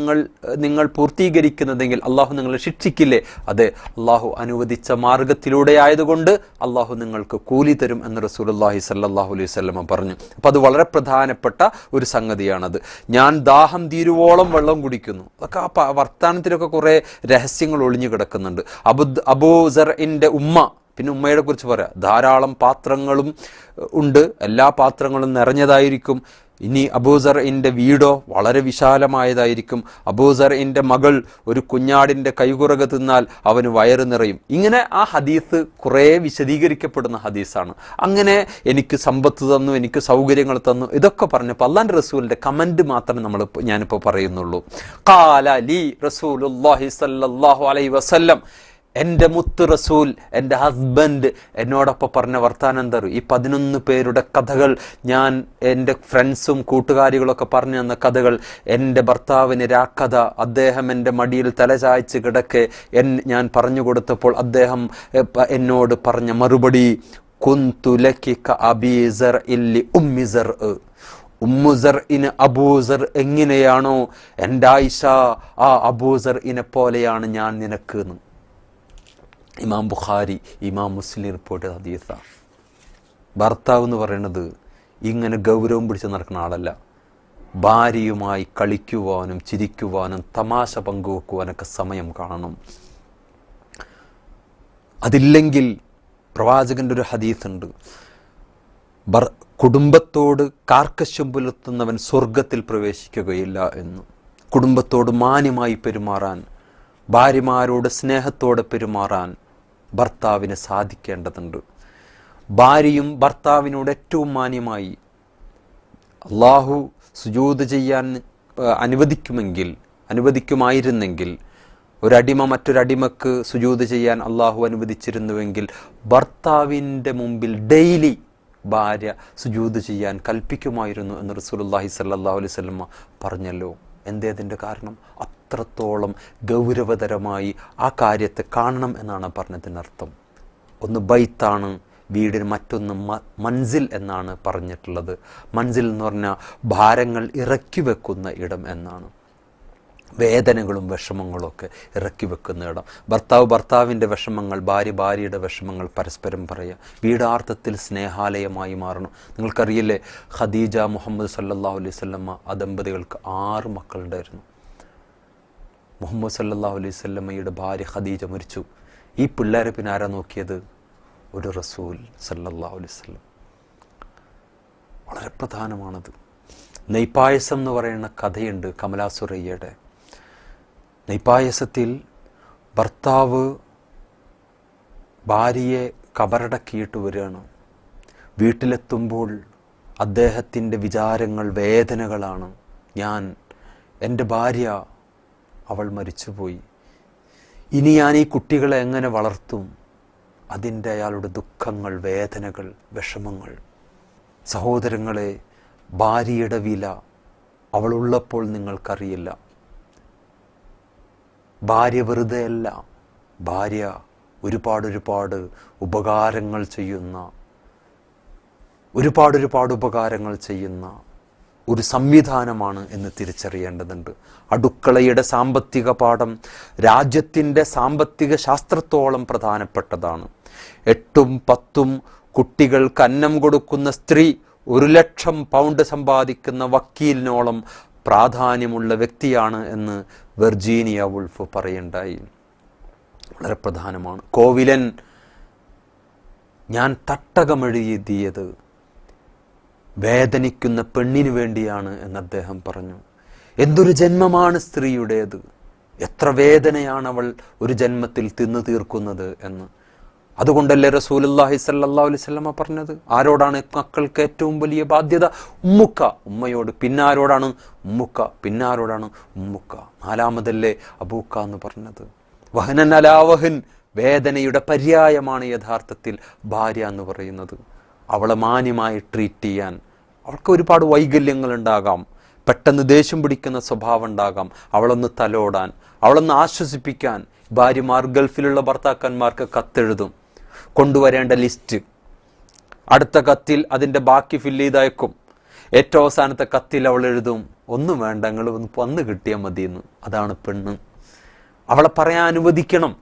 നിങ്ങൾ പൂർത്തീകരിക്കുന്നതെങ്കിൽ അള്ളാഹു നിങ്ങളെ ശിക്ഷിക്കില്ലേ? അതെ, അള്ളാഹു അനുവദിച്ച മാർഗത്തിലൂടെ ആയതുകൊണ്ട് അള്ളാഹു നിങ്ങൾക്ക് കൂലി തരും എന്ന് റസൂലുള്ളാഹി സ്വല്ലല്ലാഹു അലൈഹി വസല്ലം പറഞ്ഞു. അപ്പോൾ അത് വളരെ പ്രധാനപ്പെട്ട ഒരു സംഗതിയാണത്. ഞാൻ ദാഹം തീരുവോളം വെള്ളം കുടിക്കുന്നു. അതൊക്കെ ആ വർത്താനത്തിലൊക്കെ കുറേ രഹസ്യങ്ങൾ ഒളിഞ്ഞു കിടക്കുന്നുണ്ട്. അബൂസറിന്റെ ഉമ്മ, പിന്നെ ഉമ്മയെ കുറിച്ച് പറയാം, ധാരാളം പാത്രങ്ങളും ഉണ്ട്, എല്ലാ പാത്രങ്ങളും നിറഞ്ഞതായിരിക്കും. ഇനി അബൂസർഇന്റെ വീടോ വളരെ വിശാലമായതായിരിക്കും. അബൂസർഇന്റെ മകൾ ഒരു കുഞ്ഞാടിന്റെ കൈകുറക് തിന്നാൽ അവന് വയറ് നിറയും. ഇങ്ങനെ ആ ഹദീസ് കുറേ വിശദീകരിക്കപ്പെടുന്ന ഹദീസാണ്. അങ്ങനെ എനിക്ക് സമ്പത്ത് തന്നു, എനിക്ക് സൗകര്യങ്ങൾ തന്നു, ഇതൊക്കെ പറഞ്ഞപ്പോൾ അല്ലാഹുവിന്റെ റസൂലിന്റെ കമന്റ് മാത്രമേ ഞാനിപ്പോൾ പറയുന്നുള്ളൂ. ഖാല ലി റസൂലുള്ളാഹി സ്വല്ലല്ലാഹു അലൈഹി വസല്ലം, എൻ്റെ മുത്ത് റസൂൽ, എൻ്റെ ഹസ്ബൻഡ് എന്നോടൊപ്പം പറഞ്ഞ വർത്താനം എന്താ? ഈ 11 പേരുടെ കഥകൾ, ഞാൻ എൻ്റെ ഫ്രണ്ട്സും കൂട്ടുകാരികളൊക്കെ പറഞ്ഞു തന്ന കഥകൾ, എൻ്റെ ഭർത്താവിന് രാക്കഥ, അദ്ദേഹം എൻ്റെ മടിയിൽ തലചായ്ച്ച് കിടക്കെ ഞാൻ പറഞ്ഞു കൊടുത്തപ്പോൾ അദ്ദേഹം എന്നോട് പറഞ്ഞ മറുപടി, കുന്തു ലക്കി കഅബീ സർഇൻ ലി ഉമ്മി സർഇ, ഉമ്മുസർഇന് അബൂസർ എങ്ങനെയാണോ എൻ്റെ ആയിഷ ആ അബൂസർഇനെ പോലെയാണ് ഞാൻ നിനക്ക്. ഇമാം ബുഖാരി, ഇമാം മുസ്ലിം റിപ്പോർട്ട് ഹദീസാണ്. ഭർത്താവ് എന്ന് പറയുന്നത് ഇങ്ങനെ ഗൗരവം പിടിച്ച് നടക്കുന്ന ആളല്ല. ഭാര്യയുമായി കളിക്കുവാനും ചിരിക്കുവാനും തമാശ പങ്കുവെക്കുവാനൊക്കെ സമയം കാണണം. അതില്ലെങ്കിൽ പ്രവാചകന്റെ ഒരു ഹദീസുണ്ട്, കുടുംബത്തോട് കാർക്കശ്യം പുലർത്തുന്നവൻ സ്വർഗത്തിൽ പ്രവേശിക്കുകയില്ല എന്ന്. കുടുംബത്തോട് മാന്യമായി പെരുമാറാൻ, ഭാര്യമാരോട് സ്നേഹത്തോടെ പെരുമാറാൻ ഭർത്താവിന് സാധിക്കേണ്ടതുണ്ട്. ഭാര്യയും ഭർത്താവിനോട് ഏറ്റവും മാന്യമായി അള്ളാഹു സുജൂദ് ചെയ്യാൻ അനുവദിക്കുമായിരുന്നെങ്കിൽ, ഒരടിമ മറ്റൊരടിമക്ക് സുജൂദ് ചെയ്യാൻ അള്ളാഹു അനുവദിച്ചിരുന്നുവെങ്കിൽ ഭർത്താവിൻ്റെ മുമ്പിൽ ഡെയിലി ഭാര്യ സുജൂദ് ചെയ്യാൻ കൽപ്പിക്കുമായിരുന്നു എന്ന് റസൂലുള്ളാഹി സ്വല്ലല്ലാഹു അലൈഹി വസല്ലം പറഞ്ഞല്ലോ. എന്തേതിൻ്റെ കാരണം? അത്രത്തോളം ഗൗരവതരമായി ആ കാര്യത്തെ കാണണം എന്നാണ് പറഞ്ഞതിനർത്ഥം. ഒന്ന് ബൈത്താണ് വീടിന്, മറ്റൊന്ന് മൻസിൽ എന്നാണ് പറഞ്ഞിട്ടുള്ളത്. മൻസിൽ എന്ന് പറഞ്ഞാൽ ഭാരങ്ങൾ ഇറക്കി വെക്കുന്ന ഇടം എന്നാണ്. വേദനകളും വിഷമങ്ങളും ഒക്കെ ഇറക്കി വെക്കുന്ന ഇടം. ഭർത്താവിൻ്റെ വിഷമങ്ങൾ, ഭാര്യയുടെ വിഷമങ്ങൾ പരസ്പരം പറയുക. വീടാർത്ഥത്തിൽ സ്നേഹാലയമായി മാറണം. നിങ്ങൾക്കറിയില്ലേ, ഖദീജ മുഹമ്മദ് സല്ലല്ലാഹു അലൈഹി വസല്ലമ ആ ദമ്പതികൾക്ക് 6 മക്കളുണ്ടായിരുന്നു. മുഹമ്മദ് സല്ലല്ലാഹു അലൈഹി വസല്ലമയുടെ ഭാര്യ ഖദീജ മരിച്ചു. ഈ പിള്ളേരെ പിന്നെ ആരാ നോക്കിയത്? ഒരു റസൂൽ സല്ലല്ലാഹു അലൈഹി വസല്ലം. വളരെ പ്രധാനമാണത്. നെയ്പായസം എന്ന് പറയുന്ന കഥയുണ്ട് കമലാസുരയ്യയുടെ. നെയ്പായസത്തിൽ ഭർത്താവ് ഭാര്യയെ കബറടക്കിയിട്ട് വരികയാണ്. വീട്ടിലെത്തുമ്പോൾ അദ്ദേഹത്തിൻ്റെ വിചാരങ്ങൾ, വേദനകളാണ്. എൻ്റെ ഭാര്യ അവൾ മരിച്ചുപോയി, ഇനി ഞാൻ ഈ കുട്ടികളെ എങ്ങനെ വളർത്തും? അതിൻ്റെ അയാളുടെ ദുഃഖങ്ങൾ, വേദനകൾ, വിഷമങ്ങൾ. സഹോദരങ്ങളെ, ഭാര്യയുടെ വില അവളുള്ളപ്പോൾ നിങ്ങൾക്കറിയില്ല. ഭാര്യ വെറുതെ അല്ല, ഭാര്യ ഒരുപാട് ഉപകാരങ്ങൾ ചെയ്യുന്ന, ഒരുപാട് ഉപകാരങ്ങൾ ചെയ്യുന്ന ഒരു സംവിധാനമാണ് എന്ന് തിരിച്ചറിയേണ്ടതുണ്ട്. അടുക്കളയുടെ സാമ്പത്തിക പാഠം രാജ്യത്തിൻ്റെ സാമ്പത്തിക ശാസ്ത്രത്തോളം പ്രധാനപ്പെട്ടതാണ്. 8ഉം 10ഉം കുട്ടികൾക്ക് അന്നം കൊടുക്കുന്ന സ്ത്രീ 1,00,000 പൗണ്ട് സമ്പാദിക്കുന്ന വക്കീലിനോളം പ്രാധാന്യമുള്ള വ്യക്തിയാണ് എന്ന് വെർജീനിയ വുൾഫ് പറയുണ്ടായി. വളരെ പ്രധാനമാണ്. കോവിലൻ, ഞാൻ തട്ടകമെഴുതിയത് വേദനിക്കുന്ന പെണ്ണിന് വേണ്ടിയാണ് എന്ന് അദ്ദേഹം പറഞ്ഞു. എന്തൊരു ജന്മമാണ് സ്ത്രീയുടേത്, എത്ര വേദനയാണ് അവൾ ഒരു ജന്മത്തിൽ തിന്നു തീർക്കുന്നത് എന്ന്. അതുകൊണ്ടല്ലേ റസൂലുള്ളാഹി സ്വല്ലല്ലാഹു അലൈഹി വസല്ലമ പറഞ്ഞത്, ആരോടാണ് മക്കൾക്ക് ഏറ്റവും വലിയ ബാധ്യത? ഉമ്മുക്ക, ഉമ്മയോട്. പിന്നാരോടാണ്? ഉമ്മുക്ക. പിന്നാരോടാണ്? ഉമ്മുക്ക. 4മതല്ലേ അബൂക്ക എന്ന് പറഞ്ഞത്. വഹനൻ അലാ വഹൻ, വേദനയുടെ പര്യായമാണ് യഥാർത്ഥത്തിൽ ഭാര്യ എന്ന് പറയുന്നത്. അവളെ മാന്യമായി ട്രീറ്റ് ചെയ്യാൻ. അവൾക്ക് ഒരുപാട് വൈകല്യങ്ങൾ ഉണ്ടാകാം, പെട്ടെന്ന് ദേഷ്യം പിടിക്കുന്ന സ്വഭാവം ഉണ്ടാകാം. അവളൊന്ന് തലോടാൻ, അവളൊന്ന് ആശ്വസിപ്പിക്കാൻ ഭാര്യമാർ ഗൾഫിലുള്ള ഭർത്താക്കന്മാർക്ക് കത്തെഴുതും, കൊണ്ടുവരേണ്ട ലിസ്റ്റ്. അടുത്ത കത്തിൽ അതിൻ്റെ ബാക്കി ഫില്ല് ചെയ്തയക്കും. ഏറ്റവും അവസാനത്തെ കത്തിൽ അവൾ എഴുതും, ഒന്നും വേണ്ട, നിങ്ങൾ ഒന്ന് വന്ന് കിട്ടിയാൽ മതിയെന്ന്. അതാണ് പെണ്ണ്. അവളെ പറയാൻ അനുവദിക്കണം.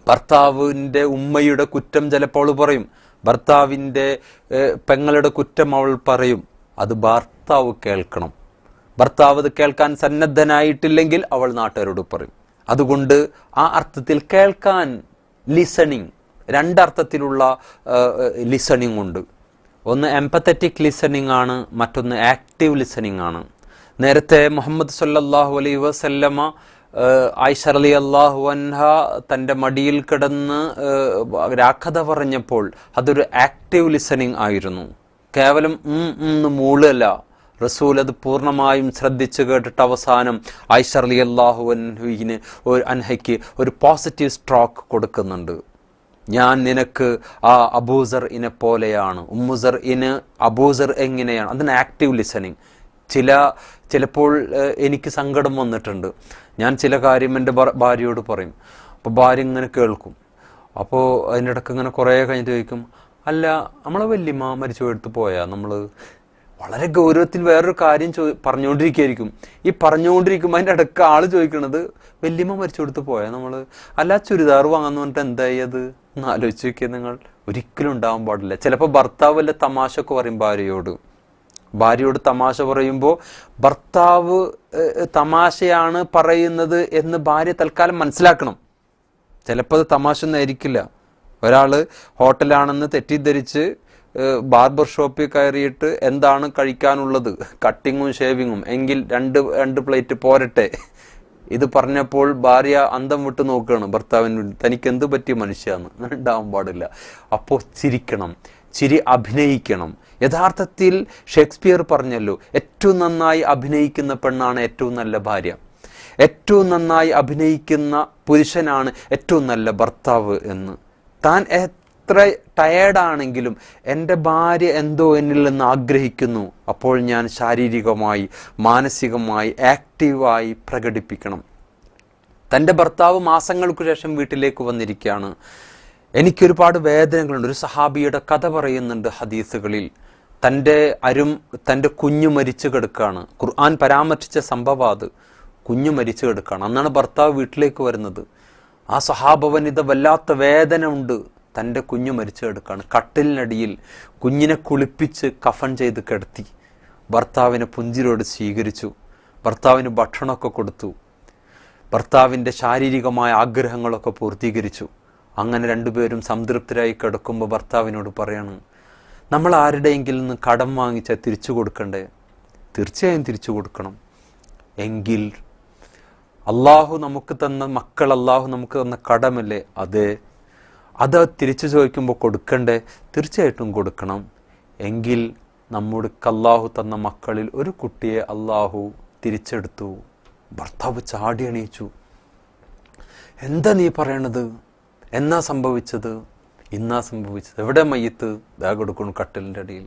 ഭർത്താവിൻ്റെ ഉമ്മയുടെ കുറ്റം ചിലപ്പോൾ അവൾ പറയും, ഭർത്താവിൻ്റെ പെങ്ങളുടെ കുറ്റം അവൾ പറയും. അത് ഭർത്താവ് കേൾക്കണം. ഭർത്താവ് അത് കേൾക്കാൻ സന്നദ്ധനായിട്ടില്ലെങ്കിൽ അവൾ നാട്ടുകാരോട് പറയും. അതുകൊണ്ട് ആ അർത്ഥത്തിൽ കേൾക്കാൻ, ലിസണിങ്, രണ്ടർത്ഥത്തിലുള്ള ലിസണിങ് ഉണ്ട്. ഒന്ന് എംപത്തറ്റിക് ലിസണിങ് ആണ്, മറ്റൊന്ന് ആക്റ്റീവ് ലിസണിങ് ആണ്. നേരത്തെ മുഹമ്മദ് സല്ലല്ലാഹു അലൈഹി വസല്ലമ ആയിഷ റളിയല്ലാഹു അൻഹ തൻ്റെ മടിയിൽ കിടന്ന് രാഖത പറഞ്ഞപ്പോൾ അതൊരു ആക്റ്റീവ് ലിസണിങ് ആയിരുന്നു. കേവലം മൂളല്ല, റസൂൽ അത് പൂർണ്ണമായും ശ്രദ്ധിച്ചു കേട്ടിട്ട് അവസാനം ആയിഷ റളിയല്ലാഹു അൻഹയ്ക്ക് ഒരു പോസിറ്റീവ് സ്ട്രോക്ക് കൊടുക്കുന്നുണ്ട്. ഞാൻ നിനക്ക് ആ അബൂസർ ഇനെ പോലെയാണ്, ഉമ്മുസർ ഇന് അബൂസർ എങ്ങനെയാണ്. അതിന് ആക്റ്റീവ് ലിസണിങ്. ചിലപ്പോൾ എനിക്ക് സങ്കടം വന്നിട്ടുണ്ട്, ഞാൻ ചില കാര്യം എൻ്റെ ഭാര്യയോട് പറയും. അപ്പോൾ ഭാര്യ ഇങ്ങനെ കേൾക്കും. അപ്പോൾ അതിൻ്റെ ഇടയ്ക്ക് ഇങ്ങനെ കുറേ കഴിഞ്ഞിട്ട് ചോദിക്കും, അല്ല നമ്മളെ വല്യമ്മ മരിച്ചു എടുത്ത് പോയാൽ നമ്മൾ വളരെ ഗൗരവത്തിൽ വേറൊരു കാര്യം പറഞ്ഞുകൊണ്ടിരിക്കുകയായിരിക്കും. ഈ പറഞ്ഞുകൊണ്ടിരിക്കുമ്പോൾ അതിൻ്റെ ഇടയ്ക്ക് ആൾ ചോദിക്കണത് വല്യമ്മ മരിച്ചു കൊടുത്ത് പോയാൽ നമ്മൾ അല്ല ചുരിദാർ വാങ്ങാന്ന് പറഞ്ഞിട്ട് എന്തായി അത് എന്ന് ആലോചിച്ച് നോക്കിയാൽ നിങ്ങൾ ഒരിക്കലും ഉണ്ടാവാൻ പാടില്ല. ചിലപ്പോൾ ഭർത്താവ് വല്ല തമാശ ഒക്കെ പറയും ഭാര്യയോട് തമാശ പറയുമ്പോൾ ഭർത്താവ് തമാശയാണ് പറയുന്നത് എന്ന് ഭാര്യ തൽക്കാലം മനസ്സിലാക്കണം. ചിലപ്പോൾ അത് തമാശ ഒന്നും ആയിരിക്കില്ല. ഒരാൾ ഹോട്ടലാണെന്ന് തെറ്റിദ്ധരിച്ച് ബാർബർ ഷോപ്പിൽ കയറിയിട്ട് എന്താണ് കഴിക്കാനുള്ളത്, കട്ടിങ്ങും ഷേവിങ്ങും, എങ്കിൽ രണ്ട് പ്ലേറ്റ് പോരട്ടെ, ഇത് പറഞ്ഞപ്പോൾ ഭാര്യ അന്തം വിട്ട് നോക്കുകയാണ് ഭർത്താവിന്, തനിക്ക് എന്ത് പറ്റിയ മനുഷ്യാന്ന്. അങ്ങനെ ഉണ്ടാവാൻ പാടില്ല. അപ്പോൾ ചിരിക്കണം, ചിരി അഭിനയിക്കണം. യഥാർത്ഥത്തിൽ ഷേക്സ്പിയർ പറഞ്ഞല്ലോ, ഏറ്റവും നന്നായി അഭിനയിക്കുന്ന പെണ്ണാണ് ഏറ്റവും നല്ല ഭാര്യ, ഏറ്റവും നന്നായി അഭിനയിക്കുന്ന പുരുഷനാണ് ഏറ്റവും നല്ല ഭർത്താവ് എന്ന്. താൻ എത്ര ടയേർഡാണെങ്കിലും എൻ്റെ ഭാര്യ എന്തോ എന്നിൽ നിന്ന് ആഗ്രഹിക്കുന്നു, അപ്പോൾ ഞാൻ ശാരീരികമായി മാനസികമായി ആക്റ്റീവായി പ്രകടിപ്പിക്കണം. തൻ്റെ ഭർത്താവ് മാസങ്ങൾക്ക് ശേഷം വീട്ടിലേക്ക് വന്നിരിക്കുകയാണ്. എനിക്കൊരുപാട് വേദനകളുണ്ട്. ഒരു സഹാബിയുടെ കഥ പറയുന്നുണ്ട് ഹദീസുകളിൽ. തൻ്റെ കുഞ്ഞു മരിച്ചു കിടക്കുകയാണ്. ഖുർആൻ പരാമർശിച്ച സംഭവം അത്. കുഞ്ഞു മരിച്ചു കിടക്കുകയാണ്. അന്നാണ് ഭർത്താവ് വീട്ടിലേക്ക് വരുന്നത്. ആ സഹാബവനിത വല്ലാത്ത വേദന ഉണ്ട്. തൻ്റെ കുഞ്ഞു മരിച്ചു കിടക്കുകയാണ്. കട്ടിലിനടിയിൽ കുഞ്ഞിനെ കുളിപ്പിച്ച് കഫൻ ചെയ്ത് കിടത്തി. ഭർത്താവിനെ പുഞ്ചിരോട് സ്വീകരിച്ചു. ഭർത്താവിന് ഭക്ഷണമൊക്കെ കൊടുത്തു. ഭർത്താവിൻ്റെ ശാരീരികമായ ആഗ്രഹങ്ങളൊക്കെ പൂർത്തീകരിച്ചു. അങ്ങനെ രണ്ടുപേരും സംതൃപ്തരായി കിടക്കുമ്പോൾ ഭർത്താവിനോട് പറയണം, നമ്മൾ ആരുടെയെങ്കിലും നിന്ന് കടം വാങ്ങിച്ചാൽ തിരിച്ചു കൊടുക്കണ്ടേ? തീർച്ചയായും തിരിച്ചു കൊടുക്കണം. എങ്കിൽ അള്ളാഹു നമുക്ക് തന്ന മക്കൾ, അള്ളാഹു നമുക്ക് തന്ന കടമല്ലേ? അതെ. അത് തിരിച്ചു ചോദിക്കുമ്പോൾ കൊടുക്കണ്ടേ? തീർച്ചയായിട്ടും കൊടുക്കണം. എങ്കിൽ നമ്മുടെ അള്ളാഹു തന്ന മക്കളിൽ ഒരു കുട്ടിയെ അള്ളാഹു തിരിച്ചെടുത്തു. ഭർത്താവ് ചാടി എണീച്ചു. എന്താ നീ പറയണത്? എന്നാ സംഭവിച്ചത്? ഇന്നാ സംഭവിച്ചത്. എവിടെ മയ്യത്ത്? ബാഗ് എടുക്കണം കട്ടിലിൻ്റെ അടിയിൽ.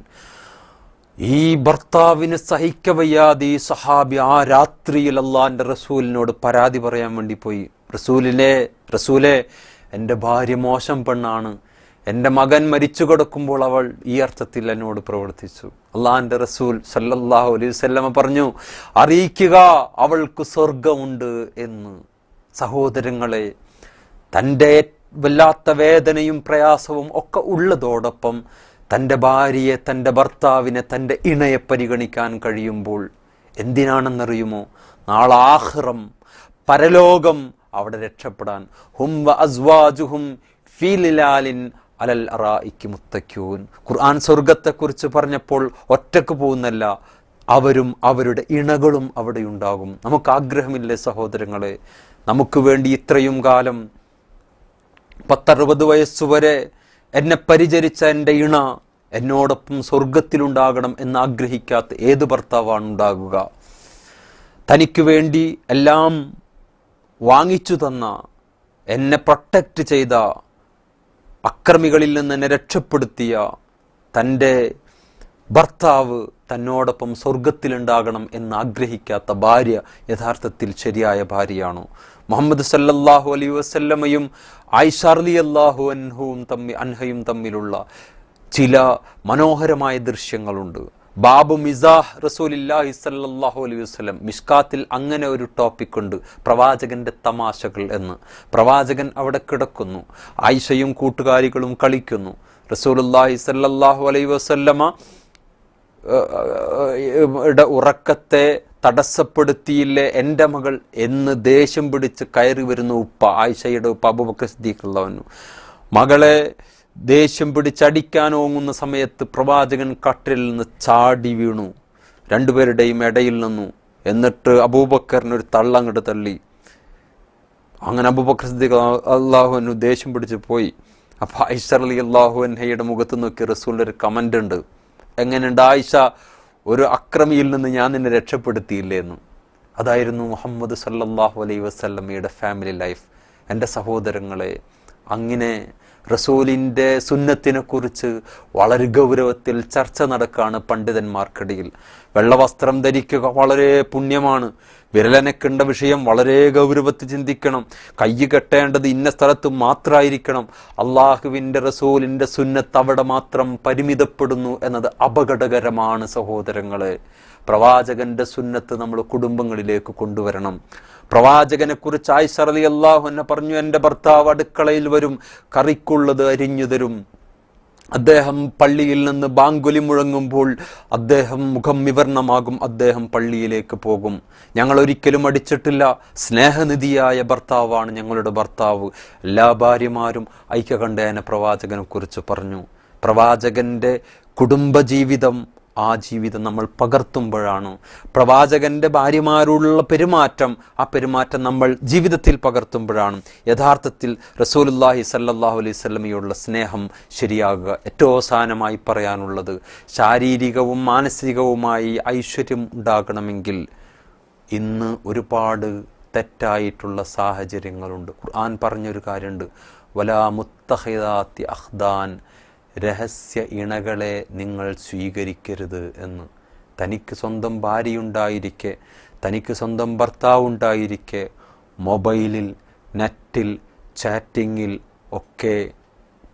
ഈ ഭർത്താവിന് സഹിക്കവയ്യാതെ ഈ സഹാബി ആ രാത്രിയിൽ അള്ളാഹിന്റെ റസൂലിനോട് പരാതി പറയാൻ വേണ്ടി പോയി. റസൂലേ, എൻ്റെ ഭാര്യ മോശം പെണ്ണാണ്. എൻ്റെ മകൻ മരിച്ചു കിടക്കുമ്പോൾ അവൾ ഈ അർത്ഥത്തിൽ എന്നോട് പ്രവർത്തിച്ചു. അള്ളാഹിന്റെ റസൂൽ സല്ലല്ലാഹു അലൈഹി വസല്ലമ പറഞ്ഞു, അറിയിക്കുക അവൾക്ക് സ്വർഗമുണ്ട് എന്ന്. സഹോദരങ്ങളെ, തൻ്റെ വല്ലാത്ത വേദനയും പ്രയാസവും ഒക്കെ ഉള്ളതോടൊപ്പം തൻ്റെ ഭാര്യയെ, തൻ്റെ ഭർത്താവിനെ, തൻ്റെ ഇണയെ പരിഗണിക്കാൻ കഴിയുമ്പോൾ എന്തിനാണെന്നറിയുമോ? നാളെ ആഖിറം, പരലോകം, അവിടെ രക്ഷപ്പെടാൻ. ഹും വ അസ്വാജുഹും ഫീ ലിലാലിൻ അലൽ അറായിക്കി മുത്തക്യൂൻ. ഖുർആൻ സ്വർഗത്തെക്കുറിച്ച് പറഞ്ഞപ്പോൾ ഒറ്റക്ക് പോകുന്നല്ല, അവരും അവരുടെ ഇണകളും അവിടെ ഉണ്ടാകും. നമുക്ക് ആഗ്രഹമില്ലേ സഹോദരങ്ങളെ? നമുക്ക് വേണ്ടി ഇത്രയും കാലം 10-60 വയസ്സുവരെ എന്നെ പരിചരിച്ച എൻ്റെ ഇണ എന്നോടൊപ്പം സ്വർഗത്തിലുണ്ടാകണം എന്ന് ആഗ്രഹിക്കാത്ത ഏത് ഭർത്താവാണ് ഉണ്ടാകുക? തനിക്ക് വേണ്ടി എല്ലാം വാങ്ങിച്ചു തന്ന, എന്നെ പ്രൊട്ടക്റ്റ് ചെയ്ത, അക്രമികളിൽ നിന്ന് എന്നെ രക്ഷപ്പെടുത്തിയ തൻ്റെ ഭർത്താവ് തന്നോടൊപ്പം സ്വർഗത്തിലുണ്ടാകണം എന്ന് ആഗ്രഹിക്കാത്ത ഭാര്യ യഥാർത്ഥത്തിൽ ശരിയായ ഭാര്യയാണോ? മുഹമ്മദ് സല്ലല്ലാഹു അലൈഹി വസല്ലമയും ആയിഷ റളിയല്ലാഹു അൻഹയും തമ്മിലുള്ള ചില മനോഹരമായ ദൃശ്യങ്ങളുണ്ട്. ബാബു മിസാഹ് റസൂലില്ലാഹി സല്ലല്ലാഹു അലൈഹി വസല്ലം. മിഷ്കാത്തിൽ അങ്ങനെ ഒരു ടോപ്പിക് ഉണ്ട്, പ്രവാചകന്റെ തമാശകൾ എന്ന്. പ്രവാചകൻ അവിടെ കിടക്കുന്നു, ആയിഷയും കൂട്ടുകാരികളും കളിക്കുന്നു. റസൂലുള്ളാഹി സല്ലല്ലാഹു അലൈഹി വസല്ലമ ഉറക്കത്തെ തടസ്സപ്പെടുത്തിയില്ലേ എൻ്റെ മകൾ എന്ന് ദേഷ്യം പിടിച്ച് കയറി വരുന്ന ഉപ്പ, ആയിഷയുടെ ഉപ്പ അബൂബക്കർ സിദ്ദീഖ് റളിയല്ലാഹു അൻഹു. മകളെ ദേഷ്യം പിടിച്ചടിക്കാൻ ഓങ്ങുന്ന സമയത്ത് പ്രവാചകൻ കട്ടിലിൽ നിന്ന് ചാടി വീണു, രണ്ടുപേരുടെയും ഇടയിൽ നിന്നു. എന്നിട്ട് അബൂബക്കറിനൊരു തള്ളങ്ങോട്ട് തള്ളി. അങ്ങനെ അബൂബക്കർ സിദ്ദീഖ് അള്ളാഹുവിന് ദേഷ്യം പിടിച്ച് പോയി. അപ്പൊ ആയിഷ റളിയല്ലാഹു അൻഹയുടെ മുഖത്ത് നോക്കി റസൂലിന്റെ ഒരു കമന്റ് ഉണ്ട്. എങ്ങനെയുണ്ട് ആയിഷ, ഒരു അക്രമിയിൽ നിന്ന് ഞാൻ നിന്നെ രക്ഷപ്പെടുത്തിയില്ലേ എന്ന്. അതായിരുന്നു മുഹമ്മദ് സല്ലല്ലാഹു അലൈഹി വസല്ലമയുടെ ഫാമിലി ലൈഫ്. എൻ്റെ സഹോദരങ്ങളെ, അങ്ങനെ റസൂലിൻ്റെ സുന്നത്തിനെ കുറിച്ച് വളരെ ഗൗരവത്തിൽ ചർച്ച നടക്കുകയാണ് പണ്ഡിതന്മാർക്കിടയിൽ. വെള്ളവസ്ത്രം ധരിക്കുക വളരെ പുണ്യമാണ്. വിരലനക്കേണ്ട വിഷയം വളരെ ഗൗരവത്തിൽ ചിന്തിക്കണം. കൈ കെട്ടേണ്ടത് ഇന്ന സ്ഥലത്ത് മാത്രമായിരിക്കണം. അള്ളാഹുവിൻ്റെ റസൂലിൻ്റെ സുന്നത്ത് അവിടെ മാത്രം പരിമിതപ്പെടുന്നു എന്നത് അപകടകരമാണ് സഹോദരങ്ങളെ. പ്രവാചകന്റെ സുന്നത്ത് നമ്മൾ കുടുംബങ്ങളിലേക്ക് കൊണ്ടുവരണം. പ്രവാചകനെ കുറിച്ച് ആയിഷ റളിയല്ലാഹു അൻഹ പറഞ്ഞു, എൻ്റെ ഭർത്താവ് അടുക്കളയിൽ വരും, കറിക്കുള്ളത് അരിഞ്ഞു തരും. അദ്ദേഹം പള്ളിയിൽ നിന്ന് ബാങ്കുലി മുഴങ്ങുമ്പോൾ അദ്ദേഹം മുഖം വിവരണമാകും, അദ്ദേഹം പള്ളിയിലേക്ക് പോകും. ഞങ്ങൾ ഒരിക്കലും അടിച്ചിട്ടില്ല. സ്നേഹനിധിയായ ഭർത്താവാണ് ഞങ്ങളുടെ ഭർത്താവ്. എല്ലാ ഭാര്യമാരും ഐക്യകണ്ഠേന പ്രവാചകനെ കുറിച്ച് പറഞ്ഞു. പ്രവാചകന്റെ കുടുംബജീവിതം, ആ ജീവിതം നമ്മൾ പകർത്തുമ്പോഴാണ് പ്രവാചകന്റെ ഭാര്യമാരോടുള്ള പെരുമാറ്റം, ആ പെരുമാറ്റം നമ്മൾ ജീവിതത്തിൽ പകർത്തുമ്പോഴാണ് യഥാർത്ഥത്തിൽ റസൂലുള്ളാഹി സ്വല്ലല്ലാഹു അലൈഹി വസല്ലമയോടുള്ള സ്നേഹം ശരിയാകുക. ഏറ്റവും അവസാനമായി പറയാനുള്ളത്, ശാരീരികവും മാനസികവുമായി ഐശ്വര്യം ഉണ്ടാകണമെങ്കിൽ ഇന്ന് ഒരുപാട് തെറ്റായിട്ടുള്ള സാഹചര്യങ്ങളുണ്ട്. ഖുർആൻ പറഞ്ഞൊരു കാര്യമുണ്ട്, വലാ മുത്തഖിദാത്തി അഖ്ദാൻ, രഹസ്യ ഇണകളെ നിങ്ങൾ സ്വീകരിക്കരുത് എന്ന്. തനിക്ക് സ്വന്തം ഭാര്യയുണ്ടായിരിക്കെ, തനിക്ക് സ്വന്തം ഭർത്താവുണ്ടായിരിക്കെ മൊബൈലിൽ, നെറ്റിൽ, ചാറ്റിങ്ങിൽ ഒക്കെ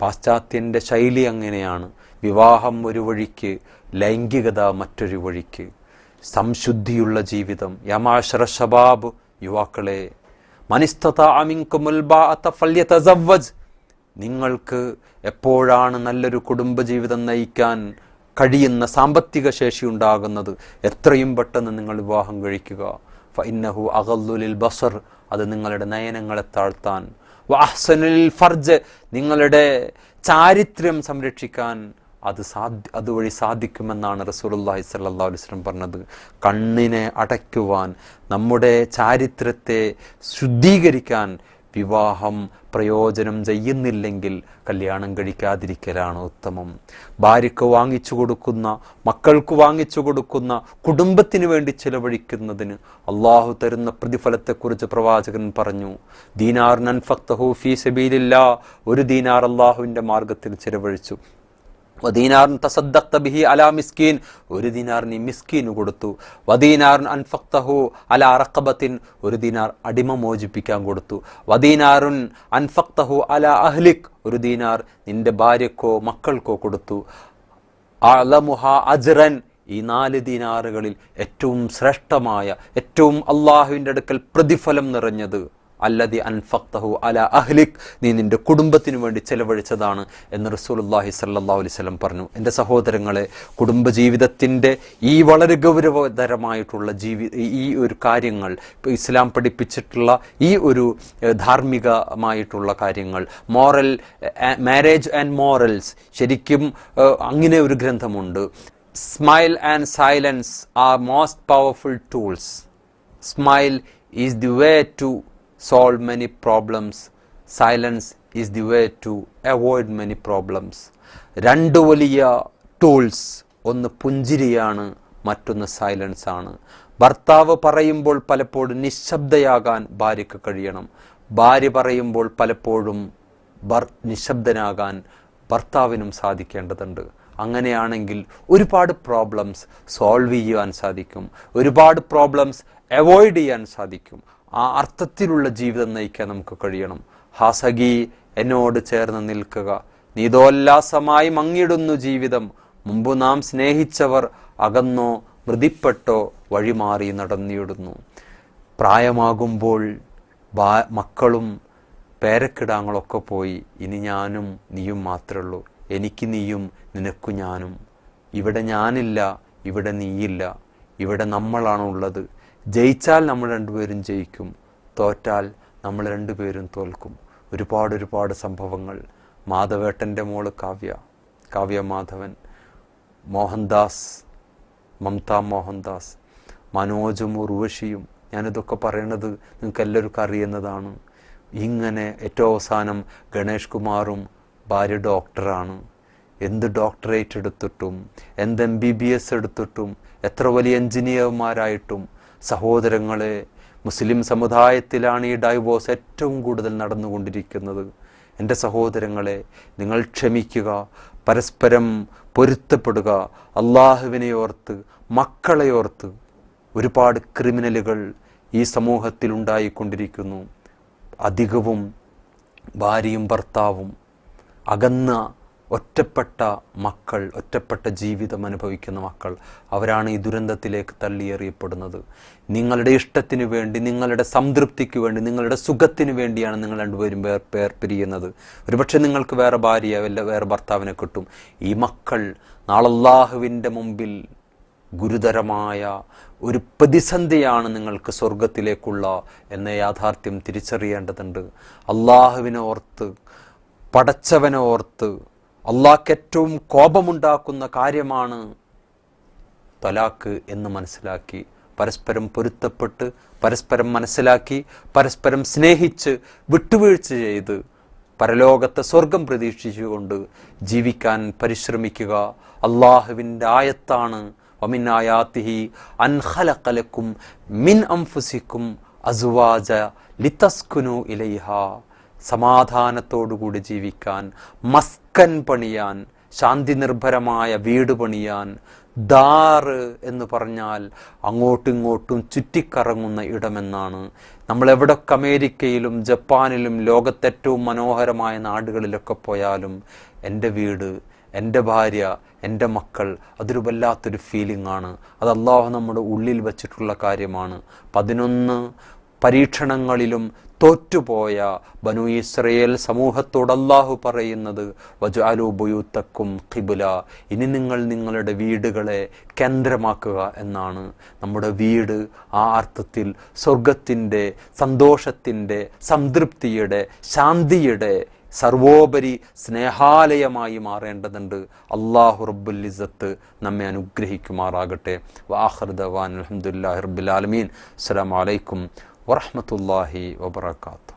പാശ്ചാത്യൻ്റെ ശൈലി അങ്ങനെയാണ്. വിവാഹം ഒരു വഴിക്ക്, ലൈംഗികത മറ്റൊരു വഴിക്ക്. സംശുദ്ധിയുള്ള ജീവിതം. യാ മാശറ ശബാബ്, യുവാക്കളെ, മനിസ്തതാഅ മിൻകുമുൽ ബാഅത ഫല്യതസവ്വജ്, നിങ്ങൾക്ക് എപ്പോഴാണ് നല്ലൊരു കുടുംബജീവിതം നയിക്കാൻ കഴിയുന്ന സാമ്പത്തിക ശേഷി ഉണ്ടാകുന്നത് എത്രയും പെട്ടെന്ന് നിങ്ങൾ വിവാഹം കഴിക്കുക. ഫഇന്നഹു അഗല്ലു ലിൽ ബസർ, അത് നിങ്ങളുടെ നയനങ്ങളെ താഴ്ത്താൻ. വഅഹ്സനുൽ ഫർജ്, നിങ്ങളുടെ ചാരിത്രം സംരക്ഷിക്കാൻ അതുവഴി സാധിക്കുമെന്നാണ് റസൂലുള്ളാഹി സ്വല്ലല്ലാഹു അലൈഹി വസല്ലം പറഞ്ഞത്. കണ്ണിനെ അടയ്ക്കുവാൻ, നമ്മുടെ ചാരിത്രത്തെ ശുദ്ധീകരിക്കാൻ വിവാഹം പ്രയോജനം ചെയ്യുന്നില്ലെങ്കിൽ കല്യാണം കഴിക്കാതിരിക്കലാണ് ഉത്തമം. ഭാര്യയ്ക്ക് വാങ്ങിച്ചു കൊടുക്കുന്ന, മക്കൾക്ക് വാങ്ങിച്ചു കൊടുക്കുന്ന, കുടുംബത്തിന് വേണ്ടി ചിലവഴിക്കുന്നതിന് അള്ളാഹു തരുന്ന പ്രതിഫലത്തെക്കുറിച്ച് പ്രവാചകൻ പറഞ്ഞു, ദീനാറിൻ അൻഫഖ്തഹു ഫീ സബീലില്ലാഹ്, ഒരു ദീനാർ അള്ളാഹുവിൻ്റെ മാർഗത്തിൽ ചിലവഴിച്ചു. വദീനാറിൻ തസദ്ദഖ്ത ബിഹി അലാ മിസ്കീൻ, ഒരു ദീനാർ നീ മിസ്കീന് കൊടുത്തു. വദീനാറിൻ അൻഫഖ്തഹു അലാ റഖബത്തിൻ, ഒരു ദീനാർ അടിമ മോചിപ്പിക്കാൻ കൊടുത്തു. വദീനാറുൻ അൻഫഖ്തഹു അലാ അഹ്ലിക്, ഒരു ദീനാർ നിന്റെ ഭാര്യക്കോ മക്കൾക്കോ കൊടുത്തു. അഅലമുഹ അജ്റൻ, ഈ 4 ദീനാറുകളിൽ ഏറ്റവും ശ്രേഷ്ഠമായ, ഏറ്റവും അള്ളാഹുവിൻ്റെ അടുക്കൽ പ്രതിഫലം നിറഞ്ഞത് അല്ലദി അൻഫഖ്തഹു അലാ അഹ്ലിക്, നീ നിന്റെ കുടുംബത്തിനു വേണ്ടി ചെലവഴിച്ചതാണ് എന്ന് റസൂലുള്ളാഹി സ്വല്ലല്ലാഹു അലൈഹി വസല്ലം പറഞ്ഞു. എൻ്റെ സഹോദരങ്ങളെ, കുടുംബജീവിതത്തിൻ്റെ ഈ വളരെ ഗൗരവതരമായിട്ടുള്ള ഈ ഒരു കാര്യങ്ങൾ, ഇസ്ലാം പഠിപ്പിച്ചിട്ടുള്ള ഈ ഒരു ധാർമ്മികമായിട്ടുള്ള കാര്യങ്ങൾ, മാരേജ് ആൻഡ് മോറൽസ്, ശരിക്കും അങ്ങനെ ഒരു ഗ്രന്ഥമുണ്ട്. Smile and silence are most powerful tools. Smile is the way to solve many problems. Silence is the way to avoid many problems. 2 വലിയ ടൂൾസ്, ഒന്ന് പുഞ്ചിരിയാണ്, മറ്റൊന്ന് സൈലൻസ് ആണ്. ഭർത്താവ് പറയുമ്പോൾ പലപ്പോഴും നിശബ്ദയാകാൻ ഭാര്യയ്ക്ക് കഴിയണം. ഭാര്യ പറയുമ്പോൾ പലപ്പോഴും നിശബ്ദനാകാൻ ഭർത്താവിനും സാധിക്കേണ്ടതുണ്ട്. അങ്ങനെയാണെങ്കിൽ ഒരുപാട് പ്രോബ്ലംസ് സോൾവ് ചെയ്യുവാൻ സാധിക്കും, ഒരുപാട് പ്രോബ്ലംസ് അവോയ്ഡ് ചെയ്യാൻ സാധിക്കും. ആ അർത്ഥത്തിലുള്ള ജീവിതം നയിക്കാൻ നമുക്ക് കഴിയണം. ഹാസഗി, എന്നോട് ചേർന്ന് നിൽക്കുക, നീതോല്ലാസമായി മങ്ങിടുന്നു ജീവിതം. മുമ്പ് നാം സ്നേഹിച്ചവർ അകന്നോ മൃതിപ്പെട്ടോ വഴിമാറി നടന്നിടുന്നു. പ്രായമാകുമ്പോൾ മക്കളും പേരക്കിടാങ്ങളൊക്കെ പോയി, ഇനി ഞാനും നീയും മാത്രമേ ഉള്ളൂ. എനിക്ക് നീയും നിനക്കു ഞാനും. ഇവിടെ ഞാനില്ല, ഇവിടെ നീയില്ല, ഇവിടെ നമ്മളാണുള്ളത്. ജയിച്ചാൽ നമ്മൾ 2 പേരും ജയിക്കും, തോറ്റാൽ നമ്മൾ 2 പേരും തോൽക്കും. ഒരുപാട് സംഭവങ്ങൾ. മാധവേട്ടൻ്റെ മോള് കാവ്യ മാധവൻ, മോഹൻദാസ്, മമത മോഹൻദാസ്, മനോജും ഉർവശിയും, ഞാനിതൊക്കെ പറയണത് നിങ്ങൾക്ക് എല്ലാവർക്കും അറിയുന്നതാണ്. ഇങ്ങനെ ഏറ്റവും അവസാനം ഗണേഷ് കുമാറും ഭാര്യ ഡോക്ടറാണ്. എന്ത് ഡോക്ടറേറ്റ് എടുത്തിട്ടും എന്ത് MBBS എടുത്തിട്ടും എത്ര വലിയ എഞ്ചിനീയർമാരായിട്ടും സഹോദരങ്ങളെ, മുസ്ലിം സമുദായത്തിലാണ് ഈ ഡൈവോഴ്സ് ഏറ്റവും കൂടുതൽ നടന്നുകൊണ്ടിരിക്കുന്നത്. എൻ്റെ സഹോദരങ്ങളെ, നിങ്ങൾ ക്ഷമിക്കുക, പരസ്പരം പൊരുത്തപ്പെടുക, അള്ളാഹുവിനെ ഓർത്ത്, മക്കളെ ഓർത്ത്. ഒരുപാട് ക്രിമിനലുകൾ ഈ സമൂഹത്തിൽ ഉണ്ടായിക്കൊണ്ടിരിക്കുന്നു. അധികവും ഭാര്യയും ഭർത്താവും അകന്ന ഒറ്റപ്പെട്ട മക്കൾ, ഒറ്റപ്പെട്ട ജീവിതം അനുഭവിക്കുന്ന മക്കൾ, അവരാണ് ഈ ദുരന്തത്തിലേക്ക് തള്ളിയെറിയപ്പെടുന്നത്. നിങ്ങളുടെ ഇഷ്ടത്തിന് വേണ്ടി, നിങ്ങളുടെ സംതൃപ്തിക്ക് വേണ്ടി, നിങ്ങളുടെ സുഖത്തിന് വേണ്ടിയാണ് നിങ്ങൾ രണ്ടുപേരും പിരിയുന്നത്. ഒരുപക്ഷെ നിങ്ങൾക്ക് വേറെ ഭാര്യ, വേറെ ഭർത്താവിനെ കിട്ടും. ഈ മക്കൾ നാളെ അല്ലാഹുവിൻ്റെ മുമ്പിൽ ഗുരുതരമായ ഒരു പ്രതിസന്ധിയാണ് നിങ്ങൾക്ക് സ്വർഗത്തിലേക്കുള്ള എന്ന യാഥാർത്ഥ്യം തിരിച്ചറിയേണ്ടതുണ്ട്. അള്ളാഹുവിനെ ഓർത്ത്, പടച്ചവനെ ഓർത്ത്, അള്ളാഹ്ക്ക് ഏറ്റവും കോപമുണ്ടാക്കുന്ന കാര്യമാണ് തലാക്ക് എന്ന് മനസ്സിലാക്കി, പരസ്പരം പൊരുത്തപ്പെട്ട്, പരസ്പരം മനസ്സിലാക്കി, പരസ്പരം സ്നേഹിച്ച്, വിട്ടുവീഴ്ച ചെയ്ത്, പരലോകത്തെ സ്വർഗം പ്രതീക്ഷിച്ചുകൊണ്ട് ജീവിക്കാൻ പരിശ്രമിക്കുക. അള്ളാഹുവിൻ്റെ ആയത്താണ്, വമിൻ ആയാതിഹി അൻ ഖലഖ ലക്കും മിൻ അൻഫുസിക്കും അസ്വാജ ലിതസ്കുനു ഇലൈഹാ. സമാധാനത്തോടുകൂടി ജീവിക്കാൻ, മസ്കൻ പണിയാൻ, ശാന്തി നിർഭരമായ വീട് പണിയാൻ. ദാറ് എന്ന് പറഞ്ഞാൽ അങ്ങോട്ടും ഇങ്ങോട്ടും ചുറ്റിക്കറങ്ങുന്ന ഇടമെന്നാണ്. നമ്മളെവിടൊക്കെ അമേരിക്കയിലും ജപ്പാനിലും ലോകത്തേറ്റവും മനോഹരമായ നാടുകളിലൊക്കെ പോയാലും എൻ്റെ വീട്, എൻ്റെ ഭാര്യ, എൻ്റെ മക്കൾ, അതൊരു വല്ലാത്തൊരു ഫീലിംഗ് ആണ്. അത് അള്ളാഹു നമ്മുടെ ഉള്ളിൽ വച്ചിട്ടുള്ള കാര്യമാണ്. 11 പരീക്ഷണങ്ങളിലും തോറ്റുപോയ ബനു ഇസ്രയേൽ സമൂഹത്തോട് അല്ലാഹു പറയുന്നത് വജഅലു ബുയൂത്തക്കും ഖിബ്ല, ഇനി നിങ്ങൾ നിങ്ങളുടെ വീടുകളെ കേന്ദ്രമാക്കുക എന്നാണ്. നമ്മുടെ വീട് ആ അർത്ഥത്തിൽ സ്വർഗത്തിൻ്റെ, സന്തോഷത്തിൻ്റെ, സംതൃപ്തിയുടെ, ശാന്തിയുടെ, സർവോപരി സ്നേഹാലയമായി മാറേണ്ടതുണ്ട്. അല്ലാഹു റബ്ബുൽ ഇസ്സത്ത് നമ്മെ അനുഗ്രഹിക്കുമാറാകട്ടെ. വആഖിറു ദഅവാന അൽഹംദുലില്ലാഹി റബ്ബിൽ ആലമീൻ. അസ്സലാമു അലൈക്കും വറഹ്മത്തുള്ളാഹി വബറകാതുഹു.